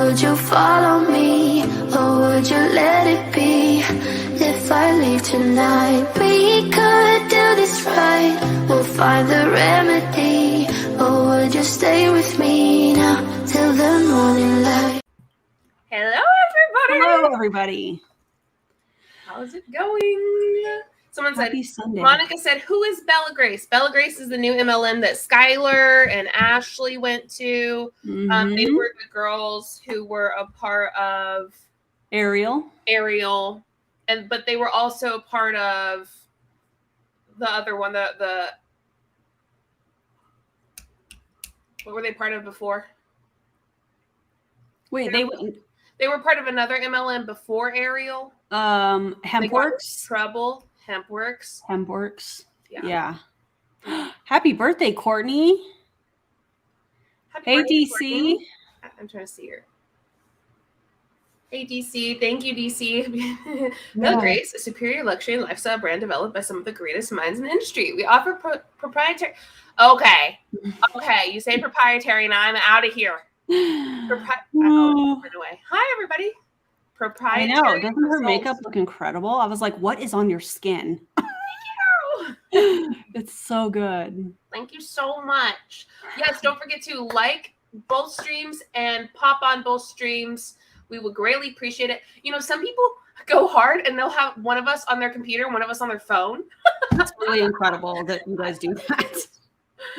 would you follow me, or would you let it be? If I leave tonight, we could do this right. We'll find the remedy. Or would you stay with me now till the morning light? Hello, everybody. Hello, everybody. How's it going? Someone Happy said, Sunday. Monica said, who is Bella Grace? Bella Grace is the new MLM that Skylar and Ashley went to. Mm-hmm. They were the girls who were a part of Ariel. But they were also a part of the other one, the what were they part of before? Wait, they were part of another MLM before Ariel. Hempworks. Trouble. Hempworks. Yeah. Happy birthday, Courtney. Hey, DC. Courtney. I'm trying to see her. Hey, DC. Thank you, DC. Bella Grace, a superior luxury and lifestyle brand developed by some of the greatest minds in the industry. We offer proprietary. Okay. You say proprietary, and I'm out of here. Anyway, hi, everybody. Proprietary. I know. Doesn't her makeup look incredible? I was like, what is on your skin? Thank you. It's so good. Thank you so much. Yes, don't forget to like both streams and pop on both streams. We would greatly appreciate it. You know, some people go hard and they'll have one of us on their computer, one of us on their phone. That's really incredible that you guys do that. That's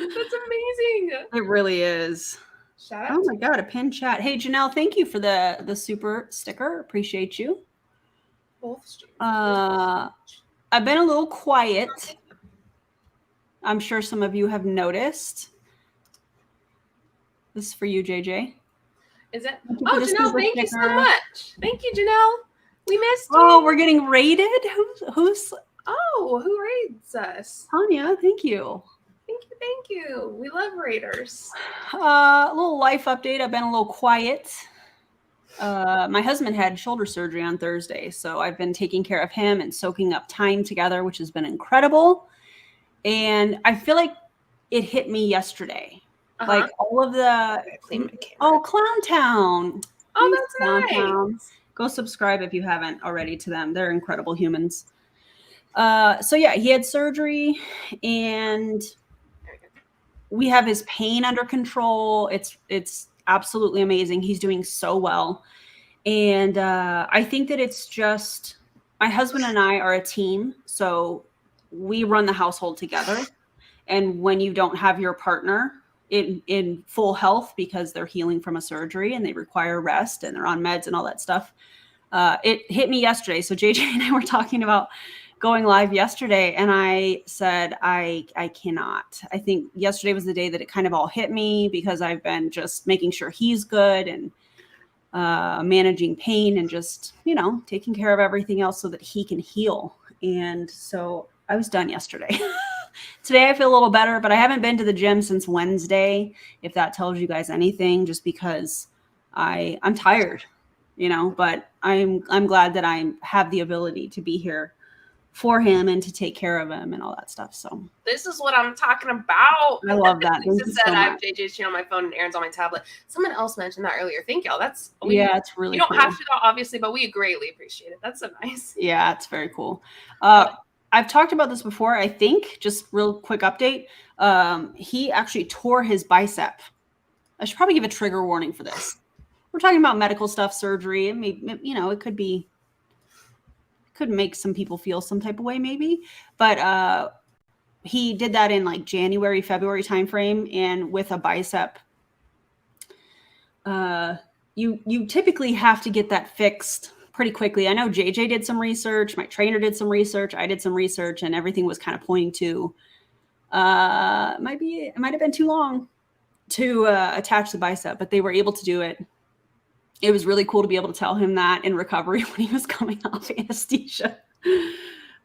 amazing. It really is. Shout out. Oh my God, a pin chat. Hey, Janelle, thank you for the super sticker. Appreciate you. Both streams. I've been a little quiet. I'm sure some of you have noticed. This is for you, JJ. Is it? Oh, Janelle, thank you so much. Thank you, Janelle. We missed you. Oh, we're getting raided? Who's? Oh, who raids us? Tanya, thank you. Thank you. We love raiders. A little life update. I've been a little quiet. My husband had shoulder surgery on Thursday, so I've been taking care of him and soaking up time together, which has been incredible. And I feel like it hit me yesterday. Like all of the Clown Town. Oh, that's Clown nice. Town. Go subscribe if you haven't already to them. They're incredible humans. So yeah, he had surgery and we have his pain under control. It's absolutely amazing. He's doing so well. And I think that it's just my husband and I are a team. So we run the household together. And when you don't have your partner in full health because they're healing from a surgery and they require rest and they're on meds and all that stuff, it hit me yesterday. So JJ and I were talking about going live yesterday and I said, I cannot. I think yesterday was the day that it kind of all hit me because I've been just making sure he's good and managing pain and just, taking care of everything else so that he can heal. And so I was done yesterday. Today I feel a little better, but I haven't been to the gym since Wednesday, if that tells you guys anything, just because I'm tired, but I'm glad that I have the ability to be here for him and to take care of him and all that stuff. So this is what I'm talking about. I love that. Lisa said I have JJ's channel on my phone and Aaron's on my tablet. Someone else mentioned that earlier. Thank y'all. It's really you don't cool. have to though, obviously, but we greatly appreciate it. That's so nice. Yeah, it's very cool. I've talked about this before. I think just real quick update. He actually tore his bicep. I should probably give a trigger warning for this. We're talking about medical stuff, surgery. And maybe, it could make some people feel some type of way maybe, but he did that in like January, February timeframe. And with a bicep, you typically have to get that fixed pretty quickly. I know JJ did some research, my trainer did some research, I did some research, and everything was kind of pointing to it might have been too long to attach the bicep, but they were able to do it. It was really cool to be able to tell him that in recovery when he was coming off anesthesia.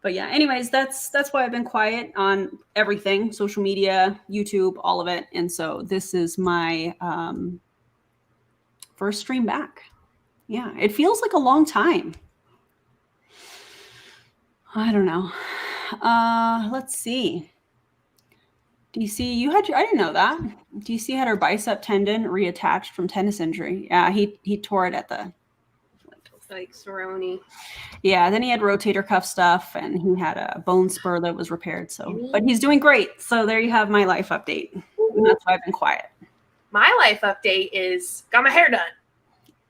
But yeah, anyways, that's why I've been quiet on everything, social media, YouTube, all of it. And so this is my first stream back. Yeah, it feels like a long time. I don't know. Let's see. DC, you had I didn't know that. DC had her bicep tendon reattached from tennis injury. Yeah, he tore it at the like Cerrone. Yeah, then he had rotator cuff stuff and he had a bone spur that was repaired. So, but he's doing great. So there you have my life update. And that's why I've been quiet. My life update is got my hair done.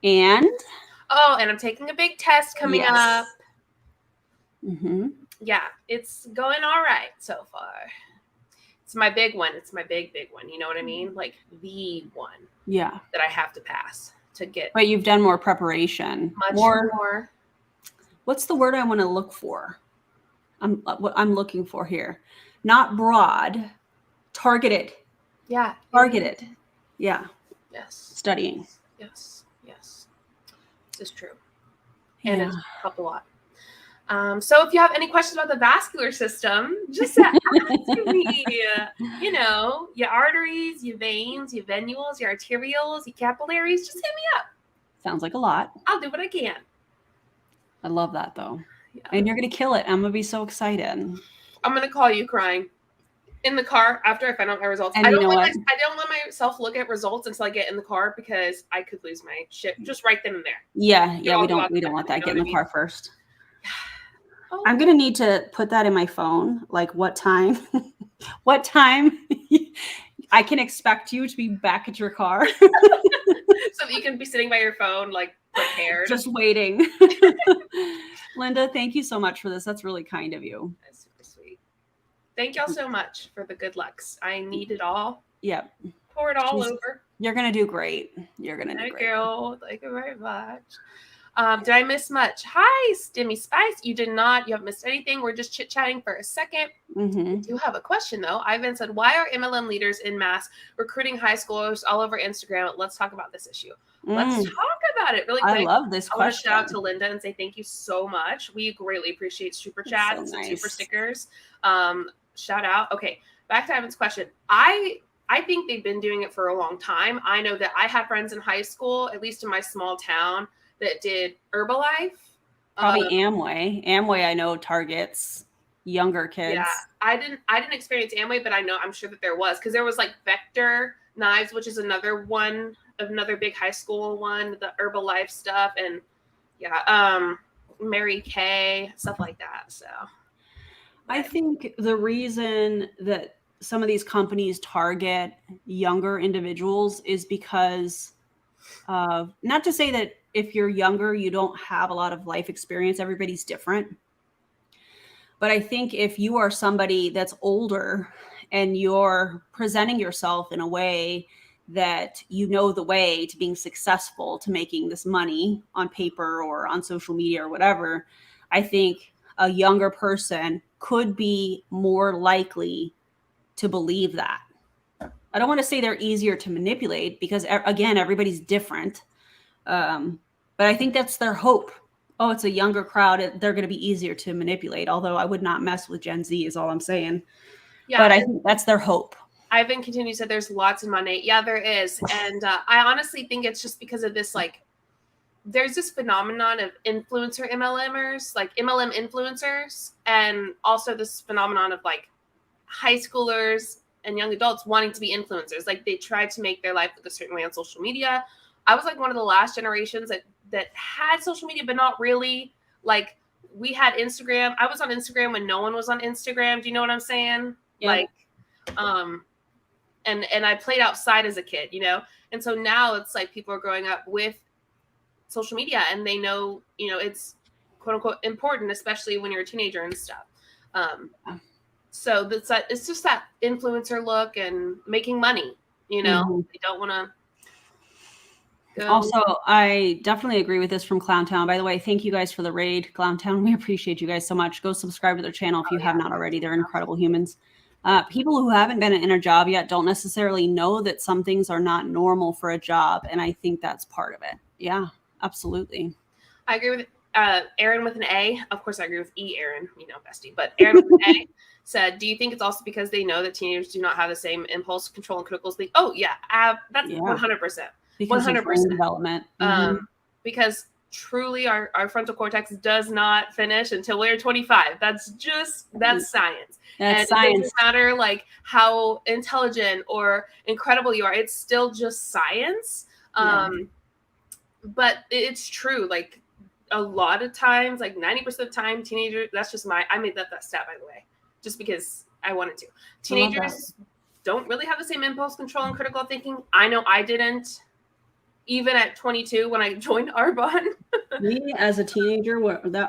And and I'm taking a big test coming up. Mm-hmm. Yeah, it's going all right so far. It's my big one. It's my big one. You know what I mean? Like the one. Yeah. That I have to pass to get. But you've done more preparation. Much more. What's the word I want to look for? What I'm looking for here. Not broad, targeted. Yeah. Targeted. Yeah. Yes. Studying. Yes. This is true. And it's helped a lot. So if you have any questions about the vascular system, just ask me. You know, your arteries, your veins, your venules, your arterioles, your capillaries, just hit me up. Sounds like a lot. I'll do what I can. I love that though. Yeah. And you're going to kill it. I'm going to be so excited. I'm going to call you crying in the car after I find out my results. And I don't let myself look at results until I get in the car because I could lose my shit just right then and there. Yeah. We don't want that. Get in the car first. I'm going to need to put that in my phone. Like what time I can expect you to be back at your car. So that you can be sitting by your phone, like prepared. Just waiting. Linda, thank you so much for this. That's really kind of you. That's super sweet. Thank y'all so much for the good lucks. I need it all. Yep. Pour it all over. You're going to do great. You're going to do great. Thank you very much. Did I miss much? Hi, Stimmy Spice. You did not. You haven't missed anything. We're just chit-chatting for a second. Mm-hmm. I do have a question, though. Ivan said, why are MLM leaders in mass recruiting high schoolers all over Instagram? Let's talk about this issue. Let's talk about it really quick. I love this question. I want to shout out to Linda and say thank you so much. We greatly appreciate super chats and super stickers. Shout out. Okay, back to Ivan's question. I think they've been doing it for a long time. I know that I had friends in high school, at least in my small town, that did Herbalife. Probably Amway. Amway, I know, targets younger kids. Yeah, I didn't experience Amway, but I'm sure that there was, because there was like Vector Knives, which is another big high school one, the Herbalife stuff, and Mary Kay, stuff like that. So I think the reason that some of these companies target younger individuals is because not to say that if you're younger, you don't have a lot of life experience. Everybody's different. But I think if you are somebody that's older and you're presenting yourself in a way that you know the way to being successful, to making this money on paper or on social media or whatever, I think a younger person could be more likely to believe that. I don't want to say they're easier to manipulate because, again, everybody's different. But I think that's their hope. Oh, it's a younger crowd. They're going to be easier to manipulate. Although I would not mess with Gen Z is all I'm saying. Yeah, but I think that's their hope. Ivan continues that there's lots in Monat. Yeah, there is. And I honestly think it's just because of this, like, there's this phenomenon of influencer MLMers, like MLM influencers, and also this phenomenon of like high schoolers and young adults wanting to be influencers. Like they try to make their life look a certain way on social media. I was like one of the last generations that had social media, but not really. Like we had Instagram. I was on Instagram when no one was on Instagram. Do you know what I'm saying? Yeah. Like, and I played outside as a kid, you know? And so now it's like people are growing up with social media and they know, you know, it's quote unquote important, especially when you're a teenager and stuff. So it's just that influencer look and making money, you know, they don't want to. Also, I definitely agree with this from Clowntown. By the way, thank you guys for the raid, Clowntown. We appreciate you guys so much. Go subscribe to their channel if you have not already. They're incredible humans. People who haven't been in a job yet don't necessarily know that some things are not normal for a job. And I think that's part of it. Yeah, absolutely. I agree with Aaron with an A. Of course, I agree with E. Aaron, you know, bestie. But Aaron with an A said, do you think it's also because they know that teenagers do not have the same impulse control and critical thinking? Oh, yeah. That's 100%. Because 100% development. Because truly our frontal cortex does not finish until we're 25. That's science. That's and science. It doesn't matter like how intelligent or incredible you are. It's still just science. But it's true. Like a lot of times, like 90% of the time, teenagers, that's just I made that stat, by the way, just because I wanted to. Teenagers don't really have the same impulse control and critical thinking. I know I didn't, even at 22 when I joined Arbonne. Me as a teenager,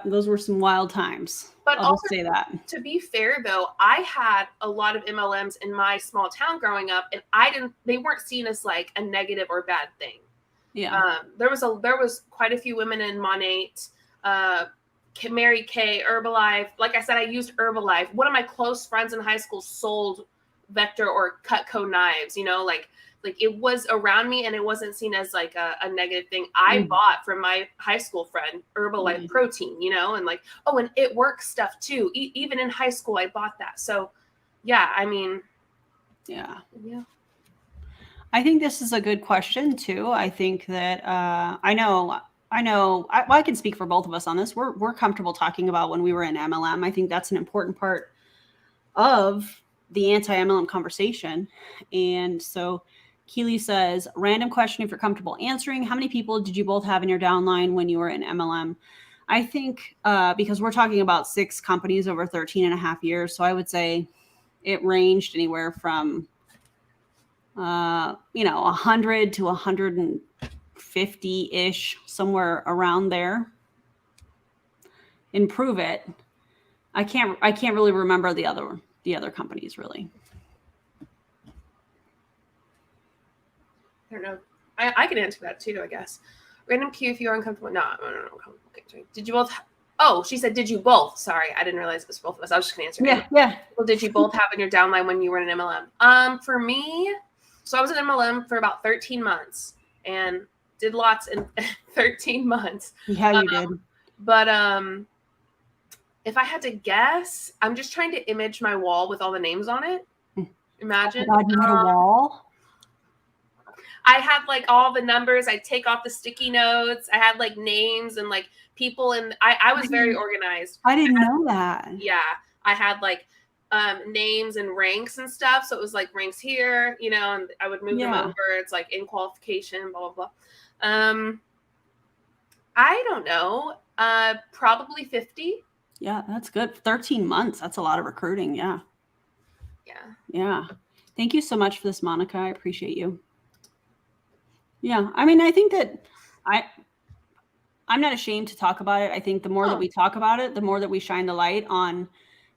those were some wild times. But I'll just say that. To be fair, though, I had a lot of MLMs in my small town growing up, and they weren't seen as like a negative or bad thing. Yeah. There was quite a few women in Monat, Mary Kay, Herbalife. Like I said, I used Herbalife. One of my close friends in high school sold Vector or Cutco knives, like it was around me and it wasn't seen as like a negative thing. I bought from my high school friend Herbalife protein, and like, oh, and it works stuff too. Even in high school, I bought that. So yeah, I mean, yeah. I think this is a good question too. I think that I can speak for both of us on this. We're comfortable talking about when we were in MLM. I think that's an important part of the anti-MLM conversation. And so Keely says, random question if you're comfortable answering. How many people did you both have in your downline when you were in MLM? I think because we're talking about 6 companies over 13 and a half years. So I would say it ranged anywhere from 100 to 150-ish, somewhere around there. Improve it. I can't really remember the other companies really. I don't know. I can answer that too, I guess. Random Q if you're uncomfortable. No. Okay. Did you both? She said, did you both? Sorry, I didn't realize it was both of us. I was just going to answer. Yeah. Well, did you both have in your downline when you were in an MLM? For me, so I was in MLM for about 13 months and did lots in 13 months. Yeah, you did. But if I had to guess, I'm just trying to image my wall with all the names on it. Imagine. Oh God, you had a wall? I had like all the numbers. I'd take off the sticky notes. I had like names and like people, and I was very organized. I didn't know that. Yeah. I had like names and ranks and stuff. So it was like ranks here, and I would move them over. It's like in qualification, blah, blah, blah. I don't know. Probably 50. Yeah, that's good. 13 months. That's a lot of recruiting. Yeah. Yeah. Thank you so much for this, Monica. I appreciate you. Yeah. I mean, I think that I'm not ashamed to talk about it. I think the more that we talk about it, the more that we shine the light on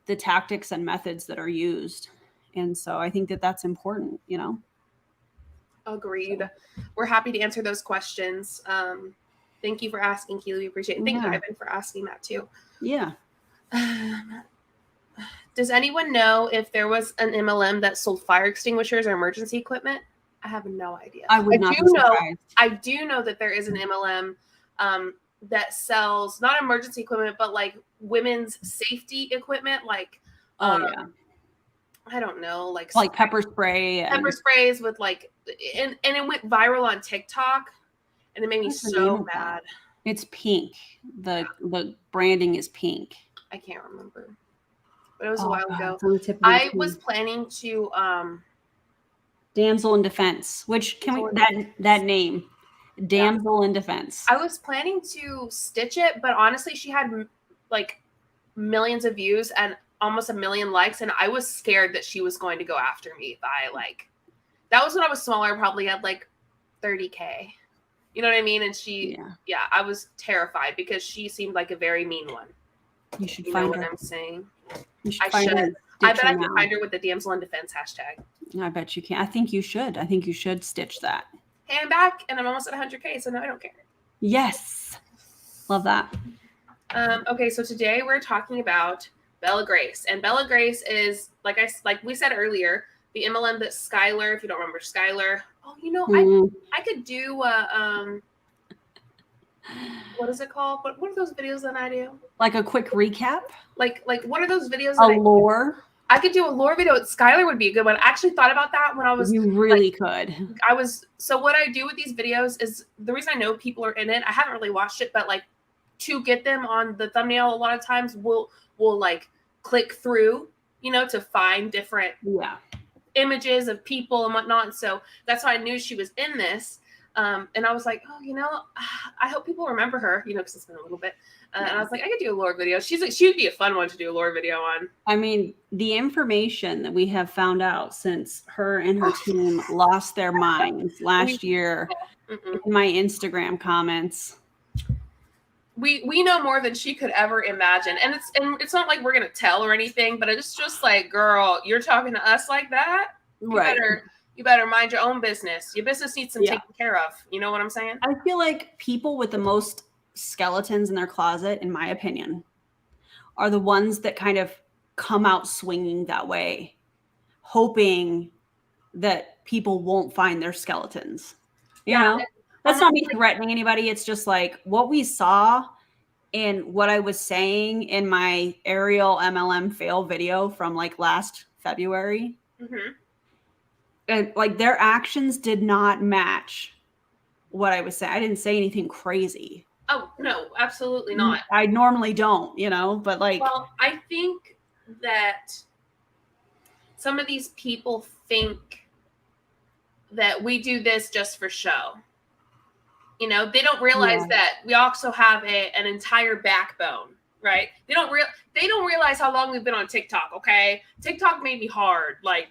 the tactics and methods that are used. And so I think that that's important, Agreed. So. We're happy to answer those questions. Thank you for asking, Keely. We appreciate it. Thank you, Ivan, for asking that too. Yeah. Does anyone know if there was an MLM that sold fire extinguishers or emergency equipment? I have no idea. I would not be surprised. I do know that there is an MLM that sells not emergency equipment, but like women's safety equipment, like I don't know, like pepper spray, pepper sprays with like, and it went viral on TikTok, and it made me so mad. It's pink. The branding is pink. I can't remember, but it was a while ago. I was planning to Damsel in Defense, which that name, Damsel in Defense. I was planning to stitch it, but honestly, she had like millions of views and almost 1 million likes, and I was scared that she was going to go after me if I that was when I was smaller, probably had like 30K. You know what I mean? And she, I was terrified because she seemed like a very mean one. You should find her. What I'm saying? I should. I bet I can find her with the Damsel in Defense hashtag. I bet you can. I think you should. Stitch that. Hey, I'm back, and I'm almost at 100K, so now I don't care. Yes. Love that. Okay, so today we're talking about Bella Grace. And Bella Grace is, like we said earlier, the MLM that Skylar, if you don't remember Skylar. Oh, I could do what is it called? What are those videos that I do? Like a quick recap? Like what are those videos? Lore? I could do a lore video. Skylar would be a good one. I actually thought about that when I was. You really could. So what I do with these videos is the reason I know people are in it. I haven't really watched it, but like to get them on the thumbnail, a lot of times we'll like click through, you know, to find different images of people and whatnot. So that's how I knew she was in this. And I was like, oh, you know, I hope people remember her, you know, because it's been a little bit. And I was like, I could do a lore video. She'd be a fun one to do a lore video on. I mean, the information that we have found out since her and her team lost their minds last year in my Instagram comments. We know more than she could ever imagine. And it's not like we're gonna tell or anything, but it's just like, girl, you're talking to us like that? You better mind your own business. Your business needs some taken care of. You know what I'm saying? I feel like people with the most skeletons in their closet, in my opinion, are the ones that kind of come out swinging that way, hoping that people won't find their skeletons. You know? That's not me threatening anybody. It's just like what we saw and what I was saying in my aerial MLM fail video from like last February. And like their actions did not match what I was saying. I didn't say anything crazy. Oh, no, absolutely not. I normally don't, you know, but like. Well, I think that some of these people think that we do this just for show. You know, they don't realize that we also have an entire backbone, right? They don't realize how long we've been on TikTok, okay? TikTok made me hard. Like,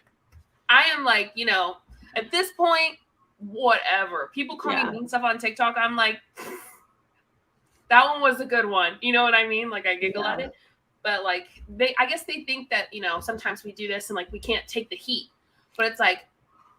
I am like, you know, at this point, whatever. People call me mean stuff on TikTok. I'm like, that one was a good one. You know what I mean? Like, I giggle at it. But like, I guess they think that, you know, sometimes we do this and like we can't take the heat. But it's like,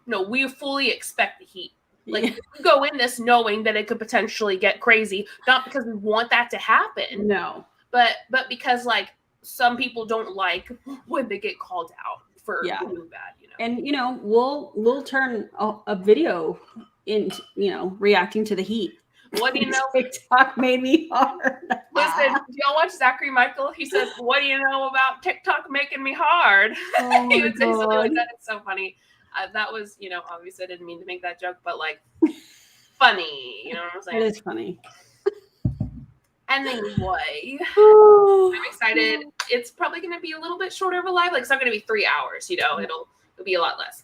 no, we fully expect the heat. Like, we go in this knowing that it could potentially get crazy, not because we want that to happen. No. But because like some people don't like when they get called out for doing bad, you know. And you know, we'll turn a video into, you know, reacting to the heat. What do you know? TikTok made me hard. Listen, do y'all watch Zachary Michael? He says, "What do you know about TikTok making me hard?" Oh He would say something like that. It's so funny. That was, you know, obviously I didn't mean to make that joke, but like funny. You know what I'm saying? It is funny. Anyway, I'm excited. It's probably going to be a little bit shorter of a live. Like, it's not going to be 3 hours. You know, it'll be a lot less.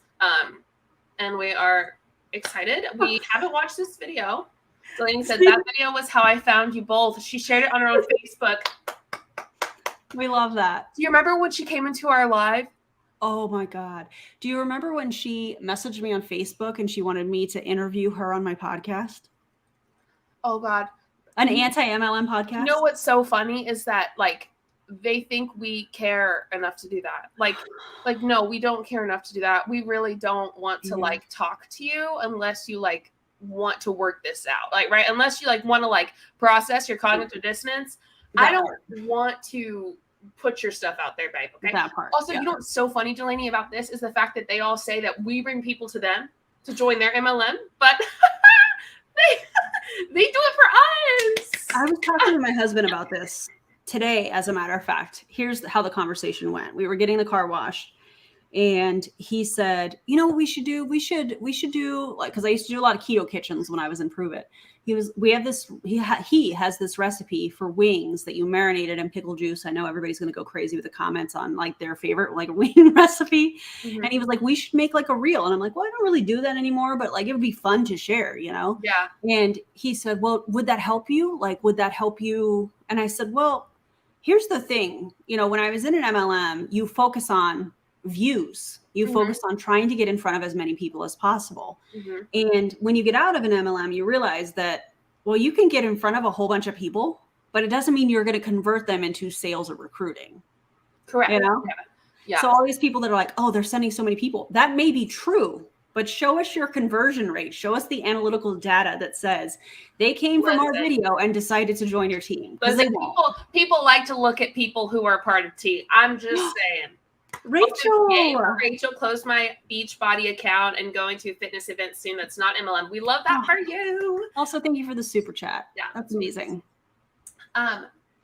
And we are excited. We haven't watched this video. Delaney said that video was how I found you both. She shared it on her own Facebook. We love that. Do you remember when she came into our live? Oh my God. Do you remember when she messaged me on Facebook and she wanted me to interview her on my podcast? Oh God. An anti-MLM podcast? You know what's so funny is that like they think we care enough to do that. Like no, we don't care enough to do that. We really don't want to like talk to you unless you like want to work this out. Like, right? Unless you like want to like process your cognitive dissonance. I don't want to put your stuff out there, babe. Okay. That part. Also, you know what's so funny, Delaney, about this is the fact that they all say that we bring people to them to join their MLM, but they do it for us. I was talking to my husband about this today, as a matter of fact. Here's how the conversation went. We were getting the car washed and he said, you know what we should do? We should do like, cause I used to do a lot of keto kitchens when I was in Prove It. He has this recipe for wings that you marinated in pickle juice. I know everybody's going to go crazy with the comments on like their favorite like wing recipe. And he was like, we should make like a reel. And I'm like, well, I don't really do that anymore, but like, it would be fun to share, you know? Yeah. And he said, well, would that help you? Like, would that help you? And I said, well, here's the thing, you know, when I was in an MLM, you focus on views. You focus on trying to get in front of as many people as possible. And when you get out of an MLM, you realize that, well, you can get in front of a whole bunch of people, but it doesn't mean you're going to convert them into sales or recruiting. Correct. You know? Yeah. So all these people that are like, oh, they're sending so many people. That may be true, but show us your conversion rate. Show us the analytical data that says they came from our video and decided to join your team. Listen, people like to look at people who are part of the team. I'm just saying. Rachel closed my Beachbody account and going to a fitness event soon. That's not MLM. We love that for you. Also, thank you for the super chat. Yeah, that's amazing.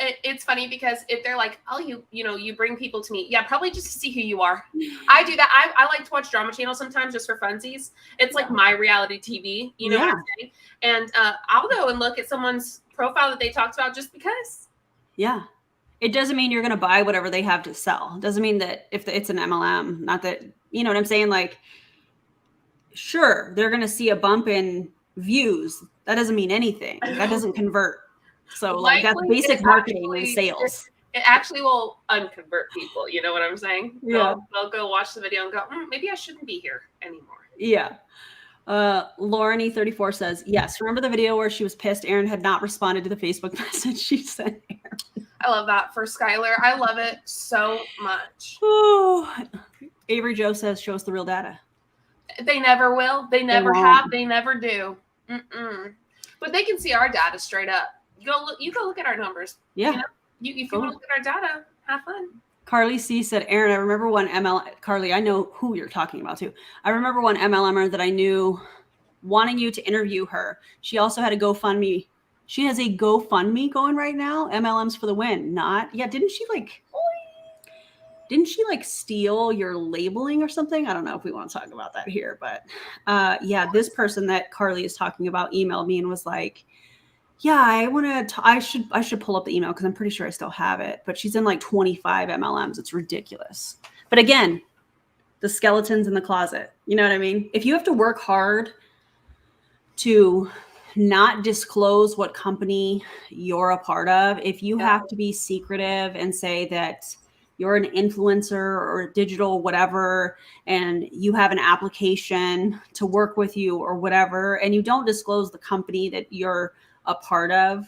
it's funny because if they're like, oh, you bring people to me. Yeah, probably just to see who you are. I do that. I like to watch drama channels sometimes just for funsies. It's like my reality TV. You know what I'm saying? And I'll go and look at someone's profile that they talked about just because. Yeah. It doesn't mean you're going to buy whatever they have to sell. It doesn't mean that if it's an MLM, not that, you know what I'm saying? Like, sure, they're going to see a bump in views. That doesn't mean anything. That doesn't convert. So like that's basic marketing and sales. It actually will unconvert people. You know what I'm saying? Yeah. They'll go watch the video and go, maybe I shouldn't be here anymore. Yeah. Lauren34 says, yes. Remember the video where she was pissed Aaron had not responded to the Facebook message she sent Aaron? I love that for Skylar. I love it so much. Oh, Avery Joe says, show us the real data. They never will. They never have. They never do. But they can see our data straight up. You go look at our numbers. Yeah. You know? If you want to look at our data, have fun. Carly C said, Aaron, I remember one Carly, I know who you're talking about too. I remember one MLMer that I knew wanting you to interview her. She also had a GoFundMe. She has a GoFundMe going right now. MLMs for the win. Didn't she like steal your labeling or something? I don't know if we want to talk about that here, but this person that Carly is talking about emailed me and was like, yeah, I should pull up the email because I'm pretty sure I still have it, but she's in like 25 MLMs. It's ridiculous. But again, the skeletons in the closet, you know what I mean? If you have to work hard to not disclose what company you're a part of, if you have to be secretive and say that you're an influencer or digital whatever, and you have an application to work with you or whatever, and you don't disclose the company that you're a part of,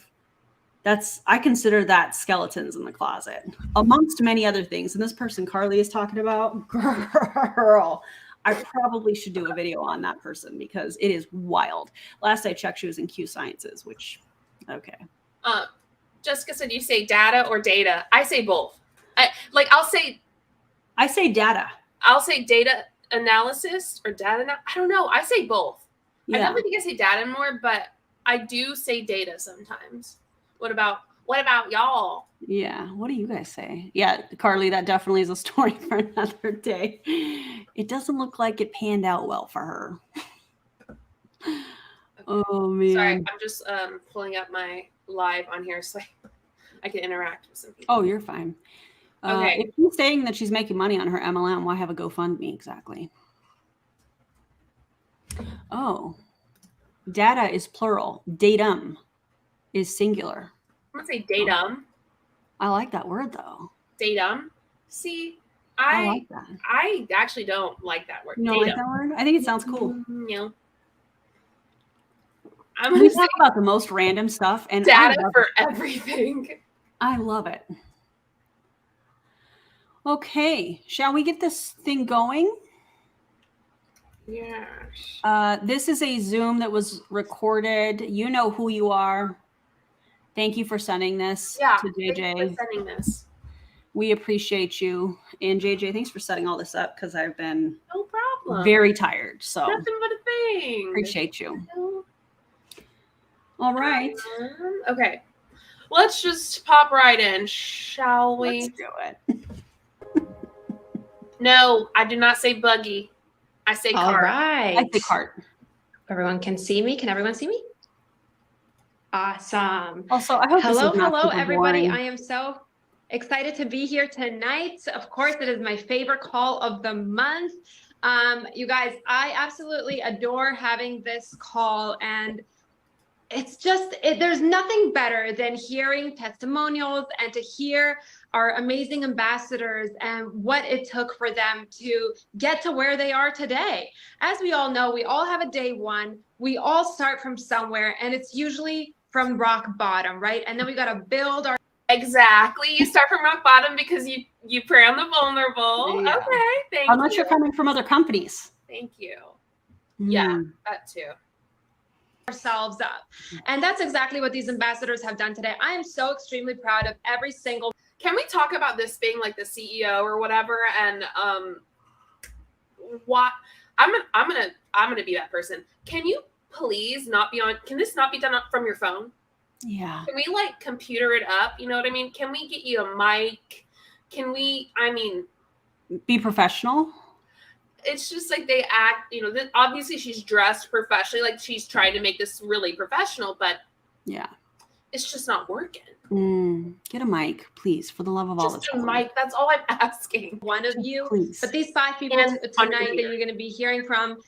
I consider that skeletons in the closet, amongst many other things. And this person Carly is talking about, girl, I probably should do a video on that person because it is wild. Last I checked, she was in Q Sciences, which, okay. Jessica said, you say data or data? I say both. I say data. I'll say data analysis or data. I don't know. I say both. Yeah. I definitely think I say data more, but I do say data sometimes. What about y'all? Yeah. What do you guys say? Yeah, Carly, that definitely is a story for another day. It doesn't look like it panned out well for her. Okay. Oh man. Sorry, I'm just pulling up my live on here so I can interact with some people. Oh, you're fine. Okay. If she's saying that she's making money on her MLM, why have a GoFundMe exactly? Oh. Data is plural. Datum is singular. I'm going to say datum. I like that word though. Datum. See, I like that. I actually don't like that word. You don't like that word? I think it sounds cool. Yeah. We talk about the most random stuff and data for everything. I love it. Okay, shall we get this thing going? Yes. This is a Zoom that was recorded. You know who you are. Thank you for sending this to JJ. Thank you for sending this. We appreciate you. And JJ, thanks for setting all this up because I've been very tired. So nothing but a thing. Appreciate you. All right. Okay. Let's just pop right in, shall we? Let's do it. No, I do not say buggy. I say cart. All right. I say cart. Everyone can see me. Can everyone see me? Awesome. Also, I hope hello, everybody. I am so excited to be here tonight. Of course, it is my favorite call of the month. You guys, I absolutely adore having this call, and it's just, there's nothing better than hearing testimonials and to hear our amazing ambassadors and what it took for them to get to where they are today. As we all know, we all have a day one. We all start from somewhere, and it's usually from rock bottom, right? And then we got to build our. Exactly. You start from rock bottom because you prey on the vulnerable. Yeah. Okay. Thank you. Unless you're coming from other companies. Thank you. Yeah, that too. Ourselves up. And that's exactly what these ambassadors have done today. I am so extremely proud of every single. Can we talk about this being like the CEO or whatever? And what I'm gonna be that person. Can you please not be on? Can this not be done from your phone? Yeah. Can we like computer it up? You know what I mean? Can we get you a mic? Can we, I mean, be professional? It's just like they act, obviously she's dressed professionally, like she's trying to make this really professional, but yeah, it's just not working. Get a mic, please, for the love of all that's holy. Mic, that's all I'm asking. One of you, please. But these 5 people tonight that you're going to be hearing from,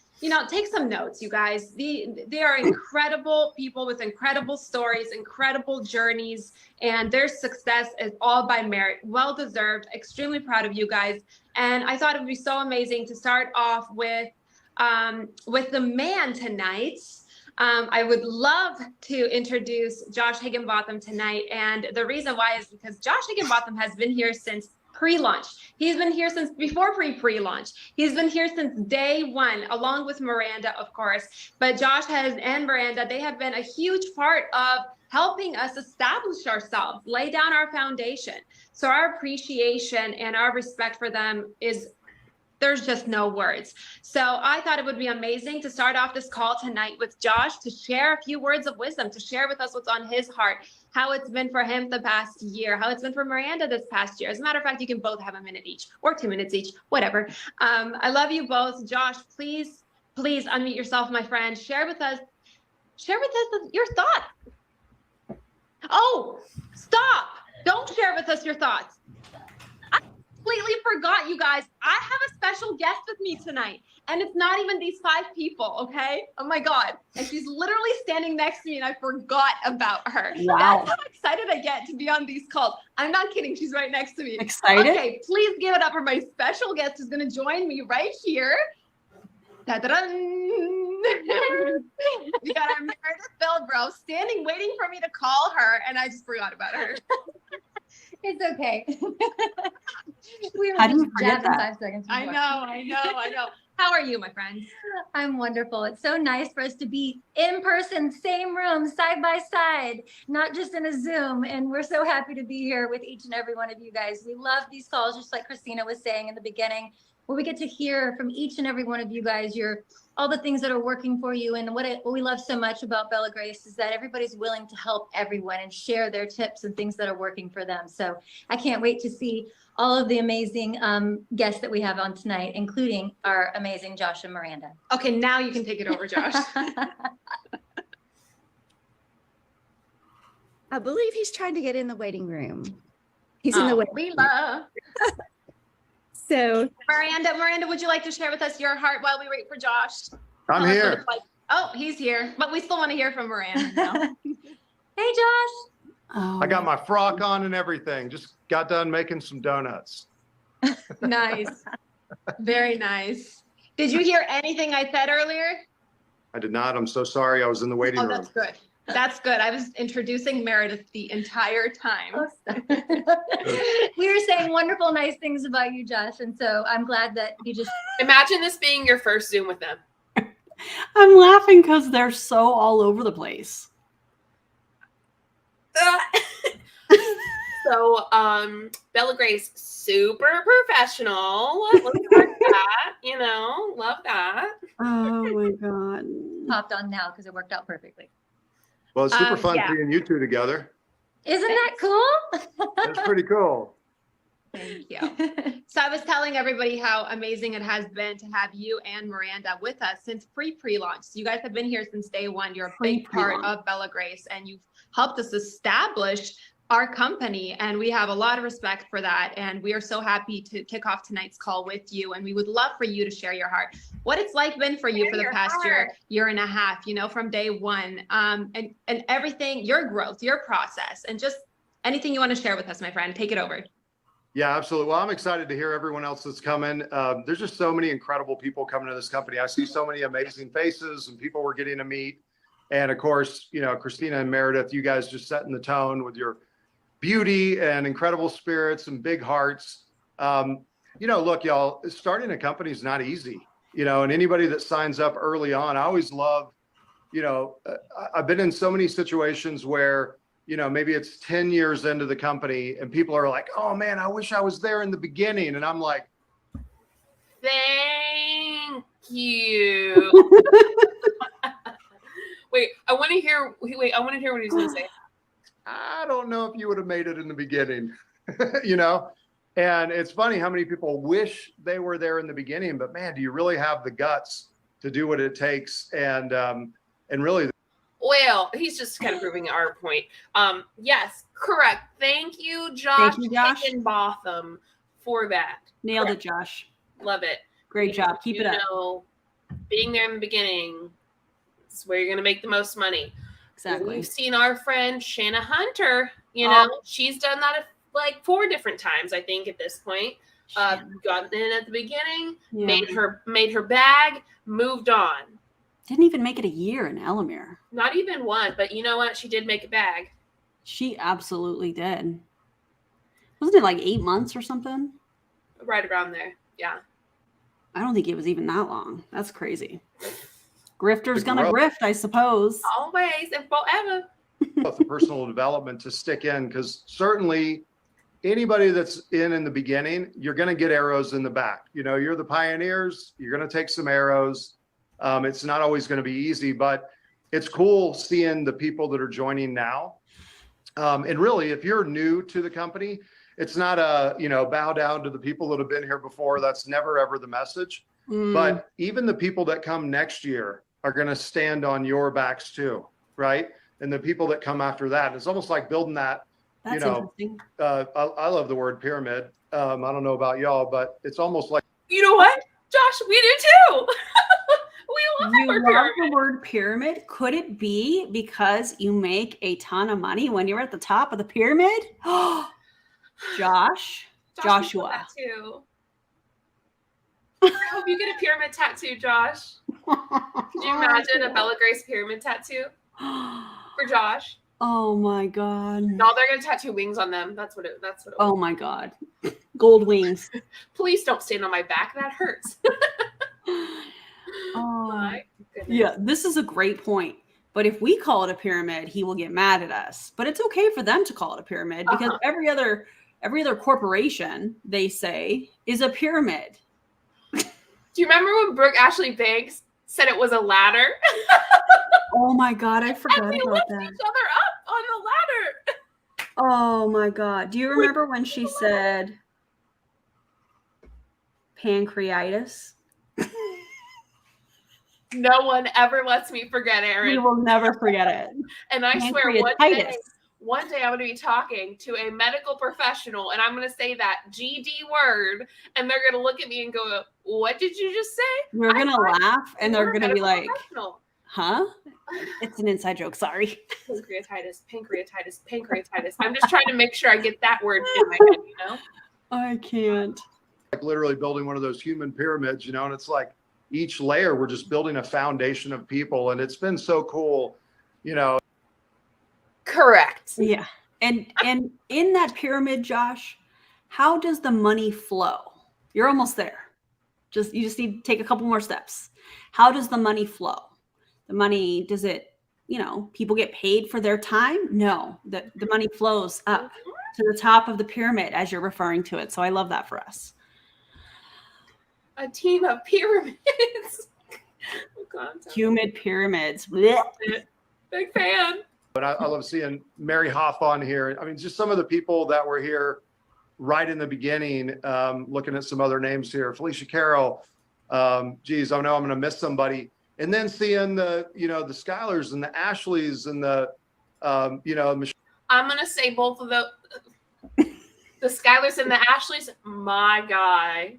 take some notes, you guys. They are incredible people with incredible stories, incredible journeys, and their success is all by merit. Well deserved. Extremely proud of you guys. And I thought it would be so amazing to start off with the man tonight. I would love to introduce Josh Higginbotham tonight. And the reason why is because Josh Higginbotham has been here since pre-launch. He's been here since before pre-launch. He's been here since day one, along with Miranda, of course. But Josh and Miranda, they have been a huge part of helping us establish ourselves, lay down our foundation. So our appreciation and our respect for them there's just no words. So I thought it would be amazing to start off this call tonight with Josh to share a few words of wisdom, to share with us what's on his heart, how it's been for him the past year, how it's been for Miranda this past year. As a matter of fact, you can both have a minute each or 2 minutes each, whatever. I love you both. Josh, please unmute yourself, my friend. Share with us your thoughts. Oh, stop. Don't share with us your thoughts. Completely forgot, you guys. I have a special guest with me tonight, and it's not even these 5 people, okay? Oh my God. And she's literally standing next to me, and I forgot about her. Wow. That's how excited I get to be on these calls. I'm not kidding. She's right next to me. Excited? Okay, please give it up for my special guest who's going to join me right here. Ta-da-dun. We got our Meredith Bilbro standing, waiting for me to call her, and I just forgot about her. It's okay. We were just jabbing 5 seconds before. I know. How are you, my friend? I'm wonderful. It's so nice for us to be in person, same room, side by side, not just in a Zoom. And we're so happy to be here with each and every one of you guys. We love these calls, just like Christina was saying in the beginning, where we get to hear from each and every one of you guys, all the things that are working for you. And what we love so much about Bella Grace is that everybody's willing to help everyone and share their tips and things that are working for them. So I can't wait to see all of the amazing guests that we have on tonight, including our amazing Josh and Miranda. Okay, now you can take it over, Josh. I believe he's trying to get in the waiting room. He's in the waiting room. So Miranda, would you like to share with us your heart while we wait for Josh? I'm here. Oh, he's here, but we still want to hear from Miranda now. Hey, Josh. Oh, I got my frock on and everything. Just got done making some donuts. Nice. Very nice. Did you hear anything I said earlier? I did not. I'm so sorry. I was in the waiting room. That's good. That's good. I was introducing Meredith the entire time. We were saying wonderful, nice things about you, Josh. And so I'm glad that you just... Imagine this being your first Zoom with them. I'm laughing because they're so all over the place. So, Bella Grace, super professional. Look at that, love that. Oh my God. Popped on now because it worked out perfectly. Well, it's super fun seeing you two together. Isn't that cool? That's pretty cool. Thank you. So I was telling everybody how amazing it has been to have you and Miranda with us since pre-launch. So you guys have been here since day one. You're a big part of Bella Grace, and you've helped us establish our company, and we have a lot of respect for that. And we are so happy to kick off tonight's call with you. And we would love for you to share your heart, what it's like been for you for the past year and a half, from day one, and everything, your growth, your process, and just anything you want to share with us, my friend. Take it over. Yeah, absolutely. Well, I'm excited to hear everyone else that's coming. There's just so many incredible people coming to this company. I see so many amazing faces and people we're getting to meet. And of course, Christina and Meredith, you guys just setting the tone with your beauty and incredible spirits and big hearts. Look, y'all, starting a company is not easy, and anybody that signs up early on, I always love, I've been in so many situations where, maybe it's 10 years into the company and people are like, oh man, I wish I was there in the beginning. And I'm like, thank you. Wait, I want to hear what he's going to say. I don't know if you would have made it in the beginning, you know? And it's funny how many people wish they were there in the beginning, but man, do you really have the guts to do what it takes? And really. Well, he's just kind of proving our point. Yes, correct. Thank you, Josh. Thank you, Josh. Higginbotham, for that. Nailed Correct. it, Josh. Love it. Great job. Keep it up. Know, being there in the beginning is where you're going to make the most money. Exactly. We've seen our friend Shanna Hunter, you know, she's done that like 4 different times, I think, at this point. Gotten in at the beginning, made her bag, moved on. Didn't even make it a year in Elamir. Not even one, but you know what? She did make a bag. She absolutely did. Wasn't it like 8 months or something? Right around there. Yeah. I don't think it was even that long. That's crazy. Grifter's gonna grift, I suppose. Always and forever. The personal development to stick in, because certainly anybody that's in the beginning, you're going to get arrows in the back. You know, you're the pioneers. You're going to take some arrows. It's not always going to be easy, but it's cool seeing the people that are joining now. And really, if you're new to the company, it's not a, you know, bow down to the people that have been here before. That's never, ever the message. But even the people that come next year are going to stand on your backs too, right? And the people that come after that, it's almost like building that. That's you know, I love the word pyramid. I don't know about y'all, but it's almost like. You know what, Josh? We do too. We love the word pyramid. Could it be because you make a ton of money when you're at the top of the pyramid? Joshua. I hope you get a pyramid tattoo, Josh. Could you imagine a Bella Grace pyramid tattoo for Josh? Oh my God. No, they're gonna tattoo wings on them. That's what it Oh my God. Gold wings. Please don't stand on my back. That hurts. My goodness. Yeah, this is a great point. But if we call it a pyramid, he will get mad at us. But it's okay for them to call it a pyramid because every other corporation, they say, is a pyramid. Do you remember when Brooke Ashley Banks said it was a ladder? Oh my God, I forgot and we about lift that. each other up on the ladder. Oh my God. Do you remember when she said pancreatitis? No one ever lets me forget, Erin. We will never forget it. And I swear one day I'm going to be talking to a medical professional and I'm going to say that GD word and they're going to look at me and go, what did you just say? We're going to laugh and they're going to be like, huh? It's an inside joke. Sorry. Pancreatitis. I'm just trying to make sure I get that word in my head, you know? I can't. Like literally building one of those human pyramids, you know, and it's like each layer, we're just building a foundation of people. And it's been so cool, you know. Correct. Yeah. And in that pyramid, Josh, how does the money flow? You're almost there. You just need to take a couple more steps. How does the money flow? The money, does it, you know, people get paid for their time? No, the money flows up to the top of the pyramid as you're referring to it. So I love that for us. A team of pyramids. Humid pyramids. Blech. Big fan. But I love seeing Mary Hoff on here. I mean, just some of the people that were here right in the beginning, looking at some other names here. Felicia Carroll. Geez, I know I'm going to miss somebody. And then seeing the, you know, the Skylers and the Ashleys and the, you know, I'm going to say both of the Skylers and the Ashleys, my guy.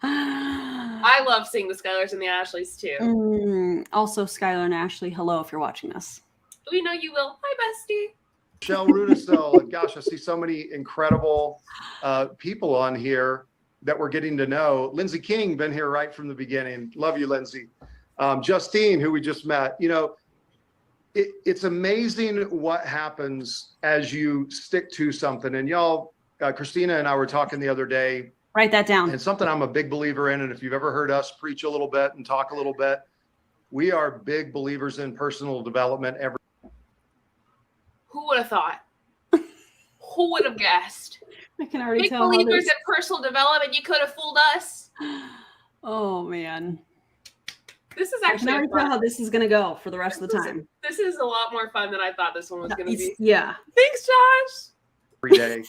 I love seeing the Skylers and the Ashleys too. Also, Skylar and Ashley, hello if you're watching us. We know you will. Hi, bestie. Michelle Rudisell. And gosh, I see so many incredible people on here that we're getting to know. Lindsay King, been here right from the beginning. Love you, Lindsay. Justine, who we just met. You know, it's amazing what happens as you stick to something. And y'all, Christina and I were talking the other day. Write that down. And something I'm a big believer in. And if you've ever heard us preach a little bit and talk a little bit, we are big believers in personal development. Who would have thought? Who would have guessed? I can already big tell. Big believers in personal development. You could have fooled us. Oh, man. This is I can actually already tell how this is going to go for the rest of the time. This is a lot more fun than I thought this one was going to be. Yeah. Thanks, Josh. Every day.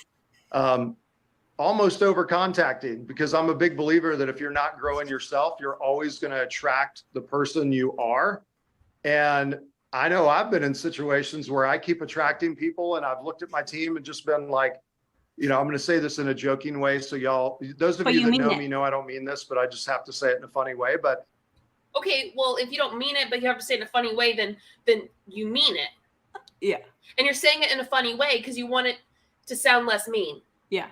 Almost over contacting, because I'm a big believer that if you're not growing yourself, you're always going to attract the person you are. And I know I've been in situations where I keep attracting people, and I've looked at my team and just been like, I'm going to say this in a joking way. So y'all, those of you that know me know I don't mean this, but I just have to say it in a funny way. But okay, well, if you don't mean it, but you have to say it in a funny way, then you mean it. Yeah. And you're saying it in a funny way because you want it to sound less mean. Yeah.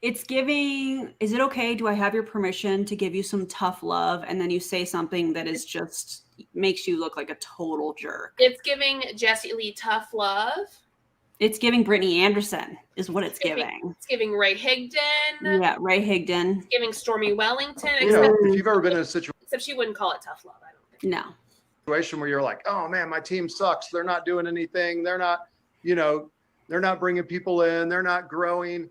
It's giving, is it okay? Do I have your permission to give you some tough love? And then you say something that is just makes you look like a total jerk. It's giving Jessie Lee tough love. It's giving Brittany Anderson is what it's giving. It's giving Ray Higdon. Yeah, Ray Higdon. It's giving Stormy Wellington. if you've ever been in a situation, except she wouldn't call it tough love, I don't think. No. Where you're like, oh man, my team sucks. They're not doing anything. They're not, they're not bringing people in. They're not growing.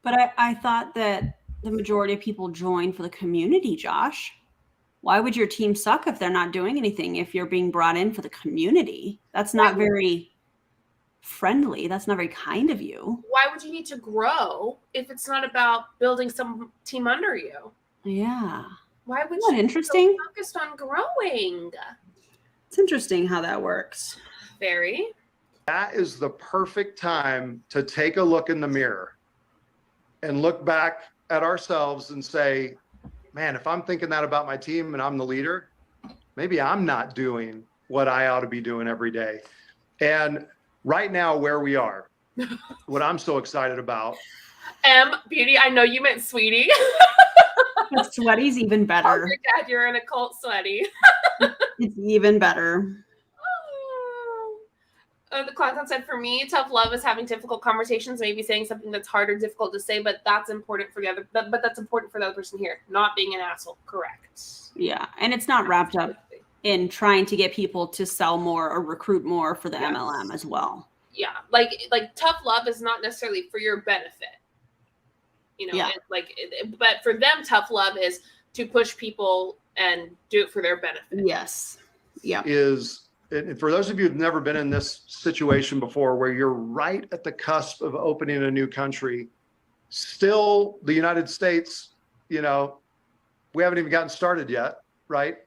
But I thought that the majority of people join for the community, Josh. Why would your team suck if they're not doing anything? If you're being brought in for the community, that's not very friendly. That's not very kind of you. Why would you need to grow if it's not about building some team under you? Yeah. Why would Isn't that you interesting? be so focused on growing? It's interesting how that works. Very. That is the perfect time to take a look in the mirror and look back at ourselves and say, man, if I'm thinking that about my team and I'm the leader, maybe I'm not doing what I ought to be doing every day. And right now, where we are, what I'm so excited about. Beauty, I know you meant sweetie. But sweaty's even better. Oh, your dad, you're in a cult, sweaty. It's even better. The content said, for me, tough love is having difficult conversations, maybe saying something that's hard or difficult to say, but that's important for the other. But that's important for the other person here, not being an asshole. Correct. Yeah, and it's not wrapped up in trying to get people to sell more or recruit more for the MLM as well. Yeah, like tough love is not necessarily for your benefit. But for them, tough love is to push people and do it for their benefit. Yes. Yeah. And for those of you who've never been in this situation before, where you're right at the cusp of opening a new country, still the United States, we haven't even gotten started yet, right?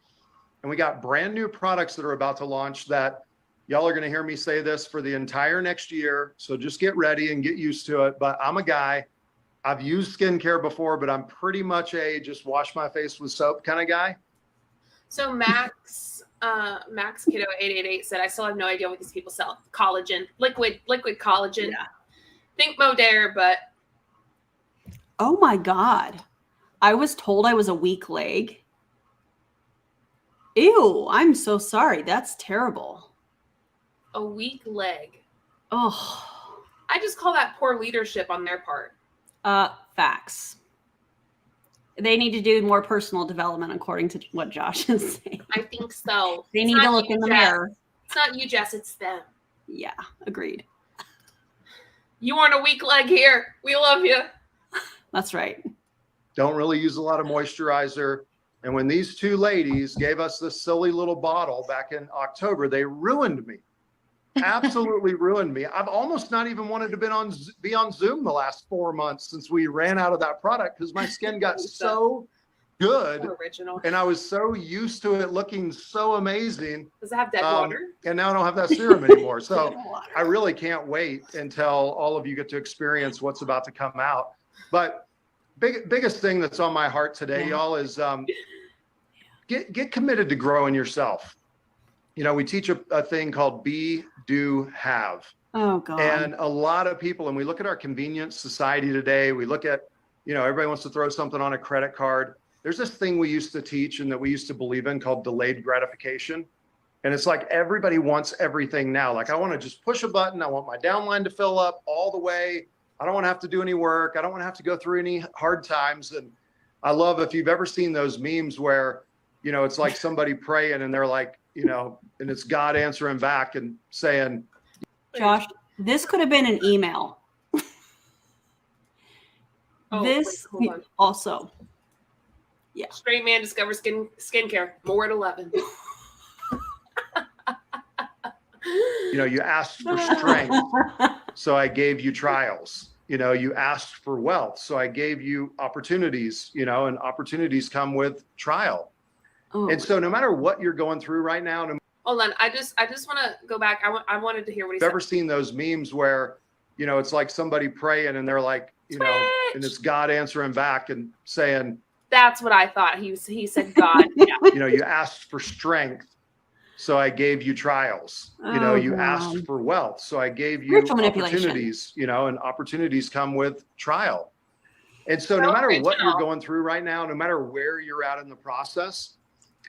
And we got brand new products that are about to launch that y'all are going to hear me say this for the entire next year. So just get ready and get used to it. But I'm a guy, I've used skincare before, but I'm pretty much a just wash my face with soap kind of guy. So Max Kiddo 888 said, I still have no idea what these people sell. Collagen, liquid collagen. Yeah. Think Modere, but. Oh my God. I was told I was a weak leg. Ew, I'm so sorry. That's terrible. A weak leg. Oh. I just call that poor leadership on their part. Facts. They need to do more personal development, according to what Josh is saying. I think so. They need to look in the mirror. It's not you, Jess. It's them. Yeah, agreed. You aren't a weak leg here. We love you. That's right. Don't really use a lot of moisturizer. And when these two ladies gave us this silly little bottle back in October, they ruined me. Absolutely ruined me. I've almost not even wanted to be on Zoom the last 4 months since we ran out of that product, because my skin got so good. So original. And I was so used to it looking so amazing. Does it have dead water? And now I don't have that serum anymore. So I really can't wait until all of you get to experience what's about to come out. But biggest thing that's on my heart today, y'all, is get committed to growing yourself. We teach a thing called be, do, have. Oh, God. And a lot of people, and we look at our convenience society today, we look at, everybody wants to throw something on a credit card. There's this thing we used to teach and that we used to believe in called delayed gratification. And it's like everybody wants everything now. Like, I want to just push a button. I want my downline to fill up all the way. I don't want to have to do any work. I don't want to have to go through any hard times. And I love, if you've ever seen those memes where, it's like somebody praying and they're like, and it's God answering back and saying, Josh, this could have been an email. Also, Yeah. Straight man discovers skincare. More at 11. You know, you asked for strength, so I gave you trials. You know, you asked for wealth, so I gave you opportunities, you know, and opportunities come with trial. Oh, and so no matter what you're going through right now, Hold on. I just want to go back. I wanted to hear what he I've said. ever seen those memes where, you know, it's like somebody praying and they're like, you know, and it's God answering back and saying, that's what I thought. He said God. Yeah. you know, you asked for strength, so I gave you trials. You know, you asked for wealth, so I gave you Spiritual manipulation. opportunities, you know, and opportunities come with trial. And so no matter what you're going through right now, no matter where you're at in the process,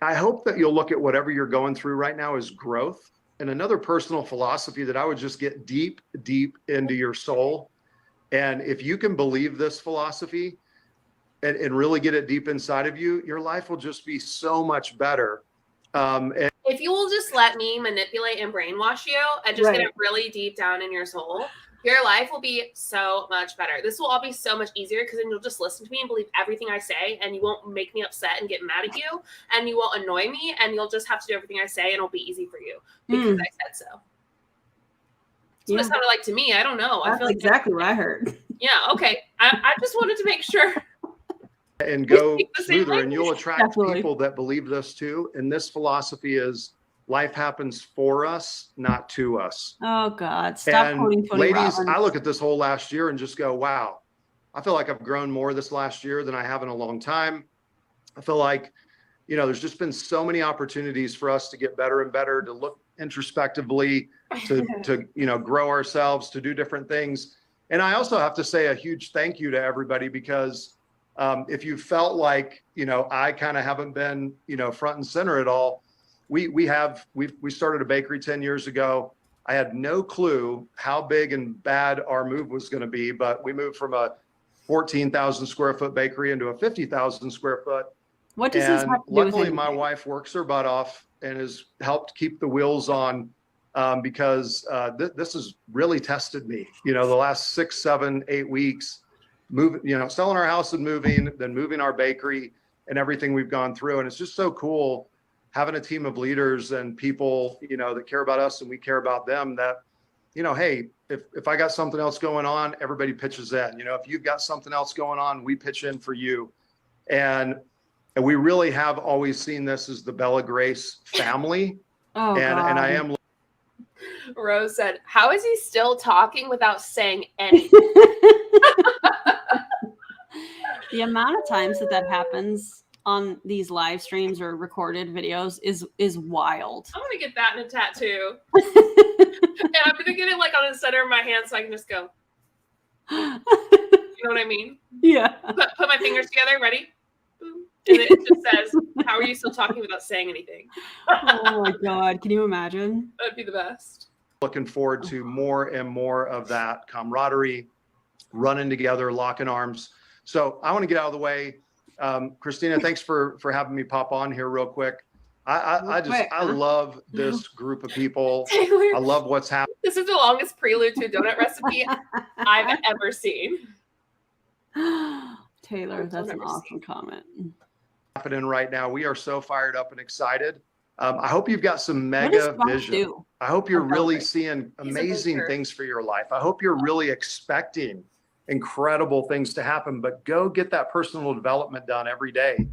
I hope that you'll look at whatever you're going through right now as growth. And another personal philosophy that I would just get deep, deep into your soul. And if you can believe this philosophy and really get it deep inside of you, your life will just be so much better. And If you will just let me manipulate and brainwash you and just get it really deep down in your soul, your life will be so much better. This will all be so much easier because then you'll just listen to me and believe everything I say, and you won't make me upset and get mad at you, and you won't annoy me, and you'll just have to do everything I say, and it'll be easy for you because I said so. That's what it sounded like to me. I don't know. That's I feel like exactly what I heard. Yeah. Okay. I just wanted to make sure. And go smoother, language. and you'll attract people that believe this too. And this philosophy is life happens for us, not to us. Oh God, stop And quoting Tony ladies, Robbins. I look at this whole last year and just go, wow, I feel like I've grown more this last year than I have in a long time. I feel like, you know, there's just been so many opportunities for us to get better and better, to look introspectively, to you know, grow ourselves, to do different things. And I also have to say a huge thank you to everybody, because if you felt like, you know, I kind of haven't been, you know, front and center at all, we started a bakery 10 years ago. I had no clue how big and bad our move was going to be, but we moved from a 14,000 square foot bakery into a 50,000 square foot. What does this have to do with luckily, anything? my wife works her butt off and has helped keep the wheels on, because this has really tested me. You know, the last 6, 7, 8 weeks, selling our house and moving, then moving our bakery and everything we've gone through. And it's just so cool having a team of leaders and people, you know, that care about us and we care about them, that, you know, hey, if I got something else going on, everybody pitches in. You know, if you've got something else going on, we pitch in for you. And we really have always seen this as the Bella Grace family. And I am. Rose said, how is he still talking without saying anything? The amount of times that happens on these live streams or recorded videos is wild. I'm gonna get that in a tattoo. And I'm gonna get it like on the center of my hand so I can just go. You know what I mean? Yeah. Put my fingers together, ready? Boom. And then it just says, how are you still talking without saying anything? Oh my God, can you imagine? That'd be the best. Looking forward to more and more of that camaraderie, running together, locking arms. So I want to get out of the way. Christina, thanks for having me pop on here real quick. I love this group of people. Taylor, I love what's happening. this is the longest prelude to a donut recipe I've ever seen. Taylor, that's an awesome comment. Happening right now. We are so fired up and excited. I hope you've got some mega vision. I hope you're really seeing amazing things for your life. I hope you're really expecting incredible things to happen, but go get that personal development done every day.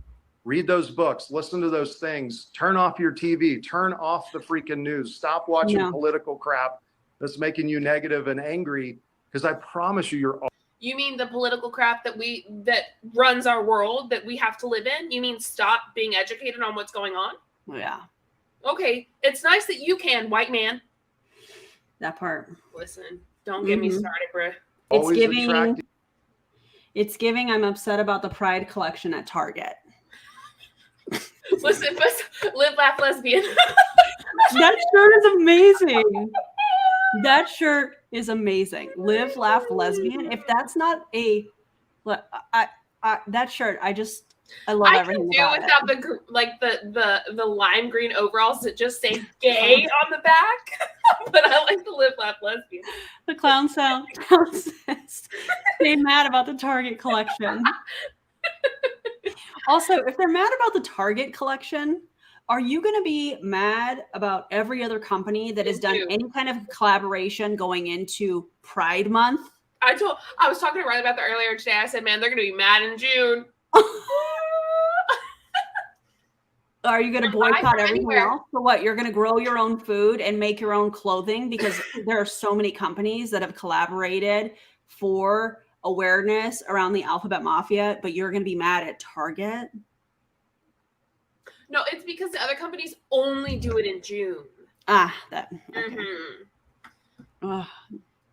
Read those books, listen to those things, turn off your TV, turn off the freaking news, stop watching political crap that's making you negative and angry, because I promise you, You mean the political crap that runs our world that we have to live in? You mean stop being educated on what's going on? Yeah. Okay, it's nice that you can, white man. That part. Listen, don't get me started, bro. It's giving I'm upset about the Pride collection at Target. Listen, live, laugh, lesbian. That shirt is amazing. That shirt is amazing. Live, laugh, lesbian. If that's not that shirt, I love everything about it. I can do without the lime green overalls that just say gay on the back, but I like the live, laugh, lesbian. The clown says, stay mad about the Target collection. Also, if they're mad about the Target collection, are you going to be mad about every other company that has done any kind of collaboration going into Pride Month? I was talking to Riley about that earlier today. I said, man, they're going to be mad in June. Are you going to boycott everything else? So what? You're going to grow your own food and make your own clothing because there are so many companies that have collaborated for awareness around the Alphabet Mafia, but you're going to be mad at Target? No, it's because the other companies only do it in June. Ah, that. Okay. Mm-hmm.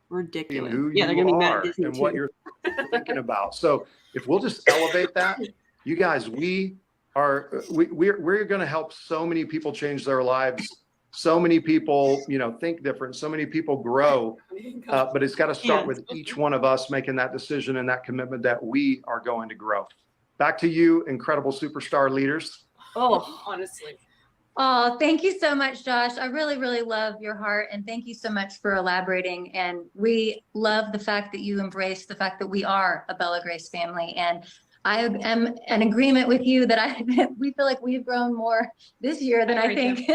Ridiculous. Who Yeah, they're going to be mad at Disney and too. what you're thinking about. So if we'll just elevate that, you guys, we're going to help so many people change their lives. So many people, think different. So many people grow, but it's got to start with each one of us making that decision and that commitment that we are going to grow. Back to you, incredible superstar leaders. Oh, honestly. Oh, thank you so much, Josh. I really, really love your heart. And thank you so much for elaborating. And we love the fact that you embrace the fact that we are a Bella Grace family. And I am in agreement with you that we feel like we've grown more this year than I think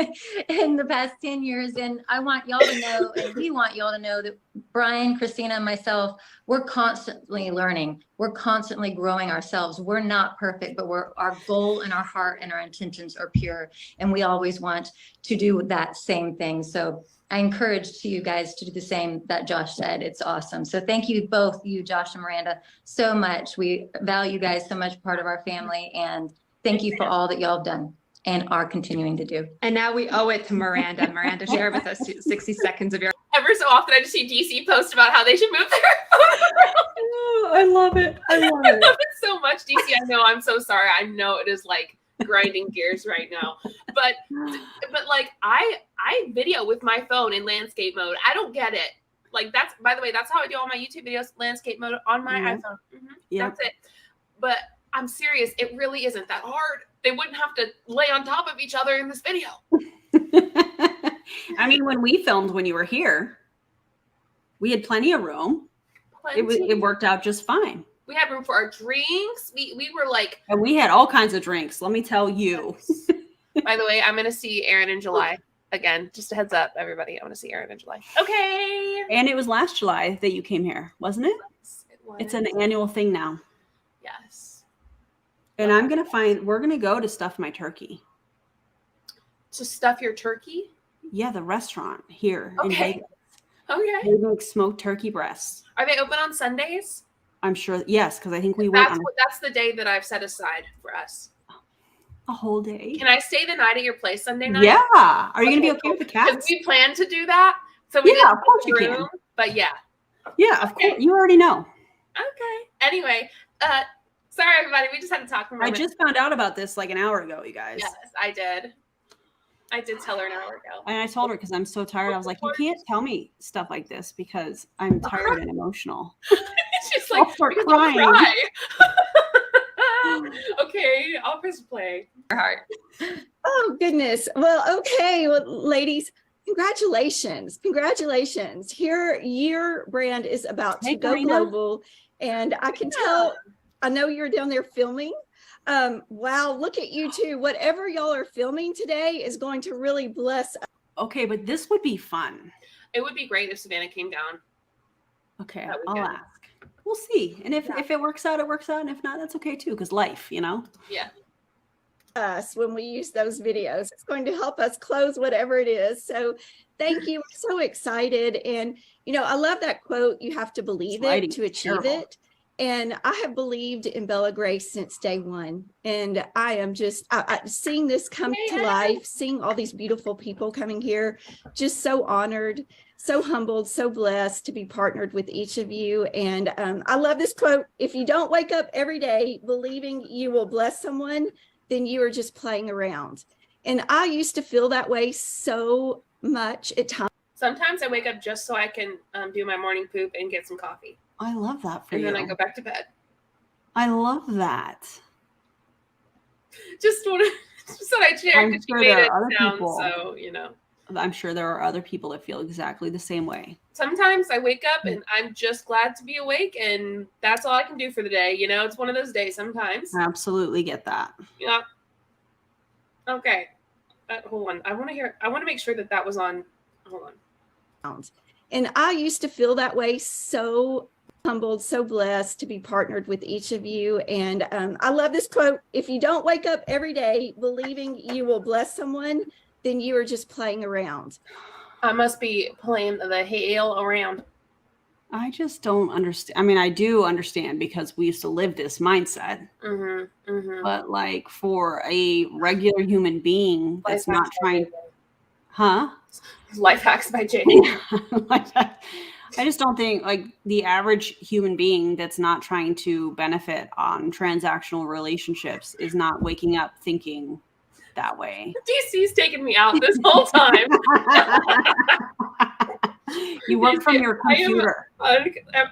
in the past 10 years. And I want y'all to know, and we want y'all to know that Brian, Christina, and myself, we're constantly learning. We're constantly growing ourselves. We're not perfect, but our goal and our heart and our intentions are pure. And we always want to do that same thing. So I encourage you guys to do the same that Josh said. It's awesome. So thank you both, you, Josh and Miranda, so much. We value you guys so much, part of our family. And thank you for all that y'all have done and are continuing to do. And now we owe it to Miranda. Miranda, share with us 60 seconds of your. Ever so often, I just see DC post about how they should move their Oh, I love it. I love it. I love it so much, DC. I know. I'm so sorry. I know it is like grinding gears right now, but like I video with my phone in landscape mode. I don't get it. Like that's, by the way, that's how I do all my YouTube videos, landscape mode on my iPhone. That's it. But I'm serious. It really isn't that hard. They wouldn't have to lay on top of each other in this video. I mean, when we filmed when you were here, we had plenty of room. It worked out just fine. We had room for our drinks. We were like, and we had all kinds of drinks. Let me tell you. By the way, I'm going to see Aaron in July. Again, just a heads up, everybody. I'm going to see Aaron in July. Okay. And it was last July that you came here, wasn't it? Yes, it was. It's an annual thing now. Yes. And we're going to go to Stuff My Turkey. To stuff your turkey? Yeah, the restaurant here in Vegas. Okay. They make smoked turkey breasts. Are they open on Sundays? I'm sure. Yes, because I think we went on that's the day that I've set aside for us. a whole day. Can I stay the night at your place Sunday night? Yeah. Are you going to be okay with the cats? Because we planned to do that. So we of course you can. But yeah. Yeah, of course. You already know. Okay. Anyway, sorry everybody. We just had to talk for a moment. I just found out about this like an hour ago, you guys. Yes, I did. I did tell her an hour ago. And I told her because I'm so tired. I was like, you can't tell me stuff like this because I'm tired and emotional. She's like, I'll start crying. crying. Okay, I'll press play. Heart. Oh, goodness. Well, okay. Well, ladies, congratulations. Congratulations. Here, your brand is about to go global. And I can tell, I know you're down there filming. Wow, look at you two. Whatever y'all are filming today is going to really bless. Okay, but this would be fun. It would be great if Savannah came down. Okay, I'll ask. We'll see. And if it works out, it works out. And if not, that's okay too, because life, you know? Yeah. Us when we use those videos. It's going to help us close whatever it is. So thank you. We're so excited. And, I love that quote, you have to believe it to achieve it. And I have believed in Bella Grace since day one. And I am just seeing this come to life, seeing all these beautiful people coming here, just so honored, so humbled, so blessed to be partnered with each of you. And I love this quote. If you don't wake up every day believing you will bless someone, then you are just playing around. And I used to feel that way so much at times. Sometimes I wake up just so I can do my morning poop and get some coffee. I love that for you. And then I go back to bed. I love that. Just thought I'd share because you made it sound so, I'm sure there are other people that feel exactly the same way. Sometimes I wake up and I'm just glad to be awake, and that's all I can do for the day. You know, it's one of those days sometimes. I absolutely get that. Yeah. Okay. Hold on. I want to make sure that was on. Hold on. And I used to feel that way, so humbled, so blessed to be partnered with each of you. And I love this quote: if you don't wake up every day believing you will bless someone, then you are just playing around. I must be playing the hail around. I just don't understand. I mean, I do understand because we used to live this mindset. But like for a regular human being that's not trying, Life hacks by Jay. I just don't think like the average human being that's not trying to benefit on transactional relationships is not waking up thinking that way. DC's taking me out this whole time. You work from your computer.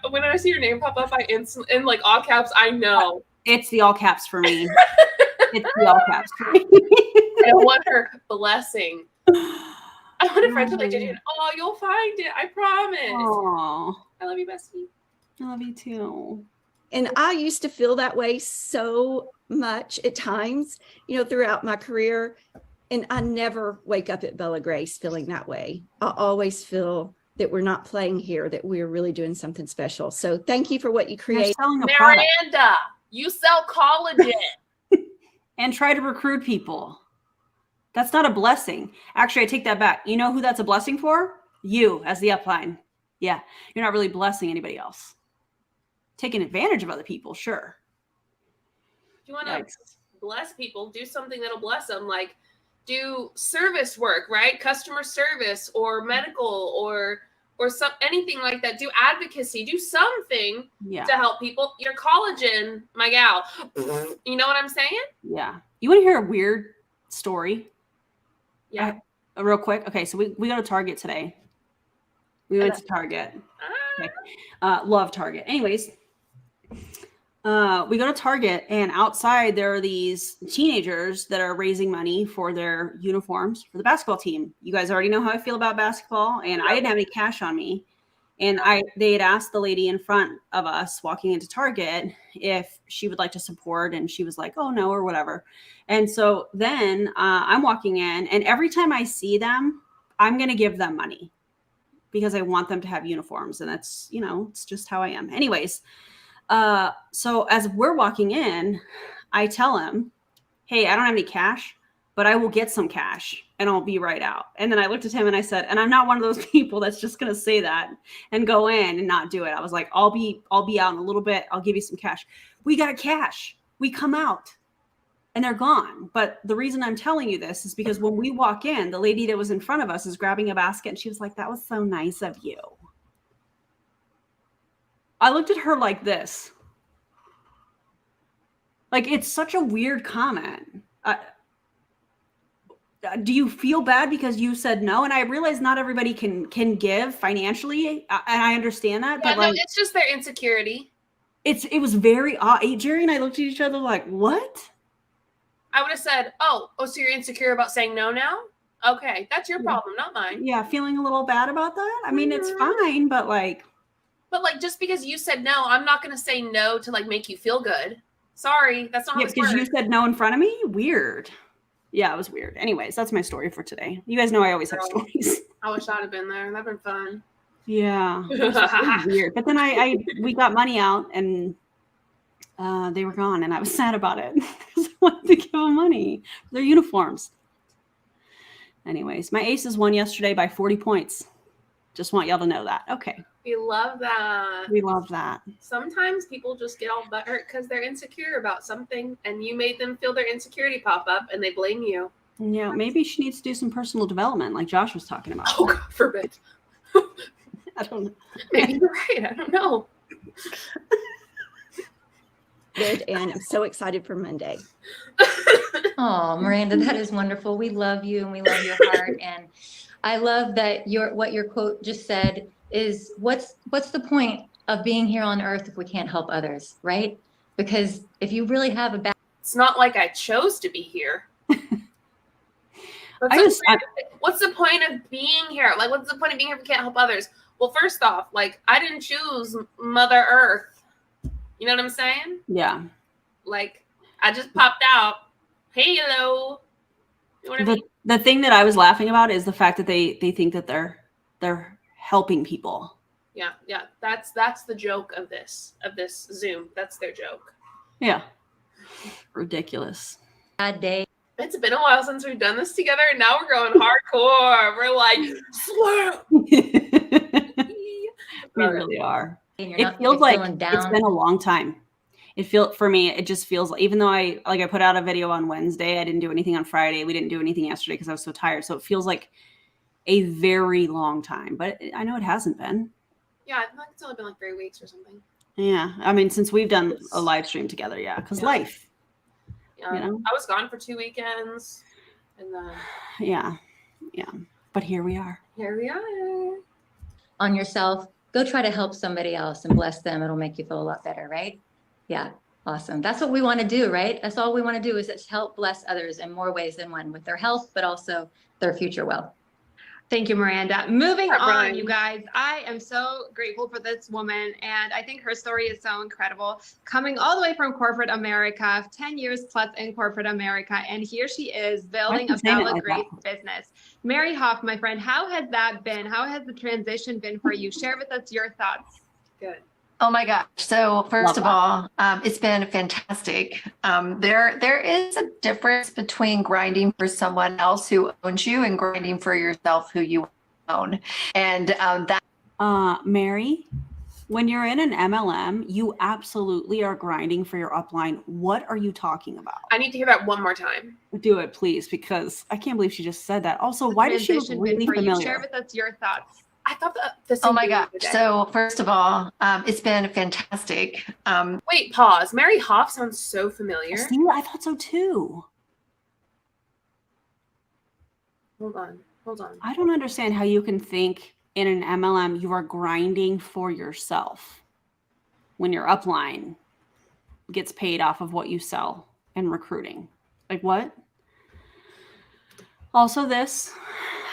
When I see your name pop up, I instantly, in like all caps, I know. It's the all caps for me. It's the all caps for me. I want her blessing. I want a friendship like JJ. Oh, you'll find it. I promise. Aww. I love you, bestie. I love you too. And I used to feel that way so much at times, you know, throughout my career. And I never wake up at Bella Grace feeling that way. I always feel that we're not playing here, that we're really doing something special. So thank you for what you create. Miranda, you sell collagen. And try to recruit people. That's not a blessing. Actually, I take that back. You know who that's a blessing for? You as the upline. Yeah. You're not really blessing anybody else. Taking advantage of other people, sure. If you want to bless people, do something that'll bless them. Like do service work, right? Customer service or medical or anything like that. Do advocacy. Do something to help people. Your collagen, my gal. You know what I'm saying? Yeah. You want to hear a weird story? Yeah. Real quick. Okay, so we go to Target today. We went to Target. Okay. Love Target. Anyways, we go to Target, and outside there are these teenagers that are raising money for their uniforms for the basketball team. You guys already know how I feel about basketball, and I didn't have any cash on me. And they had asked the lady in front of us walking into Target if she would like to support, and she was like, oh no, or whatever. And so then I'm walking in, and every time I see them, I'm going to give them money because I want them to have uniforms. And that's, you know, it's just how I am. Anyways, so as we're walking in, I tell him, hey, I don't have any cash, but I will get some cash and I'll be right out. And then I looked at him and I said, and I'm not one of those people that's just going to say that and go in and not do it. I was like, I'll be out in a little bit. I'll give you some cash. We got cash. We come out and they're gone. But the reason I'm telling you this is because when we walk in, the lady that was in front of us is grabbing a basket and she was like, that was so nice of you. I looked at her like this. Like, it's such a weird comment. Do you feel bad because you said no? And I realize not everybody can give financially, and I understand that. Yeah, but like, it's just their insecurity. It was very odd. Jerry and I looked at each other like, what? I would have said, oh, so you're insecure about saying no now? Okay, that's your problem, not mine. Yeah, feeling a little bad about that. I mean, it's fine, but like just because you said no, I'm not going to say no to like make you feel good. Sorry, that's not how this works. Because you said no in front of me? Weird. Yeah, it was weird. Anyways, that's my story for today. You guys know I always have stories. I wish I'd have been there. That'd been fun. Yeah. It was weird. But then we got money out and they were gone and I was sad about it because I wanted to give them money for their uniforms. Anyways, my Aces won yesterday by 40 points. Just want y'all to know that. Okay. We love that. We love that. Sometimes people just get all butthurt because they're insecure about something and you made them feel their insecurity pop up and they blame you. Yeah, maybe she needs to do some personal development like Josh was talking about. Oh, God forbid. I don't know. Maybe you're right. I don't know. Good, and I'm so excited for Monday. Oh, Miranda, that is wonderful. We love you and we love your heart. And I love that what your quote just said is what's the point of being here on earth if we can't help others, right? Because if you really have a bad... It's not like I chose to be here. What's the point of being here? Like, what's the point of being here if we can't help others? Well, first off, like, I didn't choose Mother Earth. You know what I'm saying? Yeah. Like, I just popped out. Hey, hello. You know what I mean? The thing that I was laughing about is the fact that they think that they're helping people. Yeah, yeah. That's the joke of this Zoom. That's their joke. Yeah. Ridiculous. Bad day. It's been a while since we've done this together, and now we're going hardcore. We're like, slap. We really are. It feels like it's been a long time. For me, it just feels like, even though I put out a video on Wednesday, I didn't do anything on Friday. We didn't do anything yesterday because I was so tired. So it feels like a very long time, but I know it hasn't been. Yeah, I think it's only been like 3 weeks or something. Yeah. I mean, since we've done a live stream together. Yeah. Cause life. Yeah. You know? I was gone for 2 weekends and then. Yeah. Yeah. But here we are. Here we are. On yourself. Go try to help somebody else and bless them. It'll make you feel a lot better, right? Yeah. Awesome. That's what we want to do, right? That's all we want to do is just help bless others in more ways than one, with their health, but also their future wealth. Thank you, Miranda. Moving on, you guys. I am so grateful for this woman, and I think her story is so incredible. Coming all the way from corporate America, 10 years plus in corporate America, and here she is building a valid, great business. Mary Hoff, my friend, how has that been? How has the transition been for you? Share with us your thoughts. Good. Oh my gosh. So first of all, it's been fantastic. There is a difference between grinding for someone else who owns you and grinding for yourself who you own. And Mary, when you're in an MLM, you absolutely are grinding for your upline. What are you talking about? I need to hear that one more time. Do it, please, because I can't believe she just said that. Also, why does she look really familiar? Share with us your thoughts. I thought the oh my gosh. So first of all, it's been fantastic. Wait, pause. Mary Hoff sounds so familiar. See, I thought so too. Hold on. I don't understand how you can think in an MLM you are grinding for yourself when your upline gets paid off of what you sell in recruiting. Like what? Also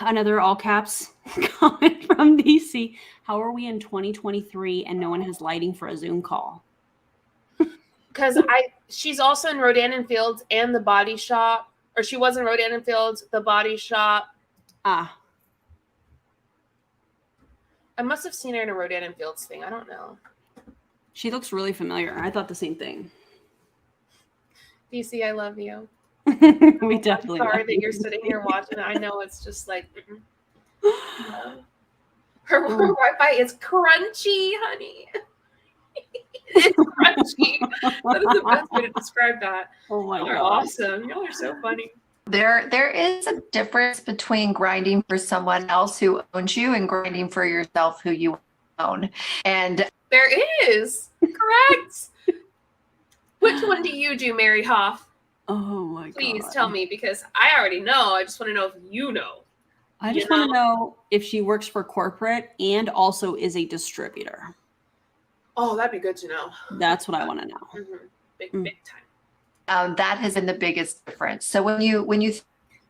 another all caps comment from DC. How are we in 2023 and no one has lighting for a Zoom call? Because she's also in Rodan and Fields and the Body Shop, or she was in Rodan and Fields, the Body Shop. I must have seen her in a Rodan and Fields thing. I don't know. She looks really familiar. I thought the same thing. DC, I love you. We definitely. I'm sorry that you're sitting here watching. I know it's just like her Wi-Fi is crunchy, honey. It's crunchy. That is the best way to describe that. Oh my God. You're awesome. Y'all are so funny. There is a difference between grinding for someone else who owns you and grinding for yourself who you own. And there is. Correct. Which one do you do, Mary Hoff? Oh my God. Please tell me, because I already know. I just want to know if you know. I just want to know if she works for corporate and also is a distributor. Oh, that'd be good to know. That's what I want to know. Mm-hmm. Big time. That has been the biggest difference. So when you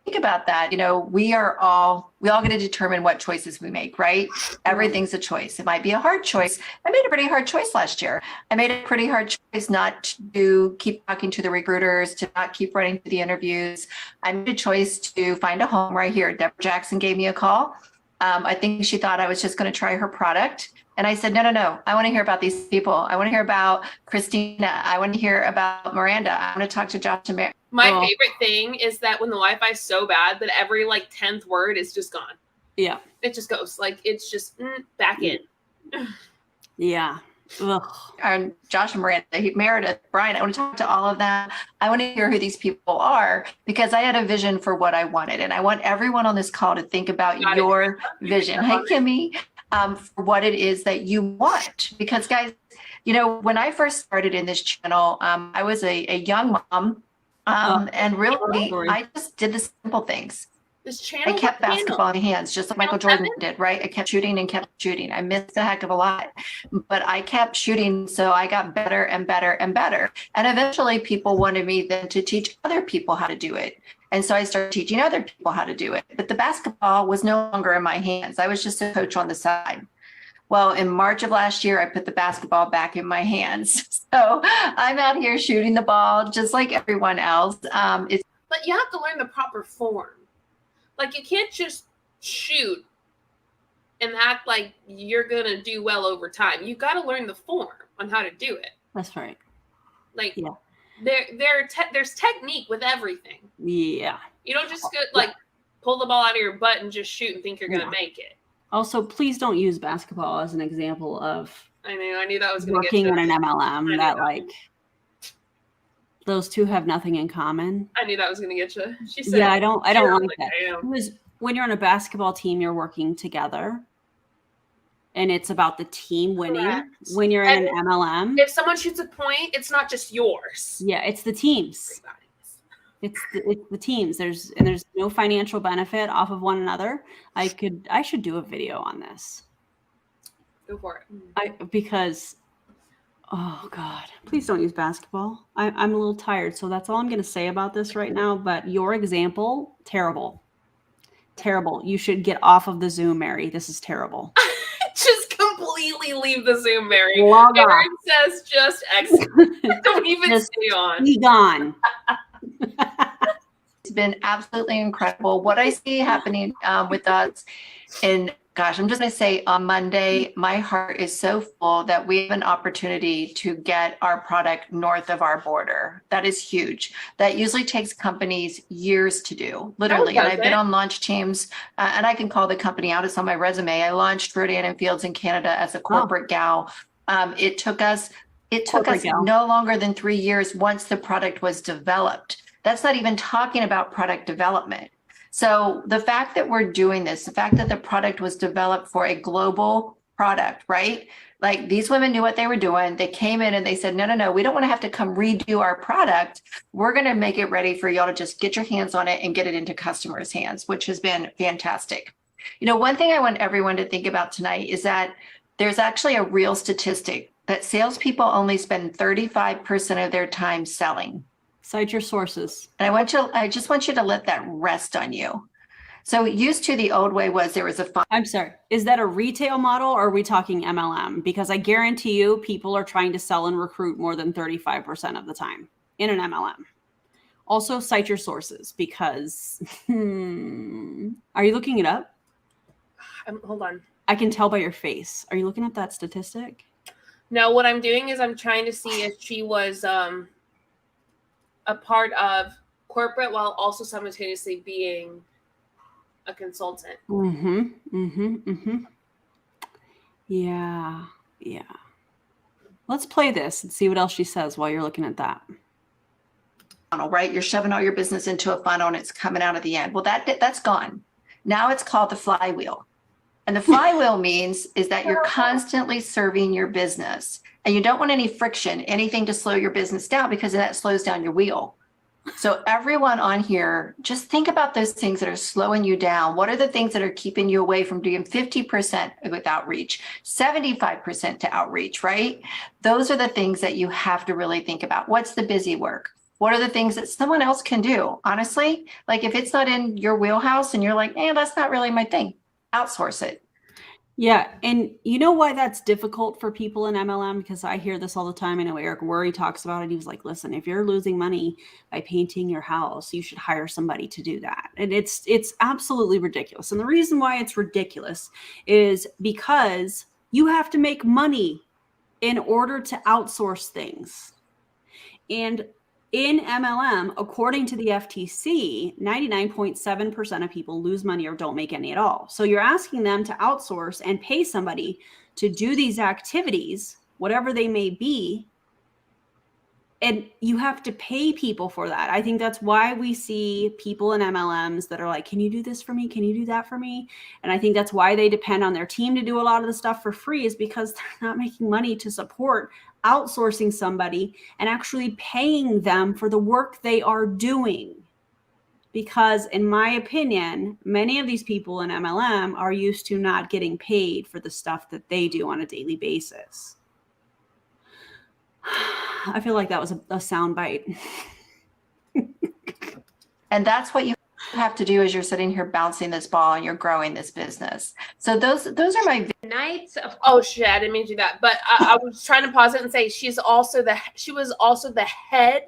think about that, we all get to determine what choices we make, right? Everything's a choice. It might be a hard choice. I made a pretty hard choice last year. I made a pretty hard choice not to keep talking to the recruiters, to not keep running to the interviews. I made a choice to find a home right here. Deborah Jackson gave me a call. I think she thought I was just going to try her product. And I said, no. I want to hear about these people. I want to hear about Christina. I want to hear about Miranda. I want to talk to Josh and Mary. My favorite thing is that when the Wi-Fi is so bad that every 10th word is just gone. Yeah. It just goes it's just back in. Yeah. Ugh. And Josh and Miranda, Meredith, Brian, I want to talk to all of them. I want to hear who these people are because I had a vision for what I wanted. And I want everyone on this call to think about your vision. Hey, Kimmy, for what it is that you want. Because guys, when I first started in this channel, I was a young mom. And really, I just did the simple things. This channel, I kept basketball in my hands, just like Michael Jordan did, right? I kept shooting and kept shooting. I missed a heck of a lot, but I kept shooting. So I got better and better and better. And eventually people wanted me then to teach other people how to do it. And so I started teaching other people how to do it. But the basketball was no longer in my hands. I was just a coach on the side. Well, in March of last year, I put the basketball back in my hands. So I'm out here shooting the ball just like everyone else. But you have to learn the proper form. Like, you can't just shoot and act like you're going to do well over time. You got to learn the form on how to do it. That's right. Like, yeah. There's technique with everything. Yeah. You don't just go, like, pull the ball out of your butt and just shoot and think you're going to make it. Also, please don't use basketball as an example of I knew that was going to working in an MLM. That like those two have nothing in common. I knew that was going to get you. She said, "Yeah, I don't like that." Because when you're on a basketball team, you're working together, and it's about the team winning. Correct. When you're in an MLM, if someone shoots a point, it's not just yours. Yeah, it's the teams. It's the teams. There's no financial benefit off of one another. I should do a video on this. Go for it. Because, oh God, please don't use basketball. I'm a little tired, so that's all I'm going to say about this right now. But your example, terrible. Terrible. You should get off of the Zoom, Mary. This is terrible. Just completely leave the Zoom, Mary. Log off. Aaron says just exit. Don't even Just stay on. be gone. It's been absolutely incredible. What I see happening with us, and gosh, I'm just going to say on Monday, my heart is so full that we have an opportunity to get our product north of our border. That is huge. That usually takes companies years to do, literally. And I've been on launch teams, and I can call the company out. It's on my resume. I launched Rodan & Fields in Canada as a corporate gal. It took us no longer than 3 years once the product was developed. That's not even talking about product development. So the fact that we're doing this, the fact that the product was developed for a global product, right? Like, these women knew what they were doing. They came in and they said, no, we don't want to have to come redo our product. We're going to make it ready for y'all to just get your hands on it and get it into customers' hands, which has been fantastic. You know, one thing I want everyone to think about tonight is that there's actually a real statistic that salespeople only spend 35% of their time selling. Cite your sources. And I just want you to let that rest on you. So used to, the old way was there was a fund. I'm sorry. Is that a retail model, or are we talking MLM? Because I guarantee you people are trying to sell and recruit more than 35% of the time in an MLM. Also, cite your sources, because are you looking it up? Hold on. I can tell by your face. Are you looking at that statistic? No, what I'm doing is I'm trying to see if she was a part of corporate while also simultaneously being a consultant. Yeah. Let's play this and see what else she says while you're looking at that. Right? You're shoving all your business into a funnel and it's coming out at the end. Well, that's gone. Now it's called the flywheel. And the flywheel means is that you're constantly serving your business, and you don't want any friction, anything to slow your business down, because that slows down your wheel. So everyone on here, just think about those things that are slowing you down. What are the things that are keeping you away from doing 50% with outreach, 75% to outreach, right? Those are the things that you have to really think about. What's the busy work? What are the things that someone else can do? Honestly, like, if it's not in your wheelhouse and you're like, that's not really my thing, outsource it. Yeah. And you know why that's difficult for people in MLM? Because I hear this all the time. I know Eric Worre talks about it. He was like, listen, if you're losing money by painting your house, you should hire somebody to do that. And it's absolutely ridiculous. And the reason why it's ridiculous is because you have to make money in order to outsource things. And in MLM, according to the FTC, 99.7% of people lose money or don't make any at all. So you're asking them to outsource and pay somebody to do these activities, whatever they may be, and you have to pay people for that. I think that's why we see people in MLMs that are like, can you do this for me? Can you do that for me? And I think that's why they depend on their team to do a lot of the stuff for free, is because they're not making money to support outsourcing somebody and actually paying them for the work they are doing. Because in my opinion, many of these people in MLM are used to not getting paid for the stuff that they do on a daily basis. I feel like that was a sound bite. And that's what you have to do as you're sitting here bouncing this ball and you're growing this business. So those are my nights of Oh shit, I didn't mean to do that. But I was trying to pause it and say she was also the head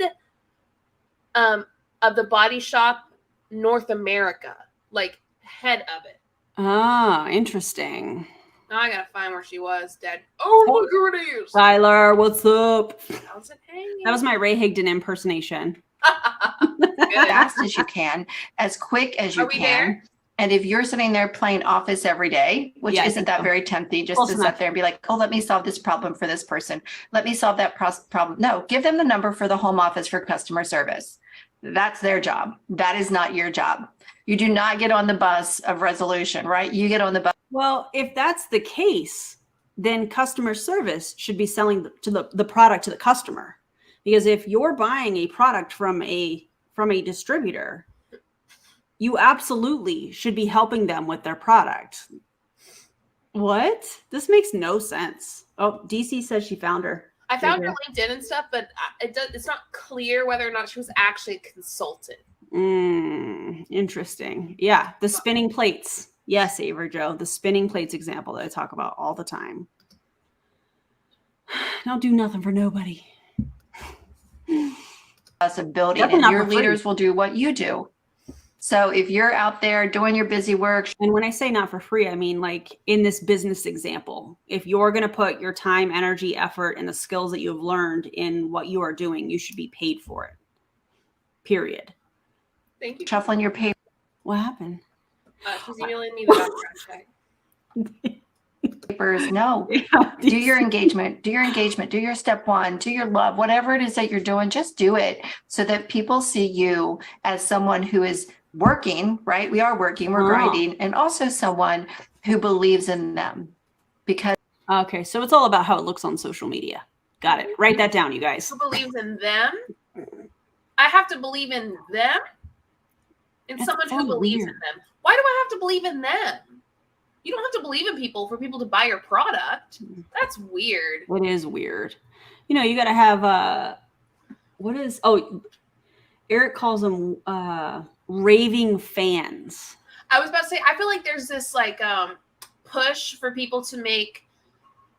of the Body Shop North America, like head of it. Ah, interesting. Now I gotta find where she was dead. Oh, look who it is. Tyler, what's up? How's it hanging? That was my Ray Higdon impersonation. as fast as you can, as quick as you Are we can. there? And if you're sitting there playing Office every day, which Yeah, I isn't think that so. very tempting, just Close to enough. sit there and be like, oh, let me solve this problem for this person. Let me solve that problem. No, give them the number for the home office for customer service. That's their job. That is not your job. You do not get on the bus of resolution, right? You get on the bus. Well, if that's the case, then customer service should be selling the product to the customer. Because if you're buying a product from a distributor, you absolutely should be helping them with their product. What? This makes no sense. Oh, DC says she found her. I found her LinkedIn and stuff, but it's not clear whether or not she was actually a consultant. Interesting. Yeah, the spinning plates. Yes, JulieJo, the spinning plates example that I talk about all the time. Don't do nothing for nobody. Ability, Definitely and not your for free. leaders will do what you do. So if you're out there doing your busy work, And when I say not for free, I mean like in this business example, if you're going to put your time, energy, effort, and the skills that you have learned in what you are doing, you should be paid for it. Period. Thank you. shuffling your paper, What happened? She's emailing me the background check. papers. No, do your engagement, do your step one, do your love, whatever it is that you're doing, just do it so that people see you as someone who is working, right? We are working, we're grinding, and also someone who believes in them. Because Okay, so it's all about how it looks on social media. Got it. Write that down, you guys. Who believes in them? I have to believe in them? In That's someone so who believes in weird. them. Why do I have to believe in them? You don't have to believe in people for people to buy your product. That's weird. It is weird. You know, you got to have Eric calls them raving fans. I was about to say, I feel like there's this like push for people to make,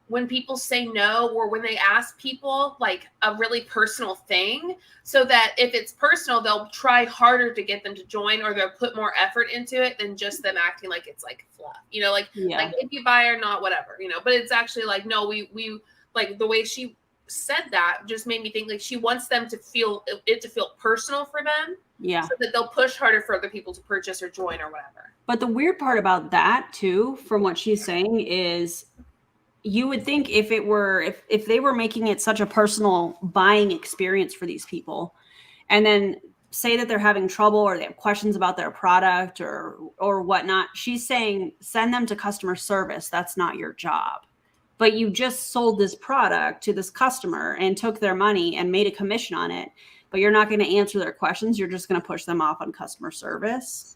when people say no or when they ask people, like a really personal thing, so that if it's personal, they'll try harder to get them to join, or they'll put more effort into it than just them acting like it's like fluff, you know, like if you buy or not, whatever, you know. But it's actually like, no, we like the way she said that just made me think like she wants them to feel personal for them, so that they'll push harder for other people to purchase or join or whatever. But the weird part about that too, from what she's saying, is you would think if they were making it such a personal buying experience for these people, and then say that they're having trouble or they have questions about their product or whatnot, she's saying send them to customer service. That's not your job. But you just sold this product to this customer and took their money and made a commission on it, but you're not going to answer their questions. You're just going to push them off on customer service.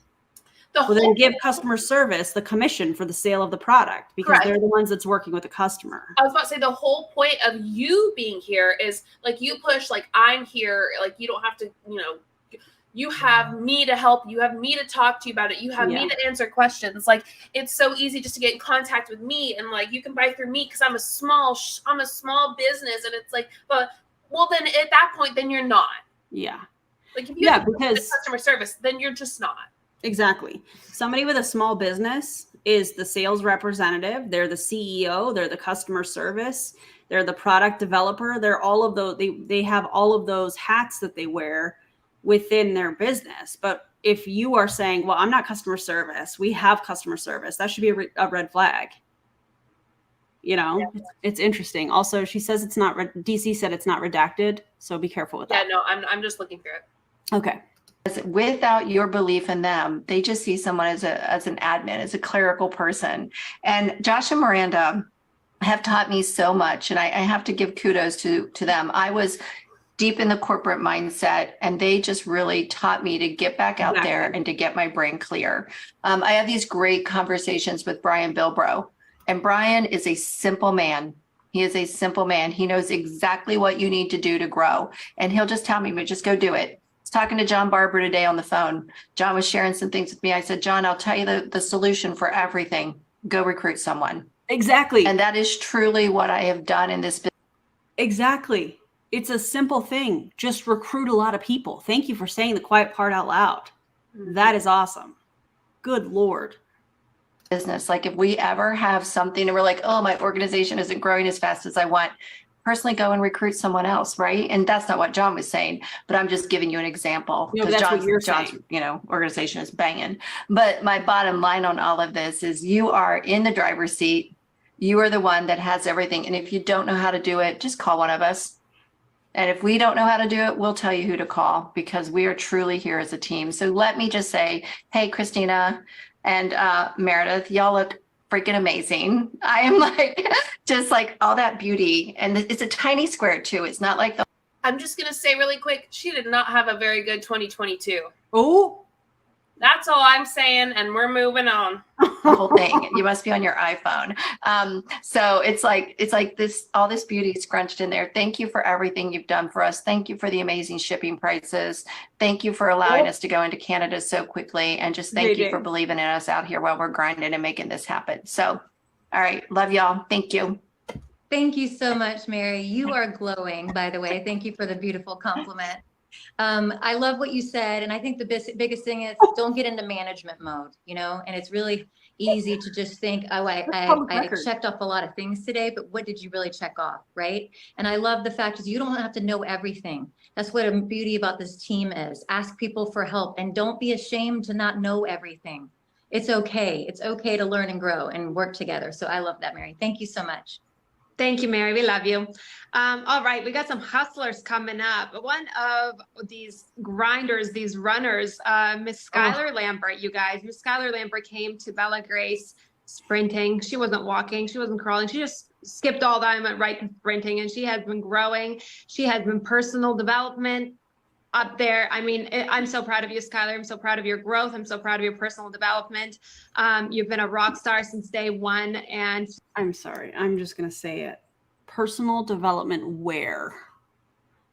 Well, then give customer service the commission for the sale of the product, because they're the ones that's working with the customer. I was about to say, the whole point of you being here is like you push, like I'm here, like you don't have to, you know, you have me to help. You have me to talk to you about it. You have me to answer questions. Like it's so easy just to get in contact with me, and like you can buy through me because I'm a small business, and it's like, but well, then at that point, then you're not. Yeah. Like if you have because customer service, then you're just not. Exactly. Somebody with a small business is the sales representative. They're the CEO. They're the customer service. They're the product developer. They're all of those. They have all of those hats that they wear within their business. But if you are saying, well, I'm not customer service, we have customer service, that should be a red flag. You know, it's interesting. Also, she says it's not, DC said it's not redacted. So be careful with that. Yeah, no, I'm just looking through it. Okay. Without your belief in them, they just see someone as an admin, as a clerical person. And Josh and Miranda have taught me so much, and I have to give kudos to them. I was deep in the corporate mindset, and they just really taught me to get back out there and to get my brain clear. I have these great conversations with Brian Bilbrough, and Brian is a simple man. He is a simple man. He knows exactly what you need to do to grow, and he'll just tell me, but just go do it. was talking to John Barber today on the phone. John was sharing some things with me. I said, John, I'll tell you the solution for everything. Go recruit someone. Exactly. And that is truly what I have done in this business. Exactly. It's a simple thing. Just recruit a lot of people. Thank you for saying the quiet part out loud. That is awesome. Good Lord. Business. Like if we ever have something and we're like, oh, my organization isn't growing as fast as I want, personally go and recruit someone else, right? And that's not what John was saying, but I'm just giving you an example No, because that's what you're John's saying. you know, organization is banging. But my bottom line on all of this is you are in the driver's seat. You are the one that has everything. And if you don't know how to do it, just call one of us. And if we don't know how to do it, we'll tell you who to call because we are truly here as a team. So let me just say, hey, Christina and Meredith, y'all look freaking amazing. I am like, just like all that beauty. And it's a tiny square too. It's not like the. I'm just going to say really quick, she did not have a very good 2022. Oh. That's all I'm saying, and we're moving on. The whole thing. You must be on your iPhone. So it's like this, all this beauty scrunched in there. Thank you for everything you've done for us. Thank you for the amazing shipping prices. Thank you for allowing us to go into Canada so quickly. And just thank you for believing in us out here while we're grinding and making this happen. So, all right. Love y'all. Thank you. Thank you so much, Mary. You are glowing, by the way. Thank you for the beautiful compliment. I love what you said. And I think the biggest thing is don't get into management mode, you know, and it's really easy to just think, oh, I checked off a lot of things today, but what did you really check off? Right. And I love the fact is you don't have to know everything. That's what a beauty about this team is. Ask people for help and don't be ashamed to not know everything. It's okay. It's okay to learn and grow and work together. So I love that, Mary. Thank you so much. Thank you, Mary. We love you. All right, we got some hustlers coming up. One of these grinders, these runners, Miss Skylar Lambert, you guys. Miss Skylar Lambert came to Bella Grace sprinting. She wasn't walking. She wasn't crawling. She just skipped all that and went right to sprinting. And she has been growing. She has been personal development up there. I mean, I'm so proud of you, Skylar. I'm so proud of your growth. I'm so proud of your personal development. You've been a rock star since day one. And I'm sorry. I'm just going to say it. Personal development where?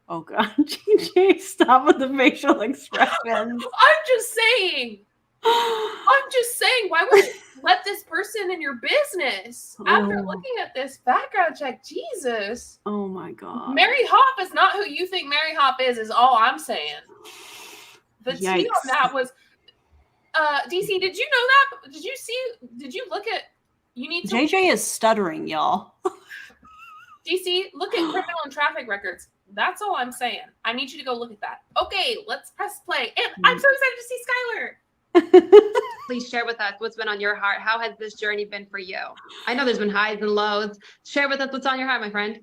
Oh, God. GJ, stop with the facial expressions. I'm just saying. Why would you let this person in your business after looking at this background check? Jesus. Oh my God. Mary Hop is not who you think Mary Hop is all I'm saying. The tea on that was, DC, did you know that? Did you look at, you need to. JJ is stuttering, y'all. DC, look at criminal and traffic records. That's all I'm saying. I need you to go look at that. Okay, let's press play. And I'm so excited to see Skylar. Please share with us what's been on your heart. How has this journey been for you? I know there's been highs and lows. Share with us what's on your heart, my friend.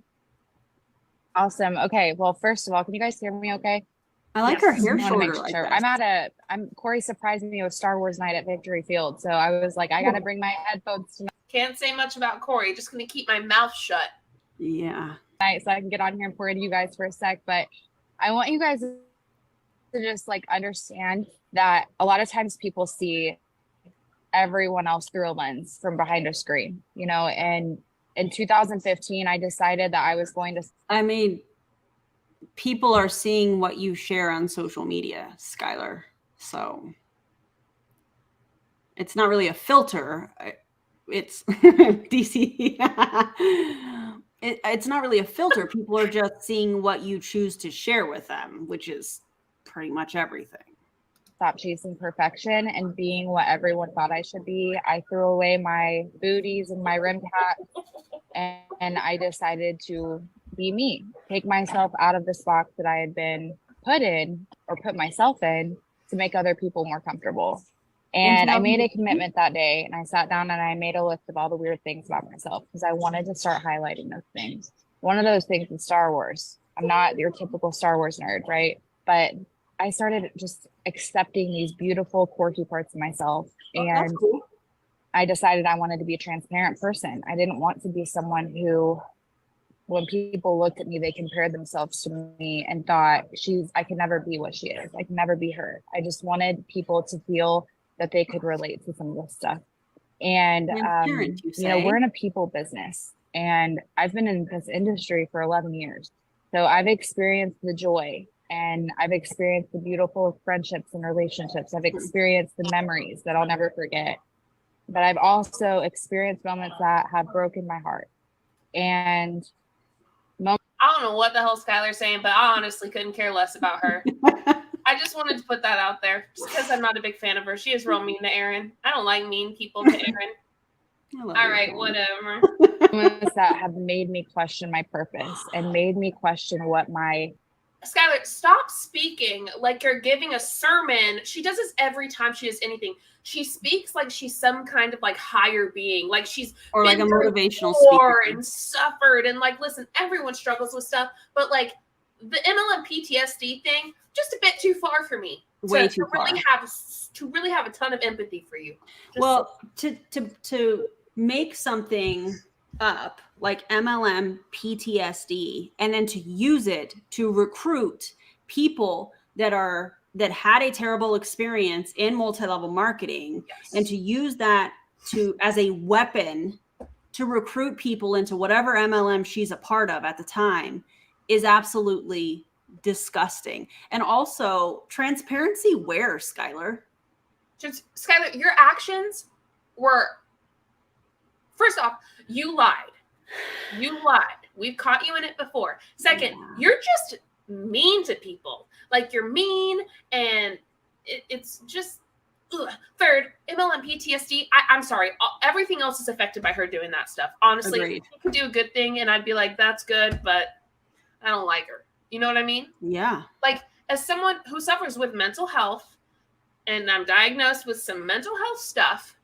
Awesome. Okay. Well, first of all, can you guys hear me okay? I like her hair shorter. Corey surprised me with Star Wars night at Victory Field. So I was like, I got to bring my headphones tonight. Can't say much about Corey. Just going to keep my mouth shut. Yeah. So I can get on here and pour into you guys for a sec. But I want you guys to just like understand that a lot of times people see everyone else through a lens from behind a screen, you know, and in 2015, I decided that I was going to. I mean, people are seeing what you share on social media, Skylar. So it's not really a filter. It's DC. It's not really a filter. People are just seeing what you choose to share with them, which is pretty much everything. Stop chasing perfection and being what everyone thought I should be. I threw away my booties and my rimmed hat, and I decided to be me, take myself out of this box that I had been put in or put myself in to make other people more comfortable. And I made a commitment that day, and I sat down and I made a list of all the weird things about myself because I wanted to start highlighting those things. One of those things is Star Wars. I'm not your typical Star Wars nerd, right? But I started just accepting these beautiful, quirky parts of myself. And cool. I decided I wanted to be a transparent person. I didn't want to be someone who, when people looked at me, they compared themselves to me and thought, I can never be what she is. I can never be her. I just wanted people to feel that they could relate to some of this stuff. And, you know, we're in a people business, and I've been in this industry for 11 years. So I've experienced the joy and I've experienced the beautiful friendships and relationships. I've experienced the memories that I'll never forget. But I've also experienced moments that have broken my heart. And I don't know what the hell Skylar's saying, but I honestly couldn't care less about her. I just wanted to put that out there just because I'm not a big fan of her. She is real mean to Aaron. I don't like mean people to Aaron. All right, whatever. moments that have made me question my purpose and made me question what my Skylar, stop speaking like you're giving a sermon. She does this every time she does anything. She speaks like she's some kind of like higher being, like she's or like a motivational speaker speaker and suffered and like, listen, everyone struggles with stuff, but like the MLM PTSD thing, just a bit too far for me. Way too far. To really have a ton of empathy for you. Well, to make something up like MLM PTSD and then to use it to recruit people that had a terrible experience in multi-level marketing, yes, and to use that as a weapon to recruit people into whatever MLM she's a part of at the time is absolutely disgusting. And also transparency where, Skylar? Skylar, your actions were, first off, you lied. You lied. We've caught you in it before. Second, you're just mean to people. Like you're mean and it's just, ugh. Third, MLM PTSD. I'm sorry. Everything else is affected by her doing that stuff. Honestly, Agreed. she could do a good thing and I'd be like, that's good, but I don't like her. You know what I mean? Yeah. Like as someone who suffers with mental health and I'm diagnosed with some mental health stuff,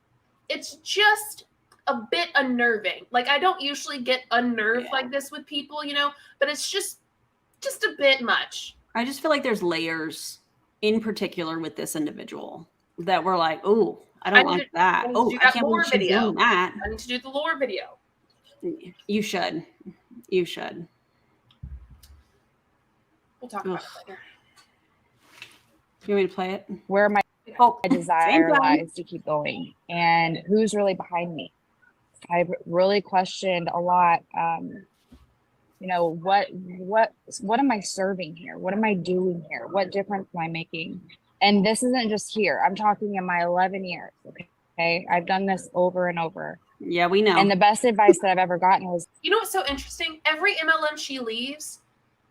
it's just a bit unnerving. Like I don't usually get unnerved like this with people, you know, but it's just a bit much. I just feel like there's layers in particular with this individual that we're like, oh, I don't like that. Oh, I can't believe she's doing that. I need to do the lore video. You should. You should. We'll talk about it later. You want me to play it? Where my desire lies to keep going and who's really behind me. I've really questioned a lot. You know, what am I serving here? What am I doing here? What difference am I making? And this isn't just here. I'm talking in my 11 years. Okay. I've done this over and over. Yeah, we know. And the best advice that I've ever gotten was, you know what's so interesting? Every MLM she leaves,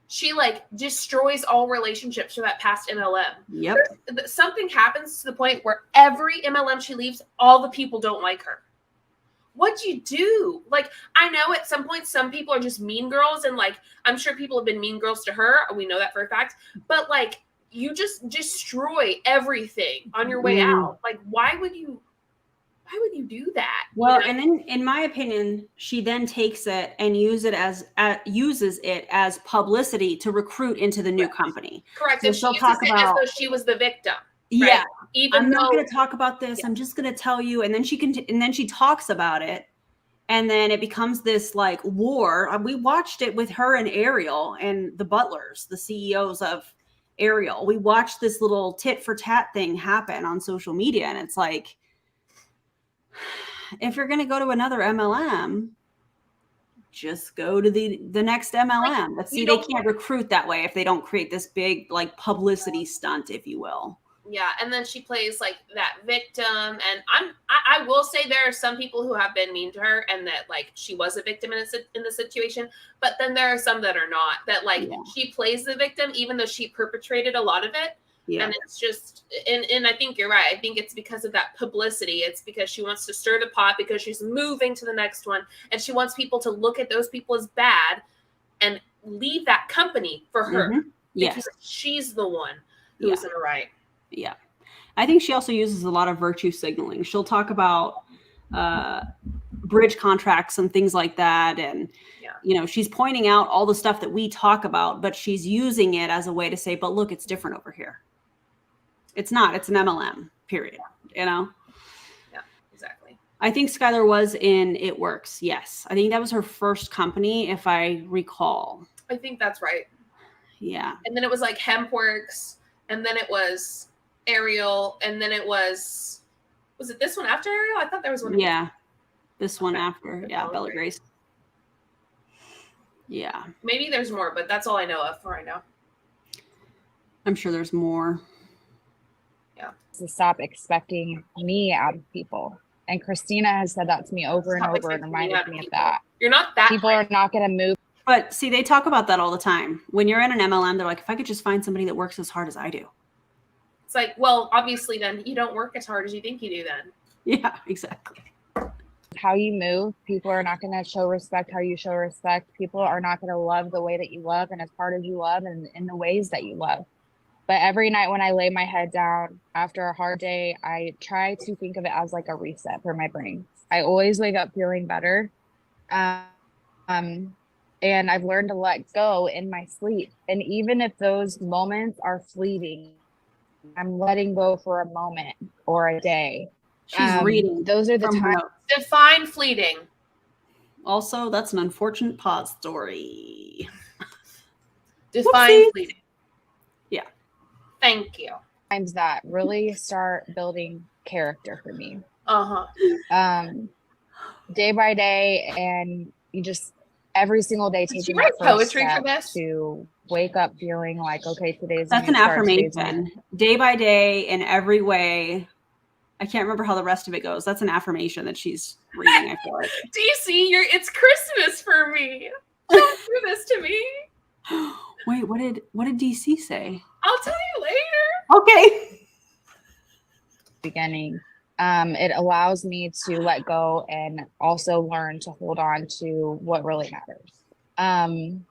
she like destroys all relationships for that past MLM. Yep. Something happens to the point where every MLM she leaves, all the people don't like her. What'd you do? Like, I know at some point, some people are just mean girls. And like, I'm sure people have been mean girls to her. We know that for a fact. But like, you just destroy everything on your way out. Like, why would you do that? Well, you know? and then in my opinion, she then takes it and uses it as publicity to recruit into the new company. Correct. So and she'll she talk uses it as though she was the victim. Yeah. Right? Even I'm though not going to talk about this. I'm just going to tell you. And then she talks about it. And then it becomes this like war. We watched it with her and Ariel and the butlers, the CEOs of Ariel. We watched this little tit for tat thing happen on social media. And it's like, if you're going to go to another MLM, just go to the next MLM. But see, they can't recruit that way if they don't create this big like publicity stunt, if you will. Yeah, and then she plays like that victim, and I will say there are some people who have been mean to her, and that like she was a victim in the situation. But then there are some that are not. That like she plays the victim, even though she perpetrated a lot of it. Yeah. And it's just, and I think you're right. I think it's because of that publicity. It's because she wants to stir the pot because she's moving to the next one, and she wants people to look at those people as bad and leave that company for her. Mm-hmm. Yes, because she's the one who's in the right. Yeah. I think she also uses a lot of virtue signaling. She'll talk about bridge contracts and things like that. And, you know, she's pointing out all the stuff that we talk about, but she's using it as a way to say, but look, it's different over here. It's not. It's an MLM, period. You know? Yeah, exactly. I think Skylar was in It Works. Yes. I think that was her first company, if I recall. I think that's right. Yeah. And then it was like HempWorks, and then it was Ariel, and then it was it this one after Ariel? I thought there was one. Yeah. This one after. Yeah, Bella Grace. Yeah. Maybe there's more, but that's all I know of for right now. I'm sure there's more. Yeah. To stop expecting me out of people. And Christina has said that to me over and over and reminded me of that. You're not that people are not going to move. But see, they talk about that all the time. When you're in an MLM, they're like, if I could just find somebody that works as hard as I do. It's like, well, obviously then you don't work as hard as you think you do then. Yeah, exactly. How you move, people are not going to show respect how you show respect. People are not going to love the way that you love and as hard as you love and in the ways that you love. But every night when I lay my head down after a hard day, I try to think of it as like a reset for my brain. I always wake up feeling better. And I've learned to let go in my sleep. And even if those moments are fleeting, I'm letting go for a moment or a day. She's reading. Those are the times. Define fleeting. Also, that's an unfortunate pause story. Define Whoopsie. fleeting. Yeah. Thank you. Times that really start building character for me. Day by day, and you just every single day taking that first step to wake up feeling like, okay, today's that's an affirmation. Day by day, in every way. I can't remember how the rest of it goes. That's an affirmation that she's reading. I feel like. DC, it's Christmas for me. Don't do this to me. Wait, what did DC say? I'll tell you later. Okay. Beginning. It allows me to let go and also learn to hold on to what really matters. And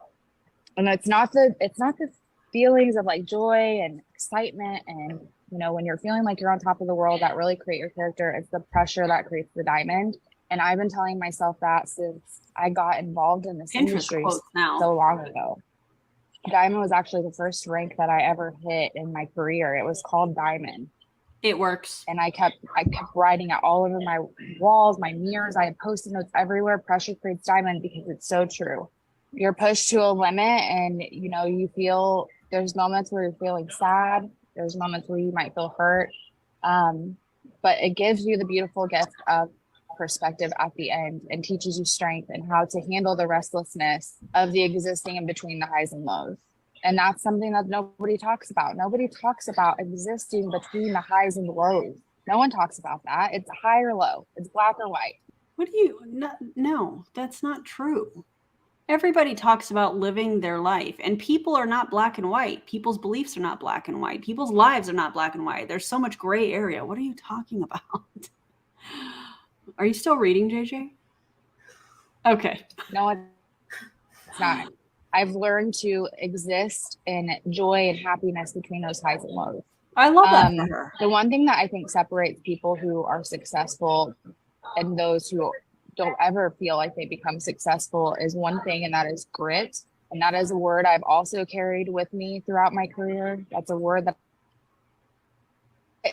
it's not the feelings of like joy and excitement and, you know, when you're feeling like you're on top of the world that really create your character. It's the pressure that creates the diamond. And I've been telling myself that since I got involved in this industry so long ago. Diamond was actually the first rank that I ever hit in my career. It was called Diamond. It works. And I kept writing it all over my walls, my mirrors. I had post-it notes everywhere. Pressure creates diamond, because it's so true. You're pushed to a limit, and you know, you feel there's moments where you're feeling sad. There's moments where you might feel hurt. But it gives you the beautiful gift of perspective at the end and teaches you strength and how to handle the restlessness of the existing in between the highs and lows. And that's something that nobody talks about. Nobody talks about existing between the highs and the lows. No one talks about that. It's high or low. It's black or white. What do you, no, that's not true. Everybody talks about living their life, and people are not black and white. People's beliefs are not black and white. People's lives are not black and white. There's so much gray area. What are you talking about? Are you still reading, JJ? Okay. No, it's not. I've learned to exist in joy and happiness between those highs and lows. I love that for her. The one thing that I think separates people who are successful and those who don't ever feel like they become successful is one thing, and that is grit. And that is a word I've also carried with me throughout my career. That's a word that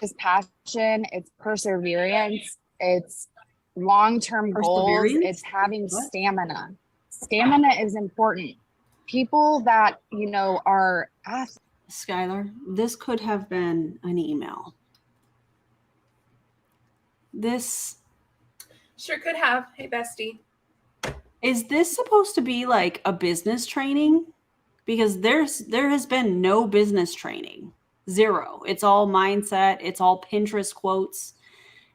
is passion, it's perseverance, it's long-term goals, it's having stamina. Stamina is important. People that, you know, are Skylar, this could have been an email. This sure could have. Hey, bestie. Is this supposed to be like a business training? Because there has been no business training. Zero. It's all mindset. It's all Pinterest quotes.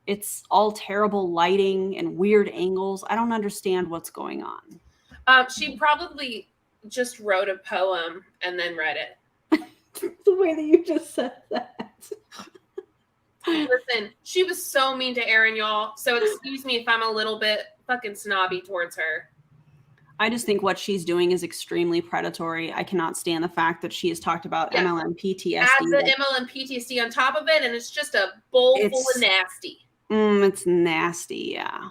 It's all terrible lighting and weird angles. I don't understand what's going on. She probably just wrote a poem and then read it. The way that you just said that. Listen, she was so mean to Erin, y'all. So excuse me if I'm a little bit fucking snobby towards her. I just think what she's doing is extremely predatory. I cannot stand the fact that she has talked about MLM PTSD. Add the MLM PTSD on top of it, and it's just a bowl full of nasty. It's nasty, yeah.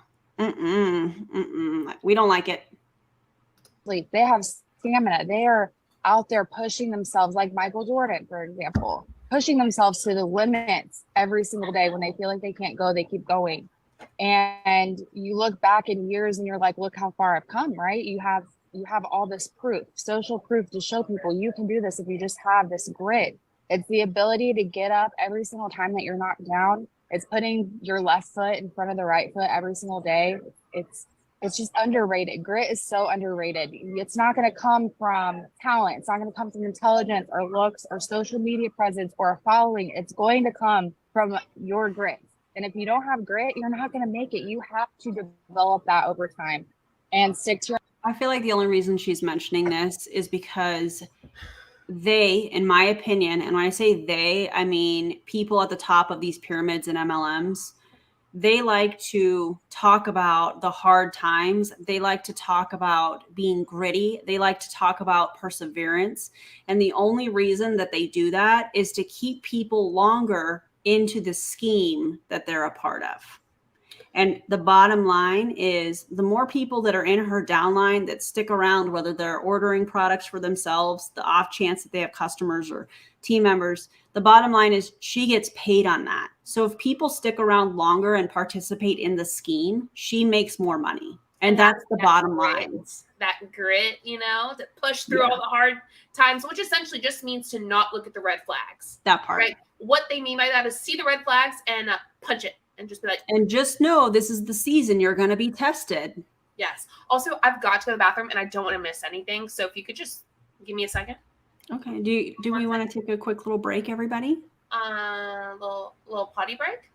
We don't like it. They have stamina. They are out there pushing themselves, like Michael Jordan, for example, pushing themselves to the limits every single day. When they feel like they can't go, they keep going. And you look back in years and you're like, look how far I've come, right? You have all this proof, social proof, to show people you can do this if you just have this grit. It's the ability to get up every single time that you're knocked down. It's putting your left foot in front of the right foot every single day. It's it's just underrated. Grit is so underrated. It's not going to come from talent. It's not going to come from intelligence or looks or social media presence or a following. It's going to come from your grit. And if you don't have grit, you're not going to make it. You have to develop that over time and stick to your. I feel like the only reason she's mentioning this is because they, in my opinion, and when I say they, I mean people at the top of these pyramids and MLMs, they like to talk about the hard times. They like to talk about being gritty. They like to talk about perseverance. And the only reason that they do that is to keep people longer into the scheme that they're a part of. And the bottom line is the more people that are in her downline that stick around, whether they're ordering products for themselves, the off chance that they have customers or team members, the bottom line is she gets paid on that. So if people stick around longer and participate in the scheme, she makes more money. And that's the bottom line. That grit, you know, to push through all the hard times, which essentially just means to not look at the red flags. That part. Right. What they mean by that is see the red flags and punch it. And just be like, and just know this is the season you're going to be tested. Yes. Also, I've got to go to the bathroom and I don't want to miss anything. So if you could just give me a second. Okay. Do we want to take a quick little break, everybody? Little potty break.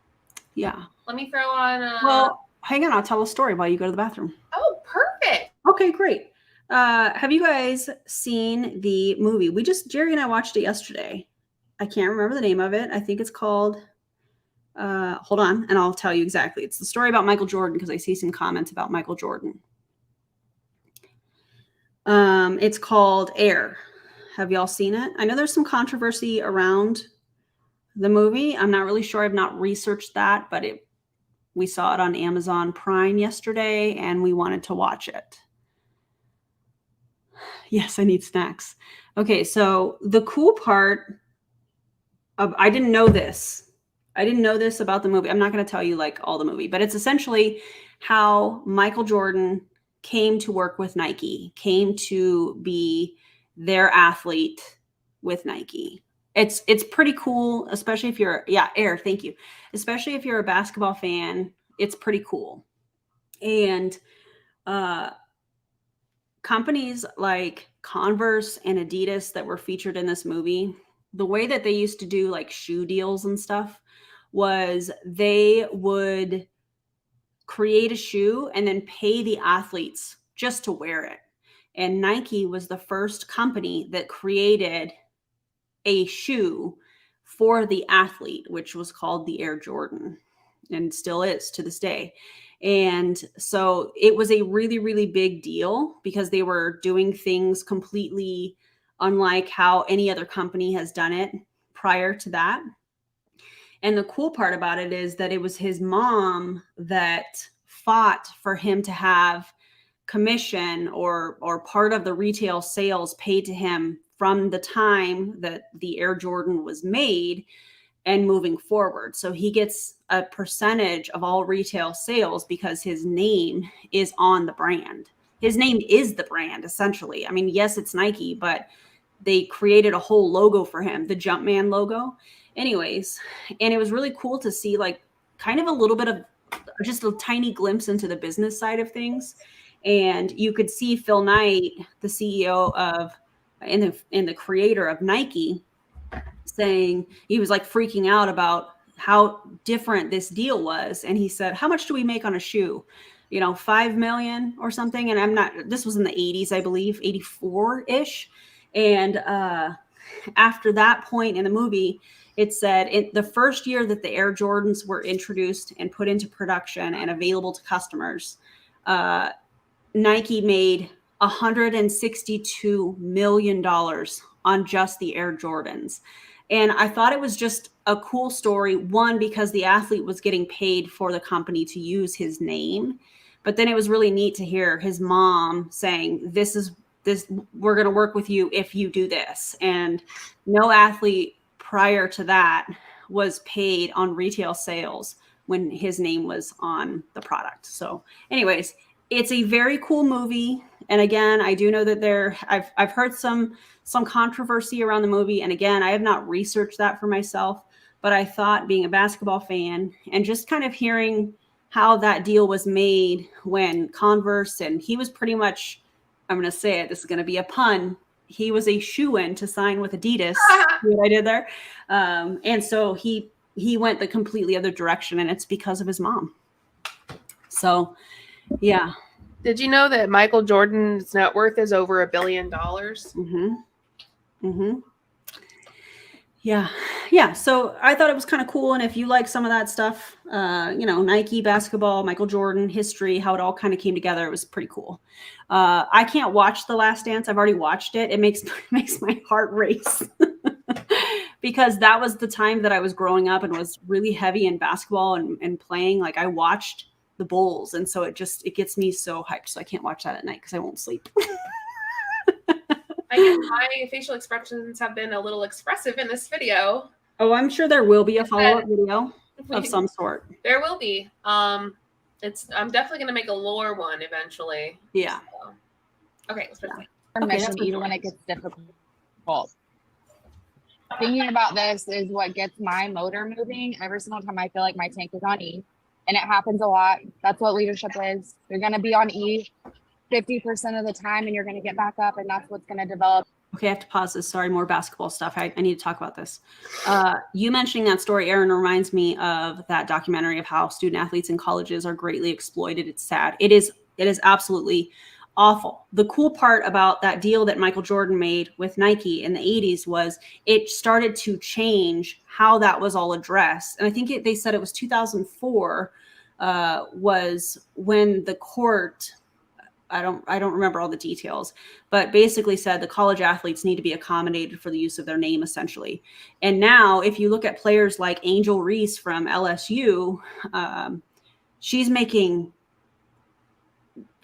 Yeah. Let me throw on. Well, hang on. I'll tell a story while you go to the bathroom. Oh, perfect. Okay, great. Have you guys seen the movie? Jerry and I watched it yesterday. I can't remember the name of it. I think it's called. Hold on, and I'll tell you exactly. It's the story about Michael Jordan because I see some comments about Michael Jordan. It's called Air. Have y'all seen it? I know there's some controversy around the movie. I'm not really sure. I've not researched that, but we saw it on Amazon Prime yesterday, and we wanted to watch it. Yes, I need snacks. Okay, so the cool part of I didn't know this about the movie. I'm not going to tell you like all the movie, but it's essentially how Michael Jordan came to work with Nike, came to be their athlete with Nike. It's pretty cool, especially if you're, Air, thank you. Especially if you're a basketball fan, it's pretty cool. And companies like Converse and Adidas that were featured in this movie, the way that they used to do like shoe deals and stuff was they would create a shoe and then pay the athletes just to wear it. And Nike was the first company that created a shoe for the athlete, which was called the Air Jordan and still is to this day. And so it was a really, really big deal because they were doing things completely unlike how any other company has done it prior to that. And the cool part about it is that it was his mom that fought for him to have commission or part of the retail sales paid to him from the time that the Air Jordan was made and moving forward. So he gets a percentage of all retail sales because his name is on the brand. His name is the brand, essentially. I mean, yes, it's Nike, but they created a whole logo for him, the Jumpman logo. Anyways, and it was really cool to see like kind of a little bit of just a tiny glimpse into the business side of things. And you could see Phil Knight, the CEO of and the creator of Nike, saying he was like freaking out about how different this deal was. And he said, how much do we make on a shoe? 5 million or something. And this was in the 80s, I believe, 84-ish. And after that point in the movie, it said the first year that the Air Jordans were introduced and put into production and available to customers, Nike made $162 million on just the Air Jordans. And I thought it was just a cool story. One, because the athlete was getting paid for the company to use his name. But then it was really neat to hear his mom saying, we're going to work with you if you do this. And no athlete prior to that was paid on retail sales when his name was on the product. So anyways, it's a very cool movie. And again, I do know that I've heard some controversy around the movie. And again, I have not researched that for myself, but I thought, being a basketball fan and just kind of hearing how that deal was made when Converse, and he was pretty much, I'm going to say it, this is going to be a pun, he was a shoo-in to sign with Adidas. See what I did there? And so he went the completely other direction, and it's because of his mom. So, yeah. Did you know that Michael Jordan's net worth is over $1 billion? Mm-hmm. Mm-hmm. Yeah. Yeah. So I thought it was kind of cool. And if you like some of that stuff, you know, Nike, basketball, Michael Jordan, history, how it all kind of came together, it was pretty cool. I can't watch The Last Dance. I've already watched it. It makes my heart race because that was the time that I was growing up and was really heavy in basketball and playing. Like I watched the Bulls. And so it gets me so hyped. So I can't watch that at night because I won't sleep. I guess my facial expressions have been a little expressive in this video. Oh, I'm sure there will be a follow-up video of some sort. There will be. I'm definitely going to make a lore one eventually. Yeah. So. Okay, let's proceed. Permission, even when it gets difficult. Thinking about this is what gets my motor moving every single time I feel like my tank is on E. And it happens a lot. That's what leadership is. You're going to be on E 50% of the time, and you're going to get back up, and that's what's going to develop. Okay, I have to pause this. Sorry, more basketball stuff. I need to talk about this. You mentioning that story, Aaron, reminds me of that documentary of how student athletes in colleges are greatly exploited. It's sad. It is absolutely awful. The cool part about that deal that Michael Jordan made with Nike in the 80s was it started to change how that was all addressed. And I think they said it was 2004 was when the court, I don't remember all the details, but basically said the college athletes need to be accommodated for the use of their name, essentially. And now if you look at players like Angel Reese from LSU, she's making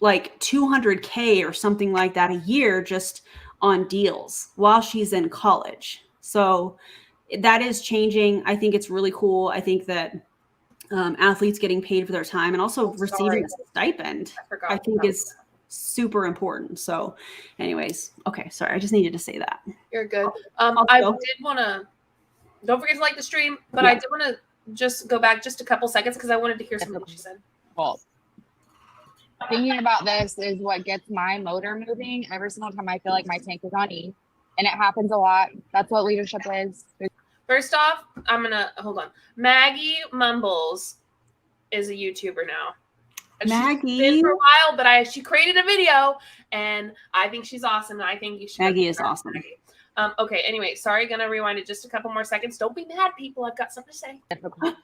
like $200K or something like that a year just on deals while she's in college. So that is changing. I think it's really cool. I think that athletes getting paid for their time and also receiving a stipend, I think is super important. So anyways, okay, sorry. I just needed to say that. You're good. I did want to, don't forget to like the stream, but I did want to just go back just a couple seconds because I wanted to hear something she said. Well, thinking about this is what gets my motor moving every single time I feel like my tank is on E. And it happens a lot. That's what leadership is. First off, I'm going to, hold on. Maggie Mumbles is a YouTuber now. Maggie. She's been for a while, but she created a video, and I think she's awesome. And I think you should. Maggie is awesome. Maggie. Okay. Anyway, sorry, gonna rewind it just a couple more seconds. Don't be mad, people. I've got something to say. Difficult.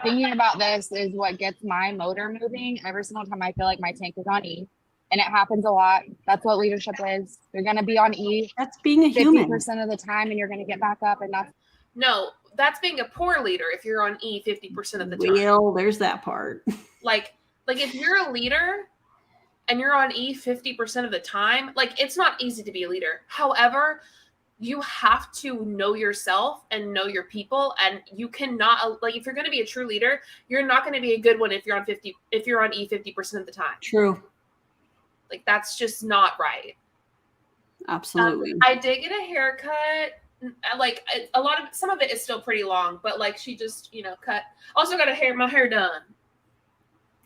Thinking about this is what gets my motor moving every single time I feel like my tank is on E. And it happens a lot. That's what leadership is. You're gonna be on E. That's being a human 50% of the time, and you're gonna get back up, and that's that's being a poor leader if you're on E 50% of the time. Well, there's that part. Like if you're a leader and you're on E 50% of the time, like it's not easy to be a leader. However, you have to know yourself and know your people, and you cannot, like, if you're going to be a true leader, you're not going to be a good one if you're on E 50% of the time. True. Like that's just not right. Absolutely. I did get a haircut. Like some of it is still pretty long, but like she just, cut. Also got my hair done.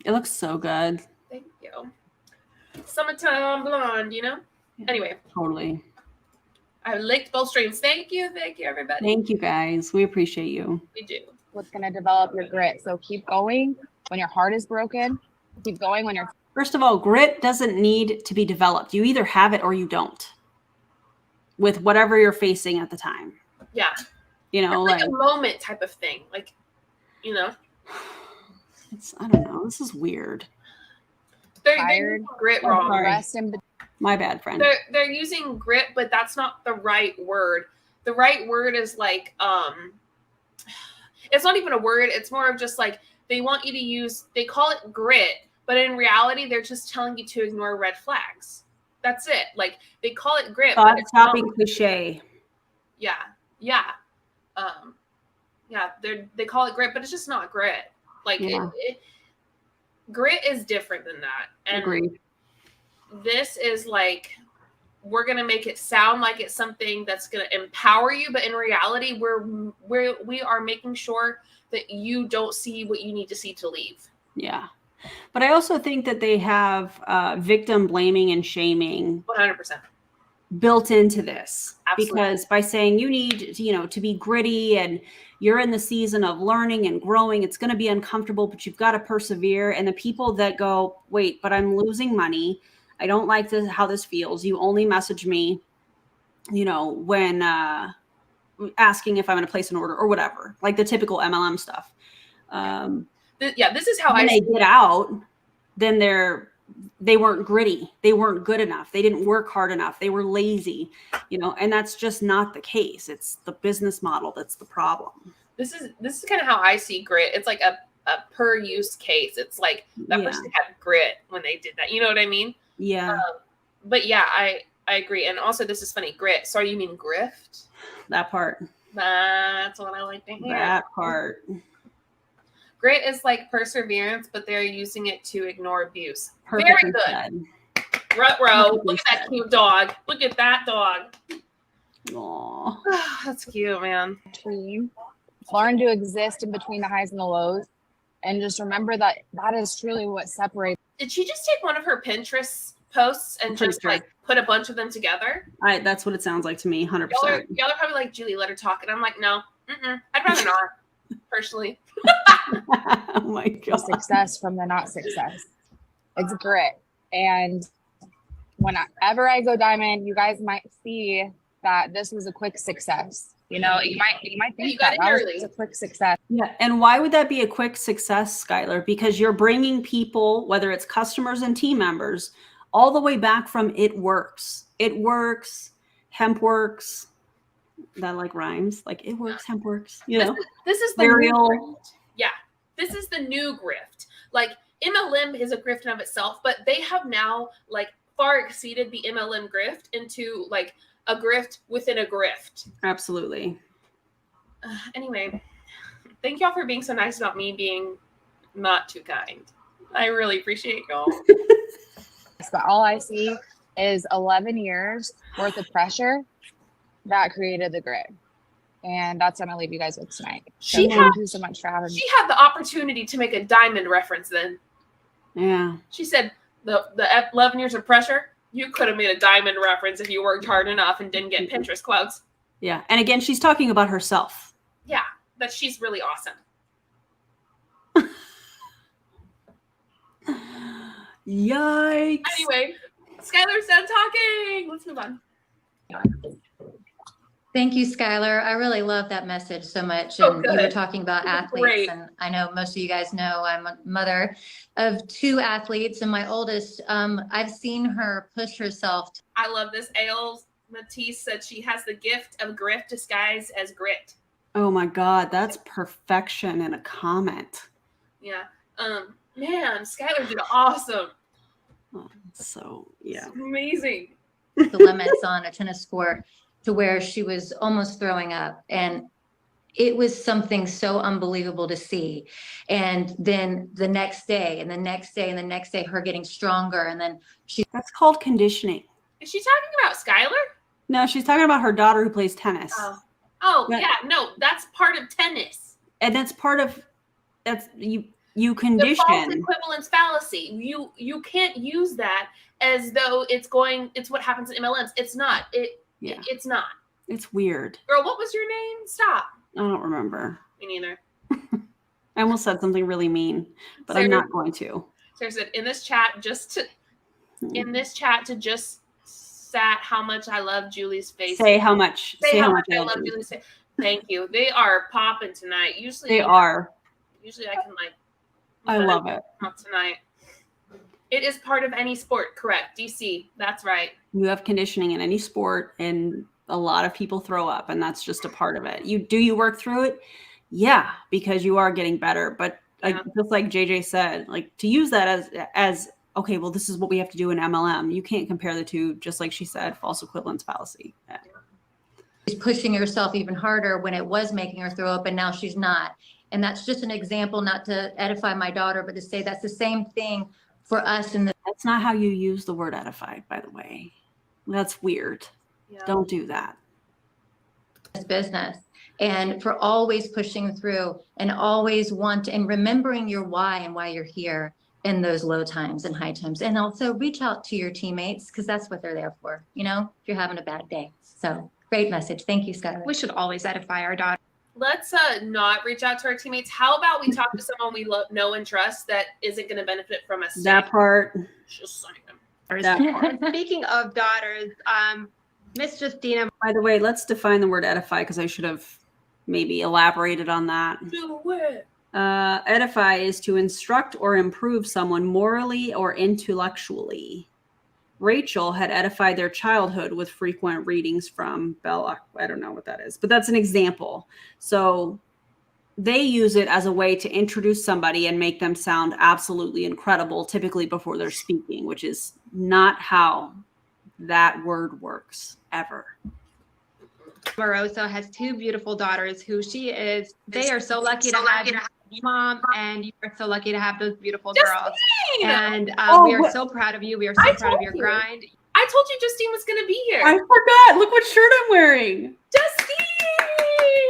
It looks so good. Thank you. Summertime blonde, Yeah, anyway. Totally. I linked both streams. Thank you, everybody. Thank you guys. We appreciate you. We do. what's going to develop your grit. So keep going when your heart is broken. Keep going when you're. First of all, grit doesn't need to be developed. You either have it or you don't, with whatever you're facing at the time. Yeah. You know, it's like a moment type of thing. Like, you know, I don't know. This is weird. They're using grit wrong. My bad, friend. They're using grit, but that's not the right word. The right word is like, it's not even a word. It's more of just like, they want you to use, they call it grit, but in reality, they're just telling you to ignore red flags. That's it. Like, they call it grit. Stop being cliche. Yeah. Yeah. Yeah, they call it grit, but it's just not grit. Like, grit is different than that. And Agreed. This is like we're going to make it sound like it's something that's going to empower you. But in reality, we are making sure that you don't see what you need to see to leave. Yeah. But I also think that they have victim blaming and shaming 100%. built into this. Absolutely. Because by saying you need, you know, to be gritty and you're in the season of learning and growing, it's going to be uncomfortable, but you've got to persevere. And the people that go, wait, but I'm losing money. I don't like this, how this feels. You only message me, you know, when asking if I'm going to place an order or whatever, like the typical MLM stuff. This is how when they get out, then they weren't gritty. They weren't good enough. They didn't work hard enough. They were lazy, you know, and that's just not the case. It's the business model that's the problem. This is kind of how I see grit. It's like a per use case. It's like that person had grit when they did that. You know what I mean? Yeah. But yeah, I agree. And also, this is funny. Grit. Sorry, you mean grift? That part. That's what I like to hear. That part. Grit is like perseverance, but they're using it to ignore abuse. Perfectly Very good. said. Ruh-roh. Look at that cute dog. Look at that dog. Aww. That's cute, man. Learn to exist in between the highs and the lows. And just remember that that is truly what separates. Did she just take one of her Pinterest posts and just like put a bunch of them together? That's what it sounds like to me, 100%. Y'all are probably like, Julie, let her talk. And I'm like, no, I'd rather not, personally. Oh my God. Success from the not success. It's grit. And whenever I go diamond, you guys might see that this was a quick success. You know, you might think that was a quick success. Yeah. And why would that be a quick success, Skylar? Because you're bringing people, whether it's customers and team members, all the way back from it works. It works. Hemp works. That like rhymes. Like it works, hemp works. You know, this is the new, yeah. This is the new grift. Like MLM is a grift in of itself, but they have now like far exceeded the MLM grift into like a grift within a grift. Absolutely. Anyway, thank y'all for being so nice about me being not too kind. I really appreciate y'all. But all I see is 11 years worth of pressure that created the grit. And that's what I'm gonna leave you guys with tonight. So thank you so much for having me. She had the opportunity to make a diamond reference then. Yeah. She said the 11 years of pressure, you could have made a diamond reference if you worked hard enough and didn't get Pinterest clouds. Yeah. And again, she's talking about herself. Yeah, that she's really awesome. Yikes. Anyway, Skylar's done talking. Let's move on. Thank you, Skylar. I really love that message so much. And you were talking about athletes. And I know most of you guys know I'm a mother of 2 athletes, and my oldest, I've seen her push herself. I love this. Ale Matisse said she has the gift of grift disguised as grit. Oh my God, that's perfection in a comment. Yeah. Man, Skylar did awesome. Oh, so yeah. It's amazing. The limits on a tennis court to where she was almost throwing up. And it was something so unbelievable to see. And then the next day and the next day and the next day, her getting stronger. And then that's called conditioning. Is she talking about Skylar? No, she's talking about her daughter who plays tennis. Oh, yeah, no, that's part of tennis. And that's part of, you condition. The false equivalence fallacy. You can't use that as though it's what happens in MLMs. It's not. It's not. It's weird. Girl, what was your name? Stop. I don't remember. Me neither. I almost said something really mean, but Sarah, I'm not going to. Sarah said in this chat to just sat how much I love Julie's face. Say how much. Say how much I love Julie's face. Thank you. They are popping tonight. Usually I can like. I love it. Not tonight. It is part of any sport, correct? DC, that's right. You have conditioning in any sport, and a lot of people throw up, and that's just a part of it. You work through it? Yeah, because you are getting better. But just like JJ said, like to use that as okay, well, this is what we have to do in MLM. You can't compare the two, just like she said, false equivalence fallacy. Yeah. She's pushing herself even harder when it was making her throw up, and now she's not. And that's just an example, not to edify my daughter, but to say that's the same thing for us. That's not how you use the word edified, by the way. That's weird. Yeah. Don't do that. Business, and for always pushing through and always and remembering your why and why you're here in those low times and high times. And also reach out to your teammates, because that's what they're there for, you know, if you're having a bad day. So great message. Thank you, Skylar. We should always edify our daughter. Let's not reach out to our teammates. How about we talk to someone we know and trust that isn't going to benefit from us? That part. Just sign them. Speaking of daughters, Miss Justina. By the way, let's define the word edify, because I should have maybe elaborated on that. Do it. Edify is to instruct or improve someone morally or intellectually. Rachel had edified their childhood with frequent readings from Bella. I don't know what that is, but that's an example. So they use it as a way to introduce somebody and make them sound absolutely incredible, typically before they're speaking, which is not how that word works ever. Moroso has two beautiful daughters who they are so lucky to have you, Mom, and you are so lucky to have those beautiful girls. And we are so proud of you. We are so proud of your grind. I told you Justine was going to be here. I forgot. Look what shirt I'm wearing. Justine!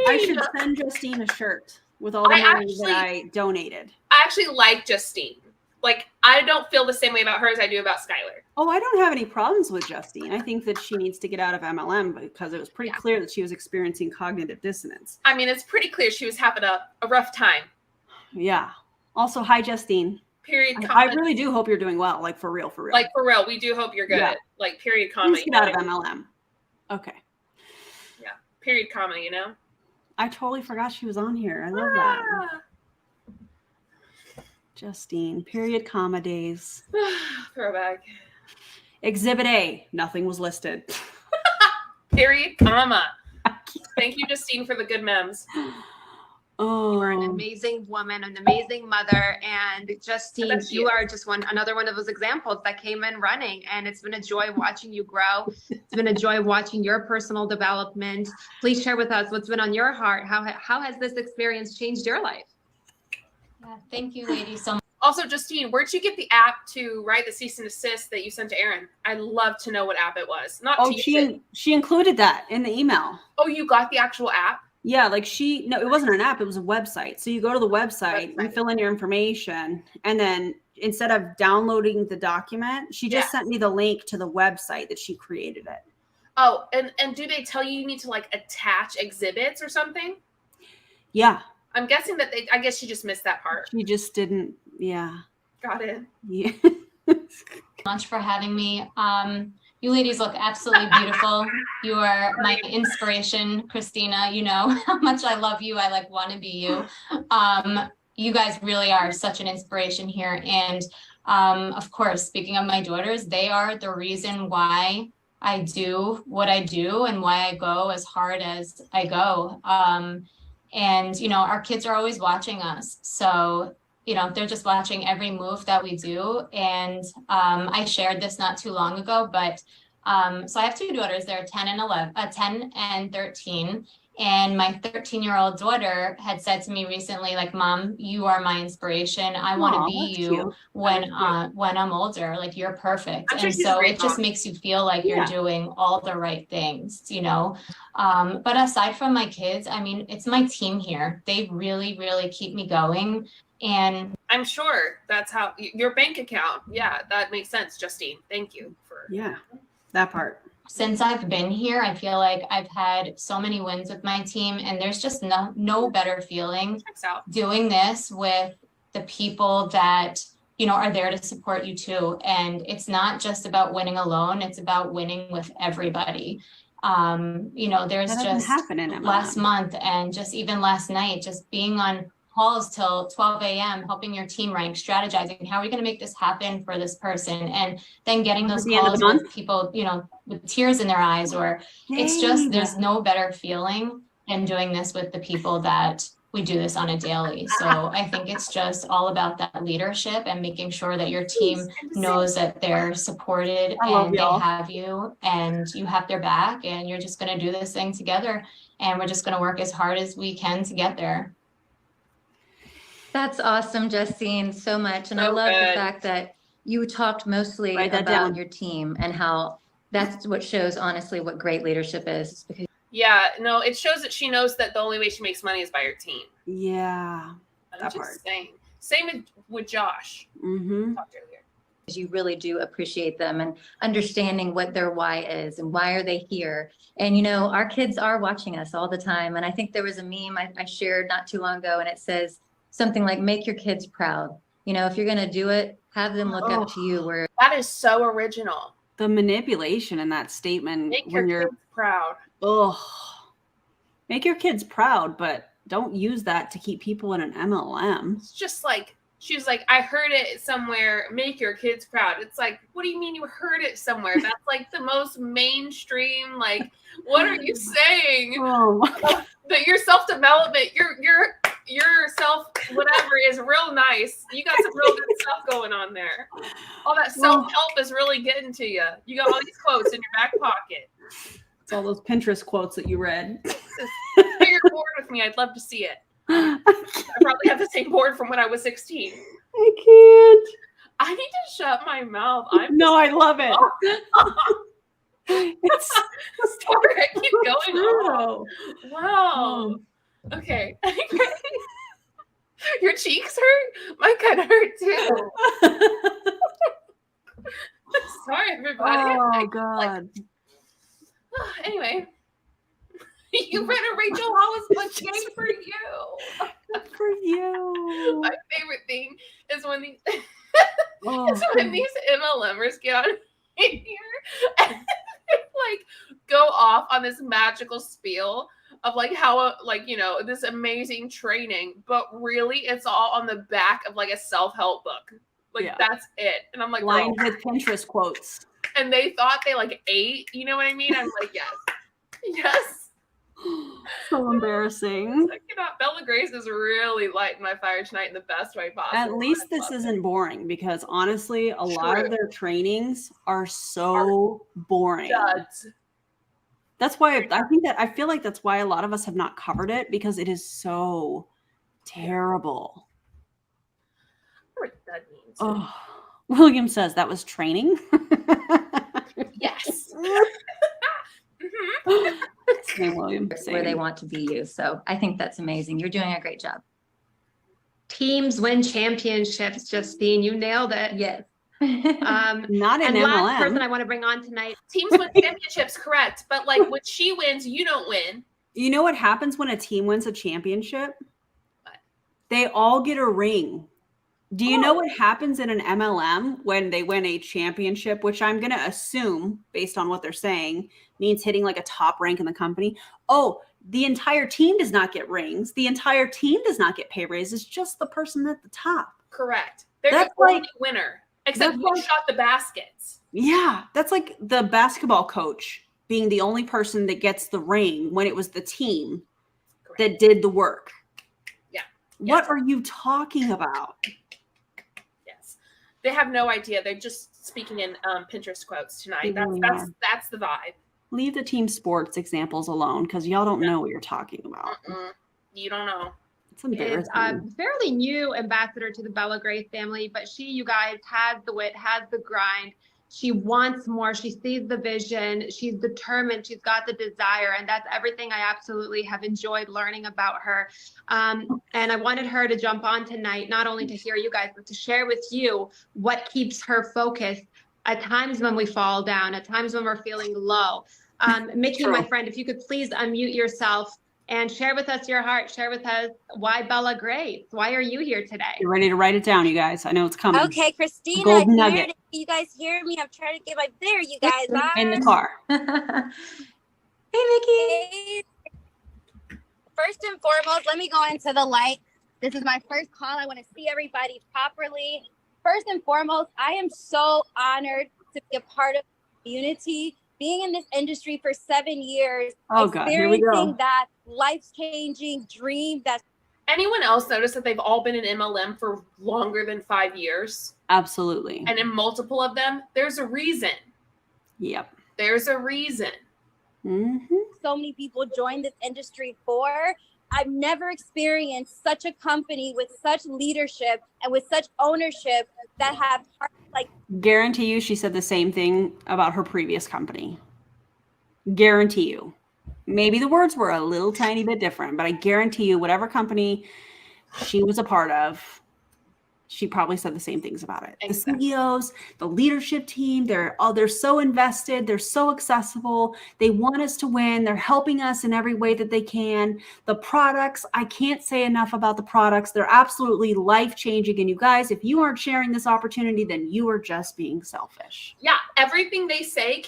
I should send Justine a shirt with all the money that I donated. I actually like Justine. Like, I don't feel the same way about her as I do about Skylar. Oh, I don't have any problems with Justine. I think that she needs to get out of MLM because it was pretty clear that she was experiencing cognitive dissonance. I mean, it's pretty clear she was having a rough time. Yeah. Also, hi, Justine. Period. I really do hope you're doing well. Like, for real, for real. Like, for real. We do hope you're good. Yeah. Like, period, comma. Please get out of MLM. Okay. Yeah. Period, comma, you know? I totally forgot she was on here. I love that. Justine, period, comma days. Throwback. Exhibit A, nothing was listed. Period, comma. Thank you, Justine, for the good memes. Oh, You are an amazing woman, an amazing mother, and Justine, you are just another one of those examples that came in running, and it's been a joy watching you grow. It's been a joy watching your personal development. Please share with us what's been on your heart. How has this experience changed your life? Yeah, thank you, ladies, so much. Also, Justine, where'd you get the app to write the cease and desist that you sent to Aaron? I'd love to know what app it was. She included that in the email. Oh, you got the actual app? Yeah, like no, it wasn't an app. It was a website. So you go to the website, you fill in your information, and then instead of downloading the document, she just sent me the link to the website that she created it. Oh, and do they tell you need to like attach exhibits or something? Yeah. I'm guessing that I guess she just missed that part. She just didn't. Yeah. Got it. Yeah. Much for having me. You ladies look absolutely beautiful. You are my inspiration, Christina. You know how much I love you. I like want to be you. You guys really are such an inspiration here. And of course, speaking of my daughters, they are the reason why I do what I do and why I go as hard as I go. And, you know, our kids are always watching us. So, you know, they're just watching every move that we do. And I shared this not too long ago, but so I have two daughters. They're 10 and 13. And my 13-year-old daughter had said to me recently, like, Mom, you are my inspiration. I want to be you when I'm older. Like, you're perfect. And so it just makes you feel like you're doing all the right things, you know. But aside from my kids, I mean, it's my team here. They really, really keep me going. And I'm sure that's how your bank account. Yeah, that makes sense, Justine. Thank you for that part. Since I've been here, I feel like I've had so many wins with my team, and there's just no better feeling doing this with the people that, you know, are there to support you too. And it's not just about winning alone, it's about winning with everybody. You know, there's just last month and just even last night, just being on calls till 12 a.m., helping your team rank, strategizing, how are we going to make this happen for this person? And then getting those calls with people, you know, with tears in their eyes, or it's just, there's no better feeling than doing this with the people that we do this on a daily. So I think it's just all about that leadership and making sure that your team knows that they're supported and they have you and you have their back, and you're just going to do this thing together. And we're just going to work as hard as we can to get there. That's awesome, Justine, so much. And I love the fact that you talked mostly about your team and how That's what shows honestly what great leadership is, because Yeah, no, it shows that she knows that the only way she makes money is by her team. Yeah. I'm That just part. saying. Same with Josh. Mm-hmm. Talked earlier. you really do appreciate them and understanding what their why is and why are they here. And, you know, our kids are watching us all the time. And I think there was a meme I shared not too long ago, and it says something like, make your kids proud. You know, if you're going to do it, have them look up to you. Where That is so original. The manipulation in that statement. Make your kids proud. Oh, make your kids proud, but don't use that to keep people in an MLM. It's just like, she was like, I heard it somewhere, make your kids proud. It's like, what do you mean you heard it somewhere? That's like the most mainstream, like, what are you saying? Oh. That your self-development, your self whatever is real nice. You got some real good stuff going on there. All that self-help is really getting to you. You got all these quotes in your back pocket. It's all those Pinterest quotes that you read. Share your board with me. I'd love to see it. I probably have the same board from when I was 16. I can't. I need to shut my mouth. I love it. It's sorry, I keep going. Oh, wow. Okay. Your cheeks hurt? Mine kind of hurt too. Sorry, everybody. Oh, God. Anyway. You read a Rachel Hollis book. Yay for you. For you. My favorite thing is when these these MLMers get on here and like go off on this magical spiel of like how like, you know, this amazing training, but really it's all on the back of like a self-help book. Like that's it. And I'm like, lined with Pinterest quotes. And they thought they like ate, you know what I mean? I'm like, yes. Yes. So embarrassing. I cannot. Bella Grace is really lighting my fire tonight in the best way possible. At least this isn't boring, because honestly, a lot of their trainings are so boring. That's why I feel like that's why a lot of us have not covered it, because it is so terrible. I don't know what that means. Oh, William says that was training. Yes. Same, William. Where they want to be you. So I think that's amazing. You're doing a great job. Teams win championships, Justine. You nailed it. Yes. Not in and MLM. last person I want to bring on tonight. Teams win championships, correct. But like when she wins, you don't win. You know what happens when a team wins a championship? What? They all get a ring. Do you know what happens in an MLM when they win a championship, which I'm going to assume, based on what they're saying, means hitting like a top rank in the company? Oh, the entire team does not get rings. The entire team does not get pay raises, just the person at the top. Correct. They're the only winner, except you shot the baskets. Yeah, that's like the basketball coach being the only person that gets the ring when it was the team that did the work. Yeah. What are you talking about? They have no idea. They're just speaking in Pinterest quotes tonight. That's the vibe. Leave the team sports examples alone, because y'all don't know what you're talking about. You don't know. It's embarrassing. Is a fairly new ambassador to the Bella Grace family, but she, you guys, has the wit, has the grind. She wants more. She sees the vision. She's determined. She's got the desire. And that's everything I absolutely have enjoyed learning about her. And I wanted her to jump on tonight, not only to hear you guys, but to share with you what keeps her focused at times when we fall down, at times when we're feeling low. Mickey, my friend, if you could please unmute yourself and share with us your heart. Share with us why Bella Grace. Why are you here today? You're ready to write it down, you guys. I know it's coming. Okay, Christina, golden nugget. You guys hear me? I'm trying to get my there. You guys are in the car. Hey, Mickey. First and foremost, let me go into the light. This is my first call. I want to see everybody properly. First and foremost, I am so honored to be a part of the community. Being in this industry for 7 years, experiencing that life-changing dream. Anyone else notice that they've all been in MLM for longer than 5 years? Absolutely. And in multiple of them, there's a reason. Yep. There's a reason. So many people join this industry for, I've never experienced such a company with such leadership and with such ownership that have like. Guarantee you, she said the same thing about her previous company. Guarantee you. Maybe the words were a little tiny bit different, but I guarantee you, whatever company she was a part of, she probably said the same things about it. Exactly. The CEOs, the leadership team, they're so invested. They're so accessible. They want us to win. They're helping us in every way that they can. The products, I can't say enough about the products. They're absolutely life-changing. And you guys, if you aren't sharing this opportunity, then you are just being selfish. Yeah, everything they say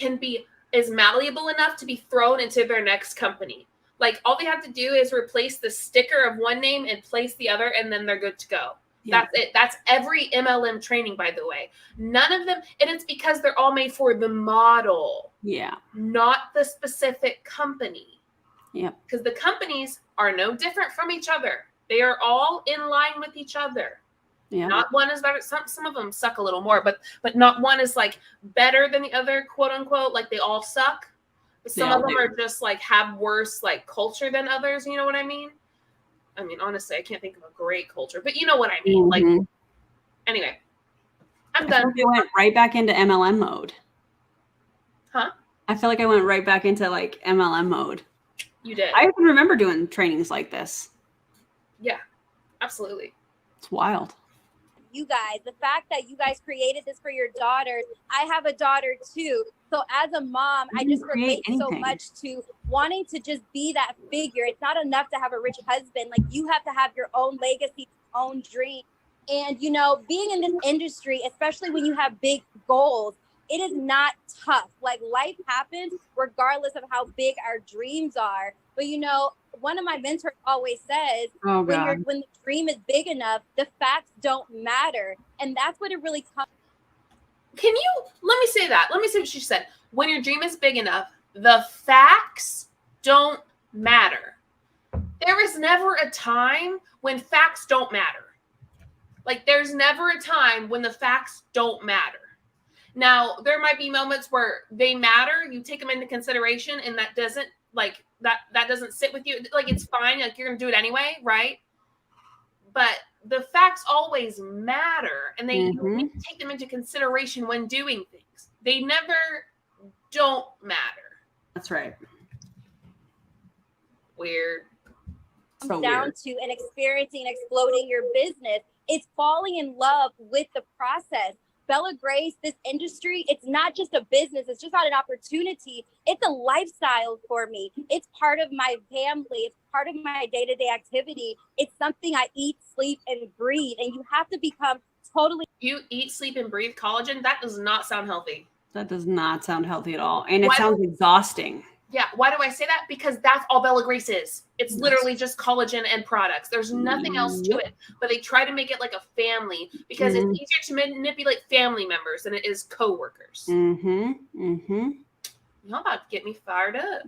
is malleable enough to be thrown into their next company. Like, all they have to do is replace the sticker of one name and place the other, and then they're good to go. Yeah. That's it. That's every MLM training, by the way. None of them, and it's because they're all made for the model. Yeah. Not the specific company. Yeah. Because the companies are no different from each other. They are all in line with each other. Yeah. Not one is better. Some of them suck a little more, but not one is like better than the other, quote unquote. Like, they all suck. But some of them are just like have worse like culture than others. You know what I mean? I mean, honestly, I can't think of a great culture, but you know what I mean. Mm-hmm. Like, anyway, I'm done. I went right back into MLM mode. Huh? I feel like I went right back into like MLM mode. You did. I even remember doing trainings like this. Yeah, absolutely. It's wild. You guys, the fact that you guys created this for your daughters. I have a daughter too. So as a mom, I just relate so much to wanting to just be that figure. It's not enough to have a rich husband. Like, you have to have your own legacy, own dream. And, you know, being in this industry, especially when you have big goals, it is not tough. Like, life happens regardless of how big our dreams are. But, you know, one of my mentors always says, when the dream is big enough, the facts don't matter. And that's what it really comes. Let me say that. Let me say what she said. When your dream is big enough, the facts don't matter. There is never a time when facts don't matter. Like, there's never a time when the facts don't matter. Now, there might be moments where they matter. You take them into consideration, and that doesn't that doesn't sit with you. Like, it's fine. Like, you're going to do it anyway, right? But the facts always matter, and you need to take them into consideration when doing things. They never don't matter. That's right. Weird. So down to and experiencing and exploding your business. It's falling in love with the process. Bella Grace, this industry, it's not just a business. It's just not an opportunity. It's a lifestyle for me. It's part of my family. It's part of my day-to-day activity. It's something I eat, sleep, and breathe. And you have to become totally. You eat, sleep, and breathe collagen? That does not sound healthy. That does not sound healthy at all. And it sounds exhausting. Yeah. Why do I say that? Because that's all Bella Grace is. It's literally just collagen and products. There's nothing else to it. But they try to make it like a family because it's easier to manipulate family members than it is coworkers. Y'all about to get me fired up.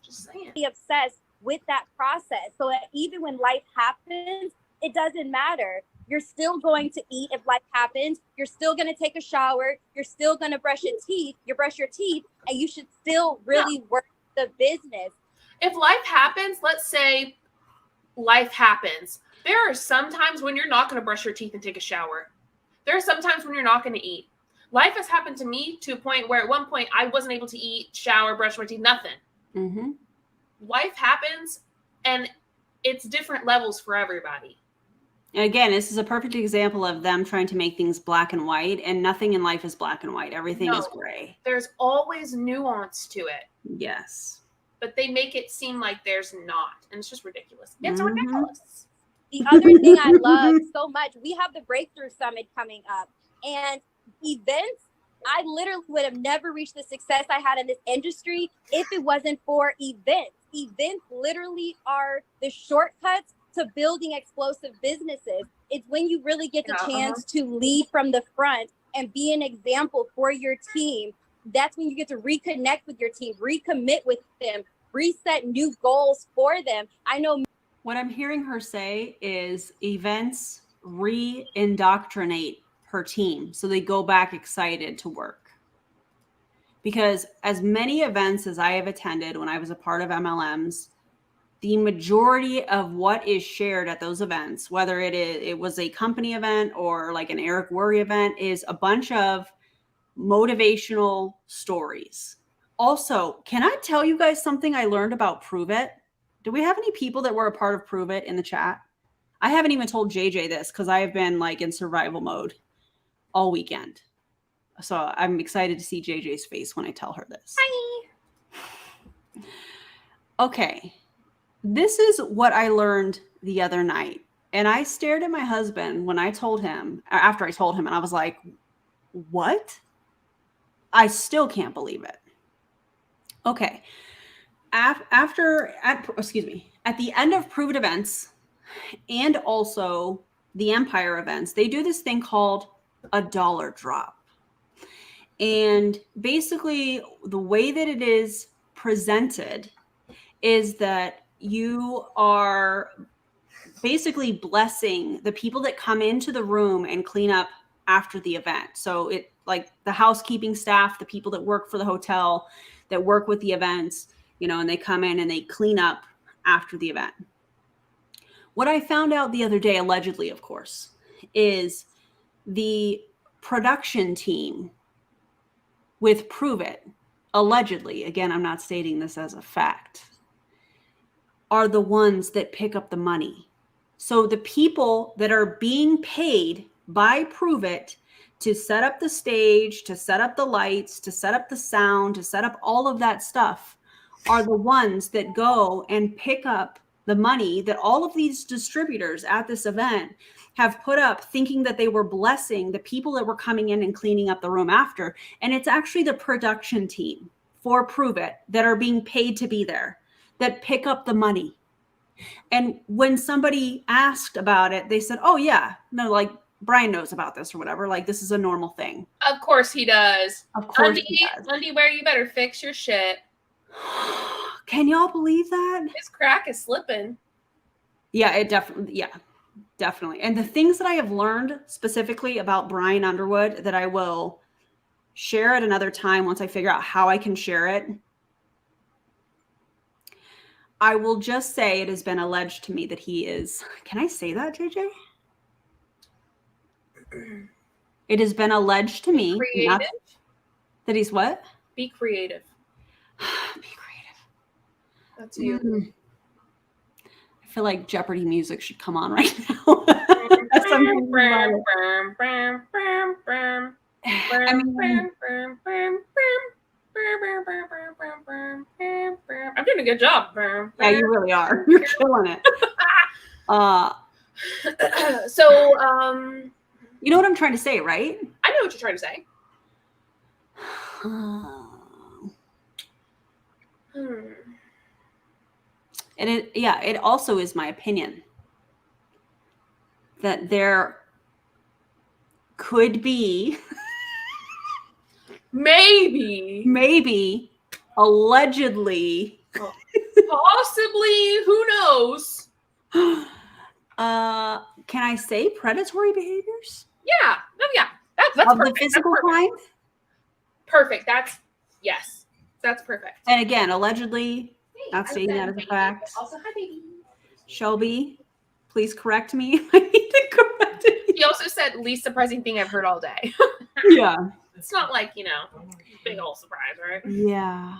Just saying. Be obsessed with that process. So that even when life happens, it doesn't matter. You're still going to eat if life happens. You're still going to take a shower. You're still going to brush your teeth. You brush your teeth, and you should still really work the business. If life happens, let's say life happens. There are some times when you're not going to brush your teeth and take a shower. There are some times when you're not going to eat. Life has happened to me to a point where at one point I wasn't able to eat, shower, brush my teeth, nothing. Life happens, and it's different levels for everybody. Again, this is a perfect example of them trying to make things black and white, and nothing in life is black and white. Everything is gray. There's always nuance to it. Yes. But they make it seem like there's not. And it's just ridiculous. It's ridiculous. The other thing I love so much, we have the Breakthrough Summit coming up. And events, I literally would have never reached the success I had in this industry if it wasn't for events. Events literally are the shortcuts to building explosive businesses. It's when you really get the chance to lead from the front and be an example for your team. That's when you get to reconnect with your team, recommit with them, reset new goals for them. I know what I'm hearing her say is events re-indoctrinate her team so they go back excited to work. Because as many events as I have attended when I was a part of MLMs, the majority of what is shared at those events, whether it was a company event or like an Eric Worre event, is a bunch of motivational stories. Also, can I tell you guys something I learned about Prove It? Do we have any people that were a part of Prove It in the chat? I haven't even told JJ this because I have been like in survival mode all weekend. So I'm excited to see JJ's face when I tell her this. Hi. Okay. This is what I learned the other night. And I stared at my husband when I told him, after I told him, and I was like, what? I still can't believe it. Okay. At the end of Prove It events and also the Empire events, they do this thing called a dollar drop. And basically the way that it is presented is that you are basically blessing the people that come into the room and clean up after the event. So it like the housekeeping staff, the people that work for the hotel, that work with the events, you know, and they come in and they clean up after the event. What I found out the other day, allegedly, of course, is the production team with Prove It, allegedly, again, I'm not stating this as a fact, are the ones that pick up the money. So the people that are being paid by Prove It to set up the stage, to set up the lights, to set up the sound, to set up all of that stuff are the ones that go and pick up the money that all of these distributors at this event have put up, thinking that they were blessing the people that were coming in and cleaning up the room after. And it's actually the production team for Prove It that are being paid to be there, that pick up the money. And when somebody asked about it, they said, oh yeah, no, like Brian knows about this or whatever. Like this is a normal thing. Of course he does. Of course he does. Undiwear, you better fix your shit. Can y'all believe that? His crack is slipping. Yeah, it definitely, definitely. And the things that I have learned specifically about Brian Underwood that I will share at another time once I figure out how I can share it. I will just say it has been alleged to me that he is, can I say that, JJ? It has been alleged to me that he's what? Be creative. Be creative. That's you. I feel like Jeopardy music should come on right now. I'm doing a good job. Yeah, you really are. You're killing it. So, you know what I'm trying to say, right? I know what you're trying to say. And it also is my opinion that there could be maybe allegedly possibly, who knows, can I say predatory behaviors? Yeah. That's of perfect. The physical kind? Perfect. Yes, that's perfect. And again, allegedly, not stating that as a fact. Also, hi, baby. Shelby, please correct me if I need to correct it. He also said least surprising thing I've heard all day. Yeah. It's not like, big old surprise, right? Yeah.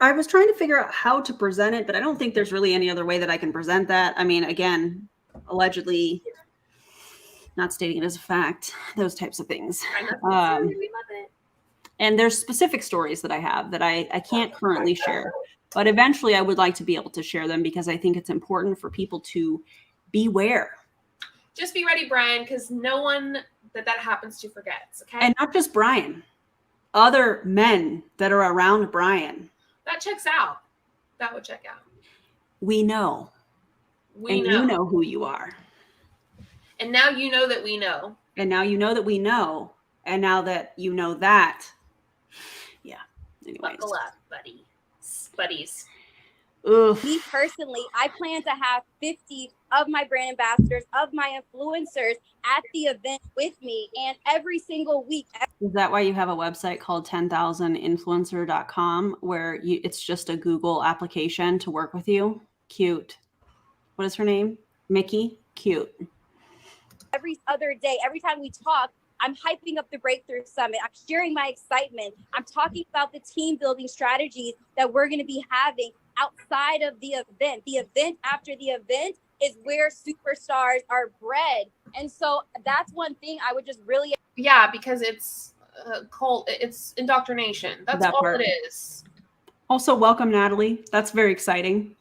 I was trying to figure out how to present it, but I don't think there's really any other way that I can present that. I mean, again, allegedly, not stating it as a fact, those types of things. We love it. And there's specific stories that I have that I can't currently share, but eventually I would like to be able to share them because I think it's important for people to beware. Just be ready, Brian, because no one that happens to forgets, okay? And not just Brian, other men that are around Brian. That checks out. That would check out. We know. You know who you are. And now you know that we know. And now you know that we know. And now that you know that. Yeah. Anyways. Buckle up, buddies. Oof. Me personally, I plan to have 50 of my brand ambassadors, of my influencers at the event with me, and every single week. Is that why you have a website called 10,000influencer.com where it's just a Google application to work with you? Cute. What is her name? Mickey? Cute. Every other day, every time we talk, I'm hyping up the Breakthrough Summit. I'm sharing my excitement. I'm talking about the team building strategies that we're going to be having outside of the event. The event after the event is where superstars are bred. And so that's one thing I would just really. Yeah, because it's cult, it's indoctrination. That's That all part. it is. Also, welcome, Natalie. That's very exciting.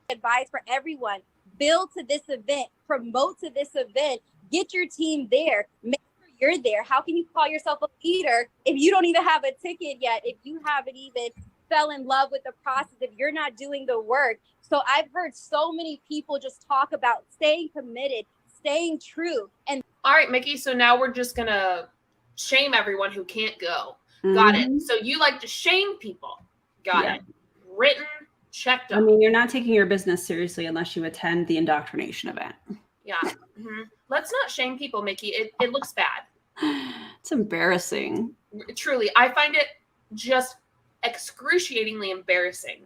Advice for everyone: build to this event, promote to this event, get your team there, make sure you're there. How can you call yourself a leader if you don't even have a ticket yet, if you haven't even fell in love with the process, if you're not doing the work? So I've heard so many people just talk about staying committed, staying true. And all right, Mickey, so now we're just gonna shame everyone who can't go. Got it. So you like to shame people. Got it. Written, checked up. I mean, you're not taking your business seriously unless you attend the indoctrination event. Yeah. Let's not shame people, Mickey. It looks bad. It's embarrassing. Truly, I find it just excruciatingly embarrassing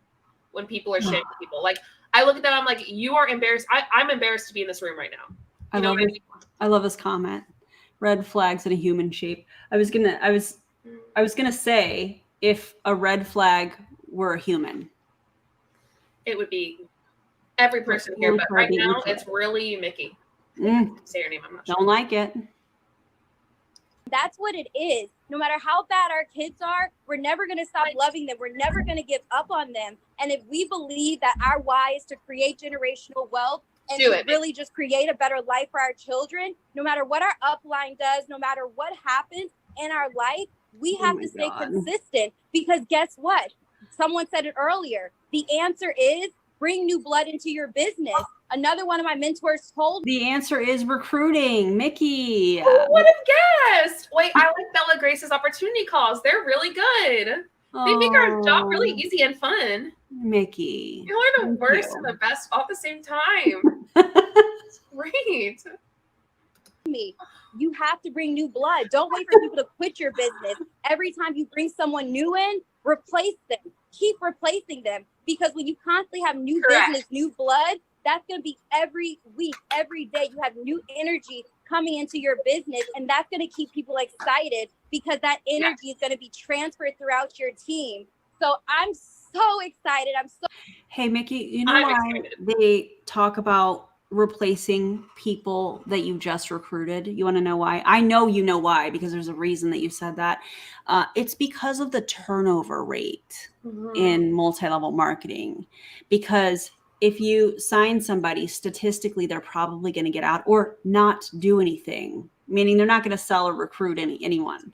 when people are shaming people. Like, I look at them, I'm like, you are embarrassed. I'm embarrassed to be in this room right now. I love this comment. Red flags in a human shape. I was gonna say, if a red flag were a human, it would be every person here. But right now, it's really Mickey. Say your name. I'm not sure. Don't like it. That's what it is. No matter how bad our kids are, we're never going to stop loving them. We're never going to give up on them. And if we believe that our why is to create generational wealth and to really just create a better life for our children, no matter what our upline does, no matter what happens in our life, we have to stay consistent, because guess what? Someone said it earlier. The answer is bring new blood into your business. Another one of my mentors told me. The answer is recruiting. Mickey. Who would have guessed? Wait, I like Bella Grace's opportunity calls. They're really good. They make our job really easy and fun. Mickey. You are the worst and the best all at the same time. Great. You have to bring new blood. Don't wait for people to quit your business. Every time you bring someone new in, replace them. Keep replacing them. Because when you constantly have new business, new blood, that's going to be every week, every day. You have new energy coming into your business, and that's going to keep people excited, because that energy is going to be transferred throughout your team. So I'm so excited. Hey, Mickey, you know why they talk about replacing people that you just recruited? You want to know why? I know you know why, because there's a reason that you said that. It's because of the turnover rate in multi-level marketing. Because if you sign somebody, statistically, they're probably going to get out or not do anything, meaning they're not going to sell or recruit anyone.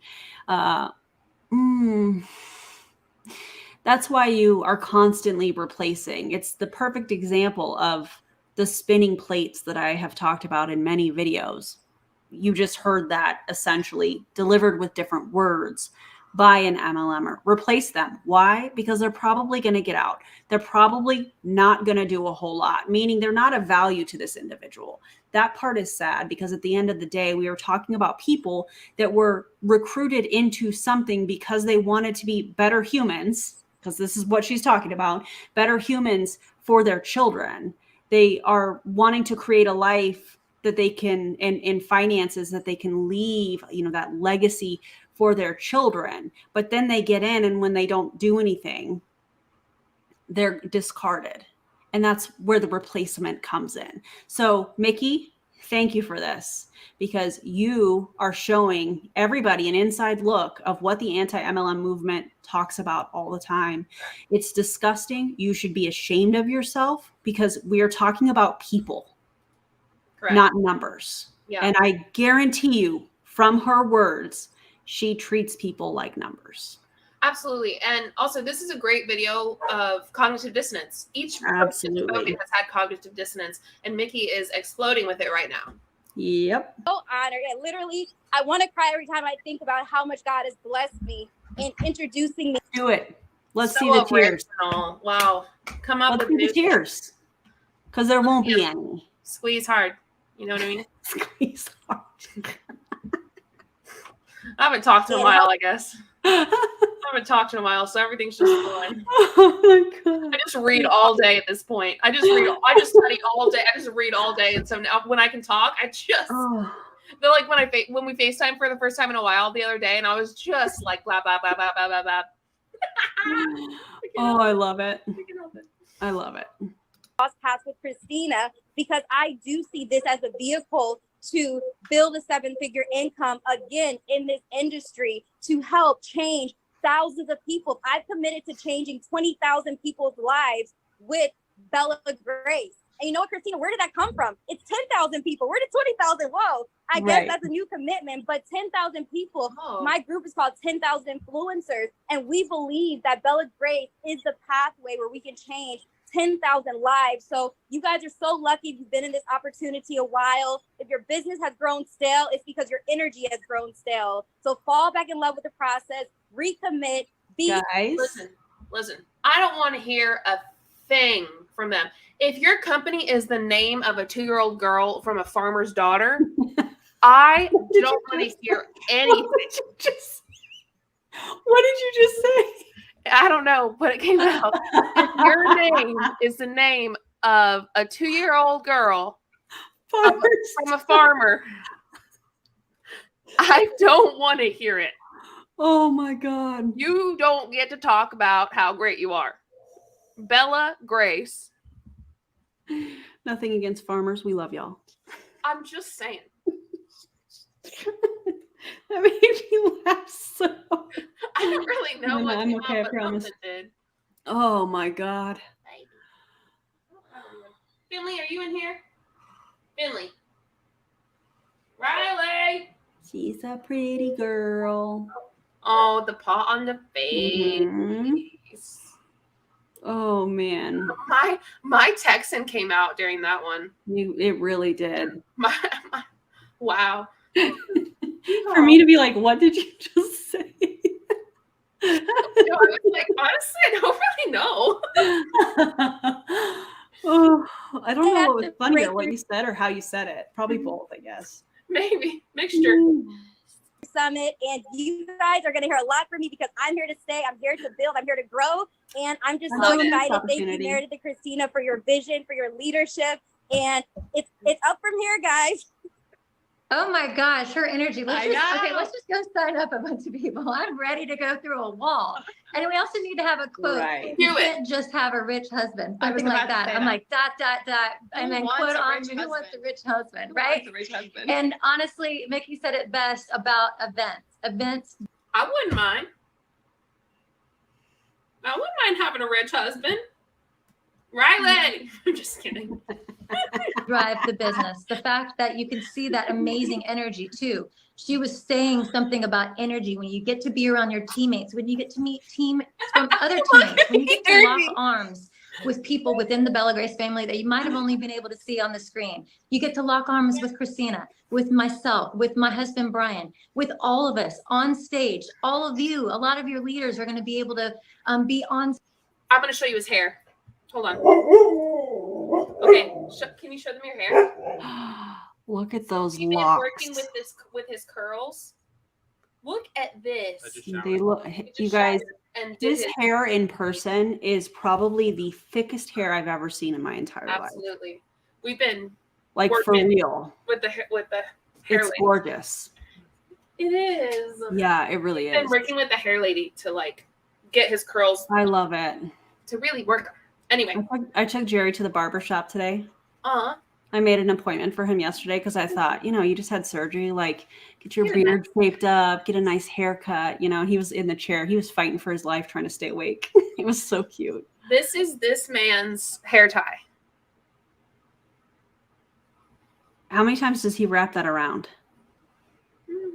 That's why you are constantly replacing. It's the perfect example of the spinning plates that I have talked about in many videos. You just heard that essentially delivered with different words by an MLMer. Replace them. Why? Because they're probably going to get out. They're probably not going to do a whole lot, meaning they're not of value to this individual. That part is sad, because at the end of the day, we are talking about people that were recruited into something because they wanted to be better humans, because this is what she's talking about, better humans for their children. They are wanting to create a life that they can, and finances that they can leave, that legacy for their children. But then they get in, and when they don't do anything, they're discarded. And that's where the replacement comes in. So Mickey, thank you for this, because you are showing everybody an inside look of what the anti-MLM movement talks about all the time. It's disgusting. You should be ashamed of yourself, because we are talking about people, not numbers. And I guarantee you, from her words, she treats people like numbers. Absolutely. And also, this is a great video of cognitive dissonance. Each person has had cognitive dissonance, and Mickey is exploding with it right now. Yep. So honored. And literally, I want to cry every time I think about how much God has blessed me in introducing me. Do it. Let's see the tears. Wow. Come up with the tears, because there won't be any. Squeeze hard. You know what I mean? Squeeze hard. I haven't talked in a while, I guess. haven't talked in a while, so everything's just fun. Oh my God. I just read all day at this point. I just study all day. I just read all day. And so now when I can talk, I just they're like when we FaceTime for the first time in a while the other day, and I was just like blah blah blah blah blah blah blah. Oh, I love it. I love it. Cross paths with Christina, because I do see this as a vehicle to build a 7-figure income again in this industry to help change thousands of people. I've committed to changing 20,000 people's lives with Bella Grace. And you know what, Christina, where did that come from? It's 10,000 people. Where did 20,000? Whoa, I guess that's a new commitment, but 10,000 people. Oh. My group is called 10,000 Influencers. And we believe that Bella Grace is the pathway where we can change 10,000 lives. So you guys are so lucky if you've been in this opportunity a while. If your business has grown stale, it's because your energy has grown stale. So fall back in love with the process, recommit, guys. Listen, I don't want to hear a thing from them. If your company is the name of a 2-year-old girl from a farmer's daughter, I don't want to hear anything. What did you just say? I don't know, but it came out. If your name is the name of a 2-year-old girl from a farmer, I don't want to hear it. Oh my God. You don't get to talk about how great you are. Bella Grace. Nothing against farmers. We love y'all. I'm just saying. That made me laugh so. I don't really know what I'm came okay, out, I but promise. something did. Oh my God. Finley, are you in here? Finley. Riley. She's a pretty girl. Oh, the paw on the face. Mm-hmm. Oh man. My Texan came out during that one. It really did. Wow. For me to be like, what did you just say? I was like, honestly, I don't really know. Oh, I don't know what was funnier, what you said or how you said it. Probably both, I guess. Maybe. Mixture. Summit, and you guys are going to hear a lot from me because I'm here to stay. I'm here to build. I'm here to grow, and I'm just so excited. Thank you, Meredith and Christina, for your vision, for your leadership, and it's up from here, guys. Oh my gosh, her energy. Let's just go sign up a bunch of people. I'm ready to go through a wall. And we also need to have a quote. Right. You can't just have a rich husband. Something like that. I'm like, ... And then quote on who wants a rich husband, right? Who wants a rich husband? And honestly, Mickey said it best about events. I wouldn't mind. I wouldn't mind having a rich husband. Riley. I'm just kidding. Drive the business. The fact that you can see that amazing energy too. She was saying something about energy when you get to be around your teammates, when you get to meet from other teammates, when you get to lock arms with people within the Bella Grace family that you might have only been able to see on the screen. You get to lock arms with Christina, with myself, with my husband, Brian, with all of us on stage, all of you, a lot of your leaders are going to be able to be on. I'm going to show you his hair. Hold on. Okay, can you show them your hair? Look at those You've locks. been working with his curls. Look at this. They look, you guys. His hair in person is probably the thickest hair I've ever seen in my entire life. Absolutely, we've been like for real with the hair. It's lady. Gorgeous. It is. Yeah, it really is. Been working with the hair lady to like get his curls. I love it. To really work them. Anyway, I took Jerry to the barber shop today. I made an appointment for him yesterday because I thought, you just had surgery, like get your beard shaped up, get a nice haircut. He was in the chair. He was fighting for his life, trying to stay awake. It was so cute. This is this man's hair tie. How many times does he wrap that around?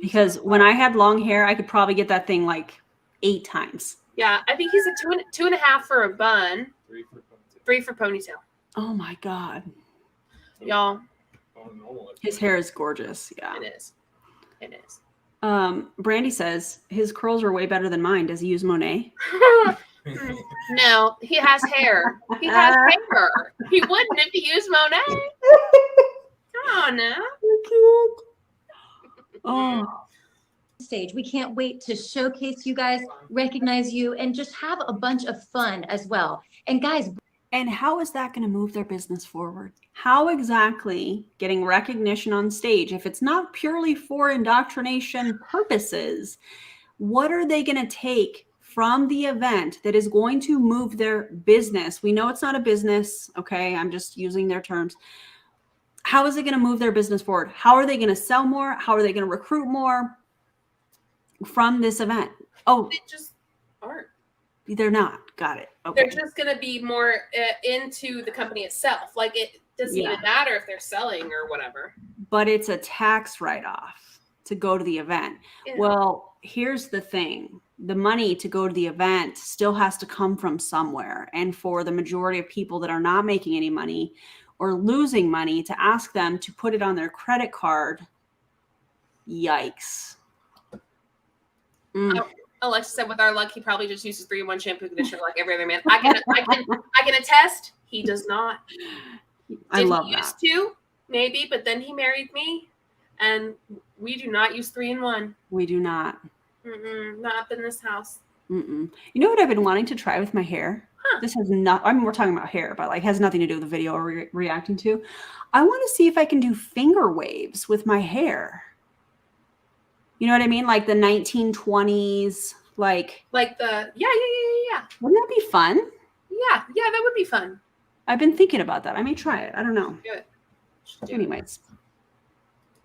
Because when I had long hair, I could probably get that thing like 8 times. Yeah, I think he's a 2.5 for a bun. 3 for ponytail. Oh my God. Y'all. His hair is gorgeous. Yeah. It is. It is. Brandy says his curls are way better than mine. Does he use Monet? No, he has hair. He has hair. He wouldn't if he used Monet. Come on now. Oh. stage. We can't wait to showcase you guys, recognize you, and just have a bunch of fun as well. And guys, and how is that going to move their business forward? How exactly getting recognition on stage, if it's not purely for indoctrination purposes, what are they going to take from the event that is going to move their business? We know it's not a business. Okay. I'm just using their terms. How is it going to move their business forward? How are they going to sell more? How are they going to recruit more from this event? Oh, They just aren't. They're not. Got it. Okay. They're just going to be more into the company itself. Like it doesn't even matter if they're selling or whatever. But it's a tax write-off to go to the event. Yeah. Well, here's the thing. The money to go to the event still has to come from somewhere. And for the majority of people that are not making any money or losing money, to ask them to put it on their credit card, yikes. Alexa said, with our luck, he probably just uses 3-in-1 shampoo conditioner like every other man. I can attest, he does not. I love he used to, maybe, but then he married me, and we do not use 3-in-1. We do not. Not up in this house. You know what I've been wanting to try with my hair? Huh. This has not, I mean, we're talking about hair, but like has nothing to do with the video we're reacting to. I want to see if I can do finger waves with my hair. You know what I mean? Like the 1920s, like the, yeah. Wouldn't that be fun? Yeah, that would be fun. I've been thinking about that. I may try it. I don't know. Do it. Anyways.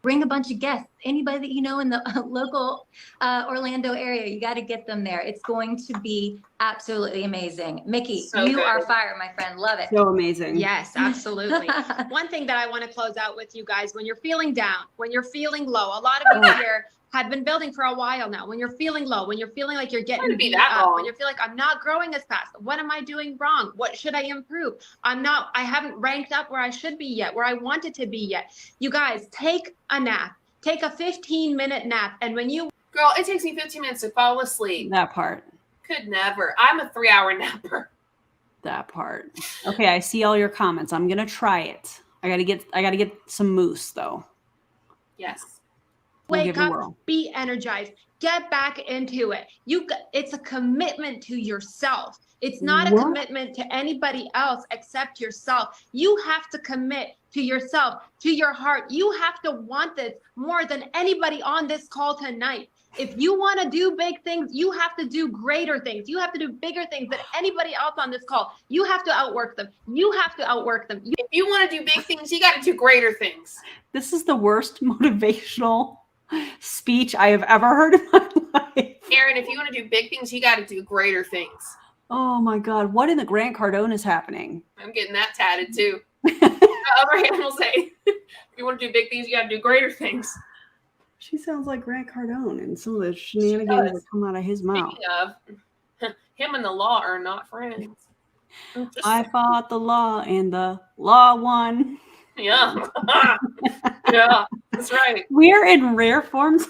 Bring a bunch of guests. Anybody that you know in the local Orlando area, you got to get them there. It's going to be absolutely amazing. Mickey, you are fire, my friend. Love it. So amazing. Yes, absolutely. One thing that I want to close out with you guys, when you're feeling down, when you're feeling low, a lot of you here have been building for a while now. When you're feeling low, when you're feeling like you're getting beat up, when you feel like I'm not growing as fast, what am I doing wrong? What should I improve? I haven't ranked up where I should be yet, where I wanted to be yet. You guys, take a nap. Take a 15-minute nap. And when you... Girl, it takes me 15 minutes to fall asleep. That part. Could never. I'm a 3-hour napper. That part. Okay, I see all your comments. I'm going to try it. I got to get some mousse though. Yes. Wake up, be energized, get back into it. It's a commitment to yourself. It's not a commitment to anybody else except yourself. You have to commit to yourself, to your heart. You have to want this more than anybody on this call tonight. If you want to do big things, you have to do greater things. You have to do bigger things than anybody else on this call. You have to outwork them. You have to outwork them. If you want to do big things, you got to do greater things. This is the worst motivational speech I have ever heard in my life. Aaron, if you want to do big things, you got to do greater things. Oh my God. What in the Grant Cardone is happening? I'm getting that tatted too. Abraham will say, if you want to do big things, you got to do greater things. She sounds like Grant Cardone and some of the shenanigans that come out of his mouth. Speaking of, him and the law are not friends. I fought the law and the law won. Yeah. Yeah, that's right. We're in rare forms.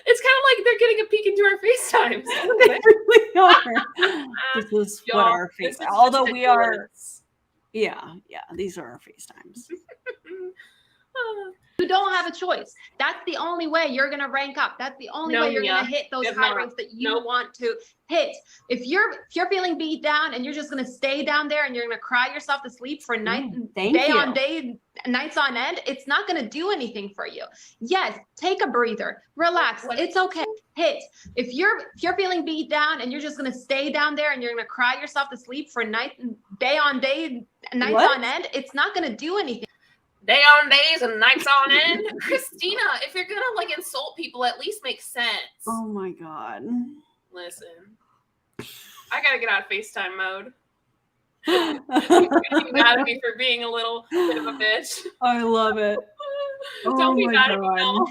It's kind of like they're getting a peek into our FaceTimes. They really are. This is what our face. Although we are, yeah, these are our FaceTimes. You don't have a choice. That's the only way you're going to rank up. That's the only way you're going to hit those high ranks that you want to hit. If you're feeling beat down and you're just going to stay down there and you're going to cry yourself to sleep for nights on end, it's not going to do anything for you. Yes, take a breather, relax. It's okay. Hit. If you're feeling beat down and you're just going to stay down there and you're going to cry yourself to sleep for nights on end, it's not going to do anything. Day on days and nights on end. Christina, if you're gonna like insult people, at least make sense. Oh my God. Listen, I gotta get out of FaceTime mode. You're mad at me for being a little bit of a bitch. I love it. Don't be mad at me. No.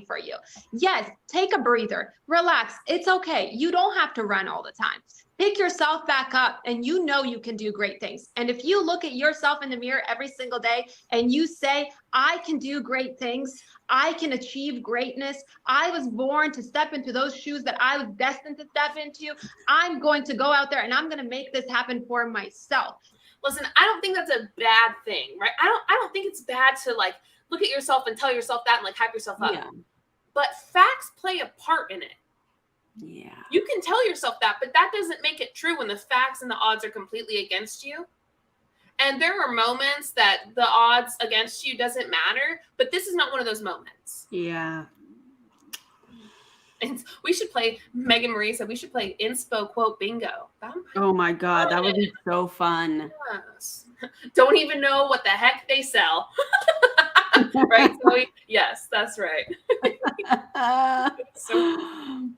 For you. Yes, take a breather, relax. It's okay. You don't have to run all the time. Pick yourself back up and you know you can do great things. And if you look at yourself in the mirror every single day and you say, I can do great things, I can achieve greatness, I was born to step into those shoes that I was destined to step into, I'm going to go out there and I'm going to make this happen for myself. Listen, I don't think that's a bad thing, right? I don't think it's bad to like look at yourself and tell yourself that and like hype yourself up. Yeah. but facts play a part in it. Yeah. You can tell yourself that, but that doesn't make it true when the facts and the odds are completely against you. And there are moments that the odds against you doesn't matter, but this is not one of those moments. Yeah. And we should play, Megan Marie said we should play inspo quote bingo. Oh my God, that would be so fun. Yes. Don't even know what the heck they sell. Right, Zoe? Yes, that's right. So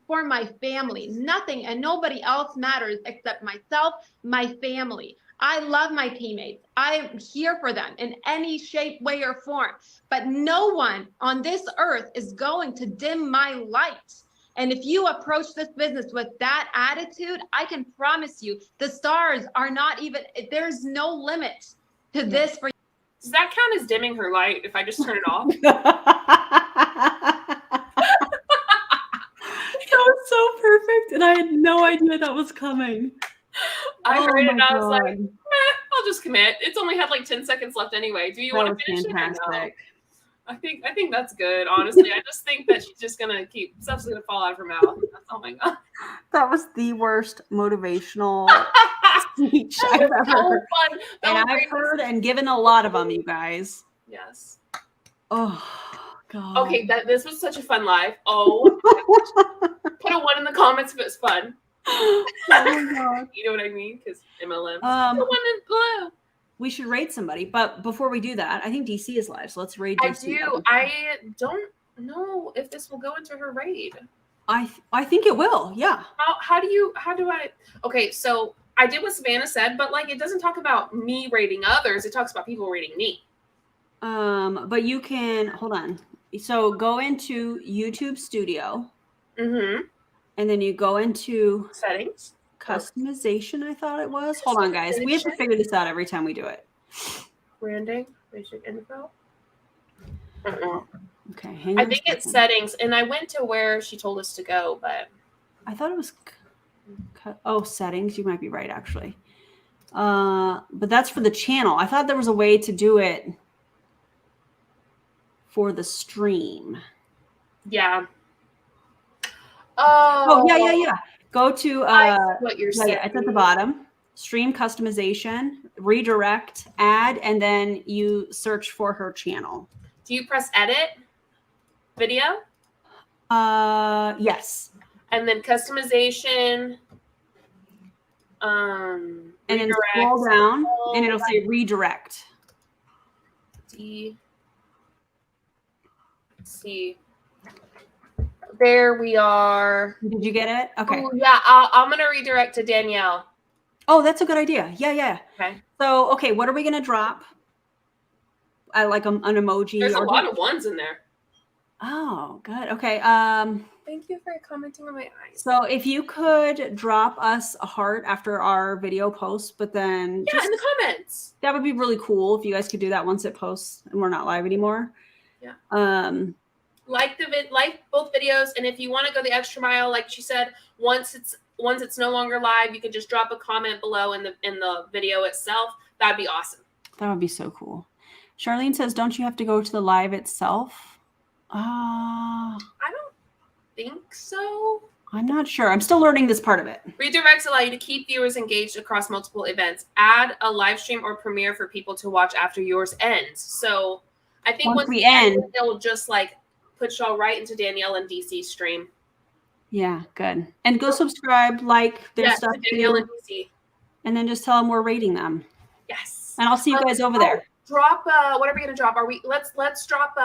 for my family, nothing and nobody else matters except myself, my family. I love my teammates. I'm here for them in any shape, way, or form. But no one on this earth is going to dim my light. And if you approach this business with that attitude, I can promise you the stars are not even, there's no limit to this for you. Does that count as dimming her light if I just turn it off? That was so perfect, and I had no idea that was coming. I heard it and I was God. like, I'll just commit. It's only had like 10 seconds left anyway. Do you want to finish fantastic. it or no? I think that's good, honestly. I just think that she's just gonna stuff's gonna fall out of her mouth. Oh my God. That was the worst motivational speech I've ever heard. Fun. And I've heard and given a lot of them, you guys. Yes. Oh God. Okay, this was such a fun live. Oh, put a 1 in the comments if it's fun. Oh my God. You know what I mean? Because MLM. Put 1 in blue. We should raid somebody, but before we do that, I think DC is live, so let's raid DC. I do. I don't know if this will go into her raid. I think it will. Yeah. How do I? Okay, so I did what Savannah said, but like it doesn't talk about me raiding others. It talks about people raiding me. But you can hold on. So go into YouTube Studio. Mm-hmm. And then you go into settings. Customization, I thought it was. Hold on, guys. We have to figure this out every time we do it. Branding, basic info. Okay, hang on. I think it's settings, and I went to where she told us to go, but I thought it was settings. You might be right, actually. But that's for the channel. I thought there was a way to do it for the stream. Yeah. Oh yeah. Go to what you're saying. Yeah, it's at the bottom. Stream customization, redirect, add, and then you search for her channel. Do you press edit video? Yes. And then customization. And then scroll down, and it'll say redirect. See. There we are. Did you get it? Okay. Ooh, yeah, I'm going to redirect to Danielle. Oh, that's a good idea. Yeah. Okay. So, okay, what are we going to drop? Like an emoji. There's a lot of ones in there. Oh, good. Okay. Thank you for commenting on my eyes. So if you could drop us a heart after our video posts, but then in the comments. That would be really cool if you guys could do that once it posts and we're not live anymore. Yeah. Like both videos, and if you want to go the extra mile, like she said, once it's no longer live, you can just drop a comment below in the video itself. That'd be awesome. That would be so cool. Charlene says, "Don't you have to go to the live itself?" I don't think so. I'm not sure. I'm still learning this part of it. Redirects allow you to keep viewers engaged across multiple events. Add a live stream or premiere for people to watch after yours ends. So I think once we end, it'll just like put y'all right into Danielle and DC's stream. Yeah, good. And go subscribe, like their stuff. Danielle and DC. And then just tell them we're rating them. Yes. And I'll see you guys over there. Drop what are we gonna drop? Let's drop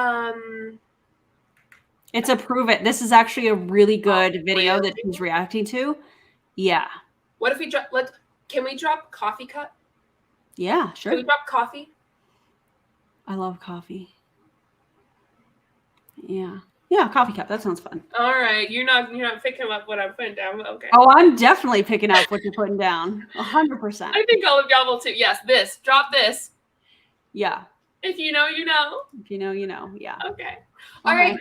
it's a prove it. This is actually a really good video that he's reacting to. Yeah. What if we drop can we drop coffee cup? Yeah, sure. Can we drop coffee? I love coffee. Yeah. Yeah, coffee cup. That sounds fun. All right. You're not picking up what I'm putting down. Okay. Oh, I'm definitely picking up what you're putting down. 100%. I think all of y'all will too. Yes, this. Drop this. Yeah. If you know, you know. If you know, you know. Yeah. Okay. All right.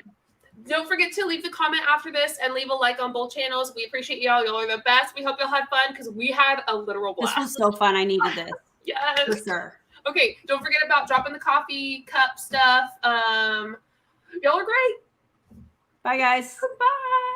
Don't forget to leave the comment after this and leave a like on both channels. We appreciate y'all. Y'all are the best. We hope y'all had fun because we had a literal blast. This was so fun. I needed this. Yes. For sure. Okay. Don't forget about dropping the coffee cup stuff. Y'all are great. Bye, guys. Bye.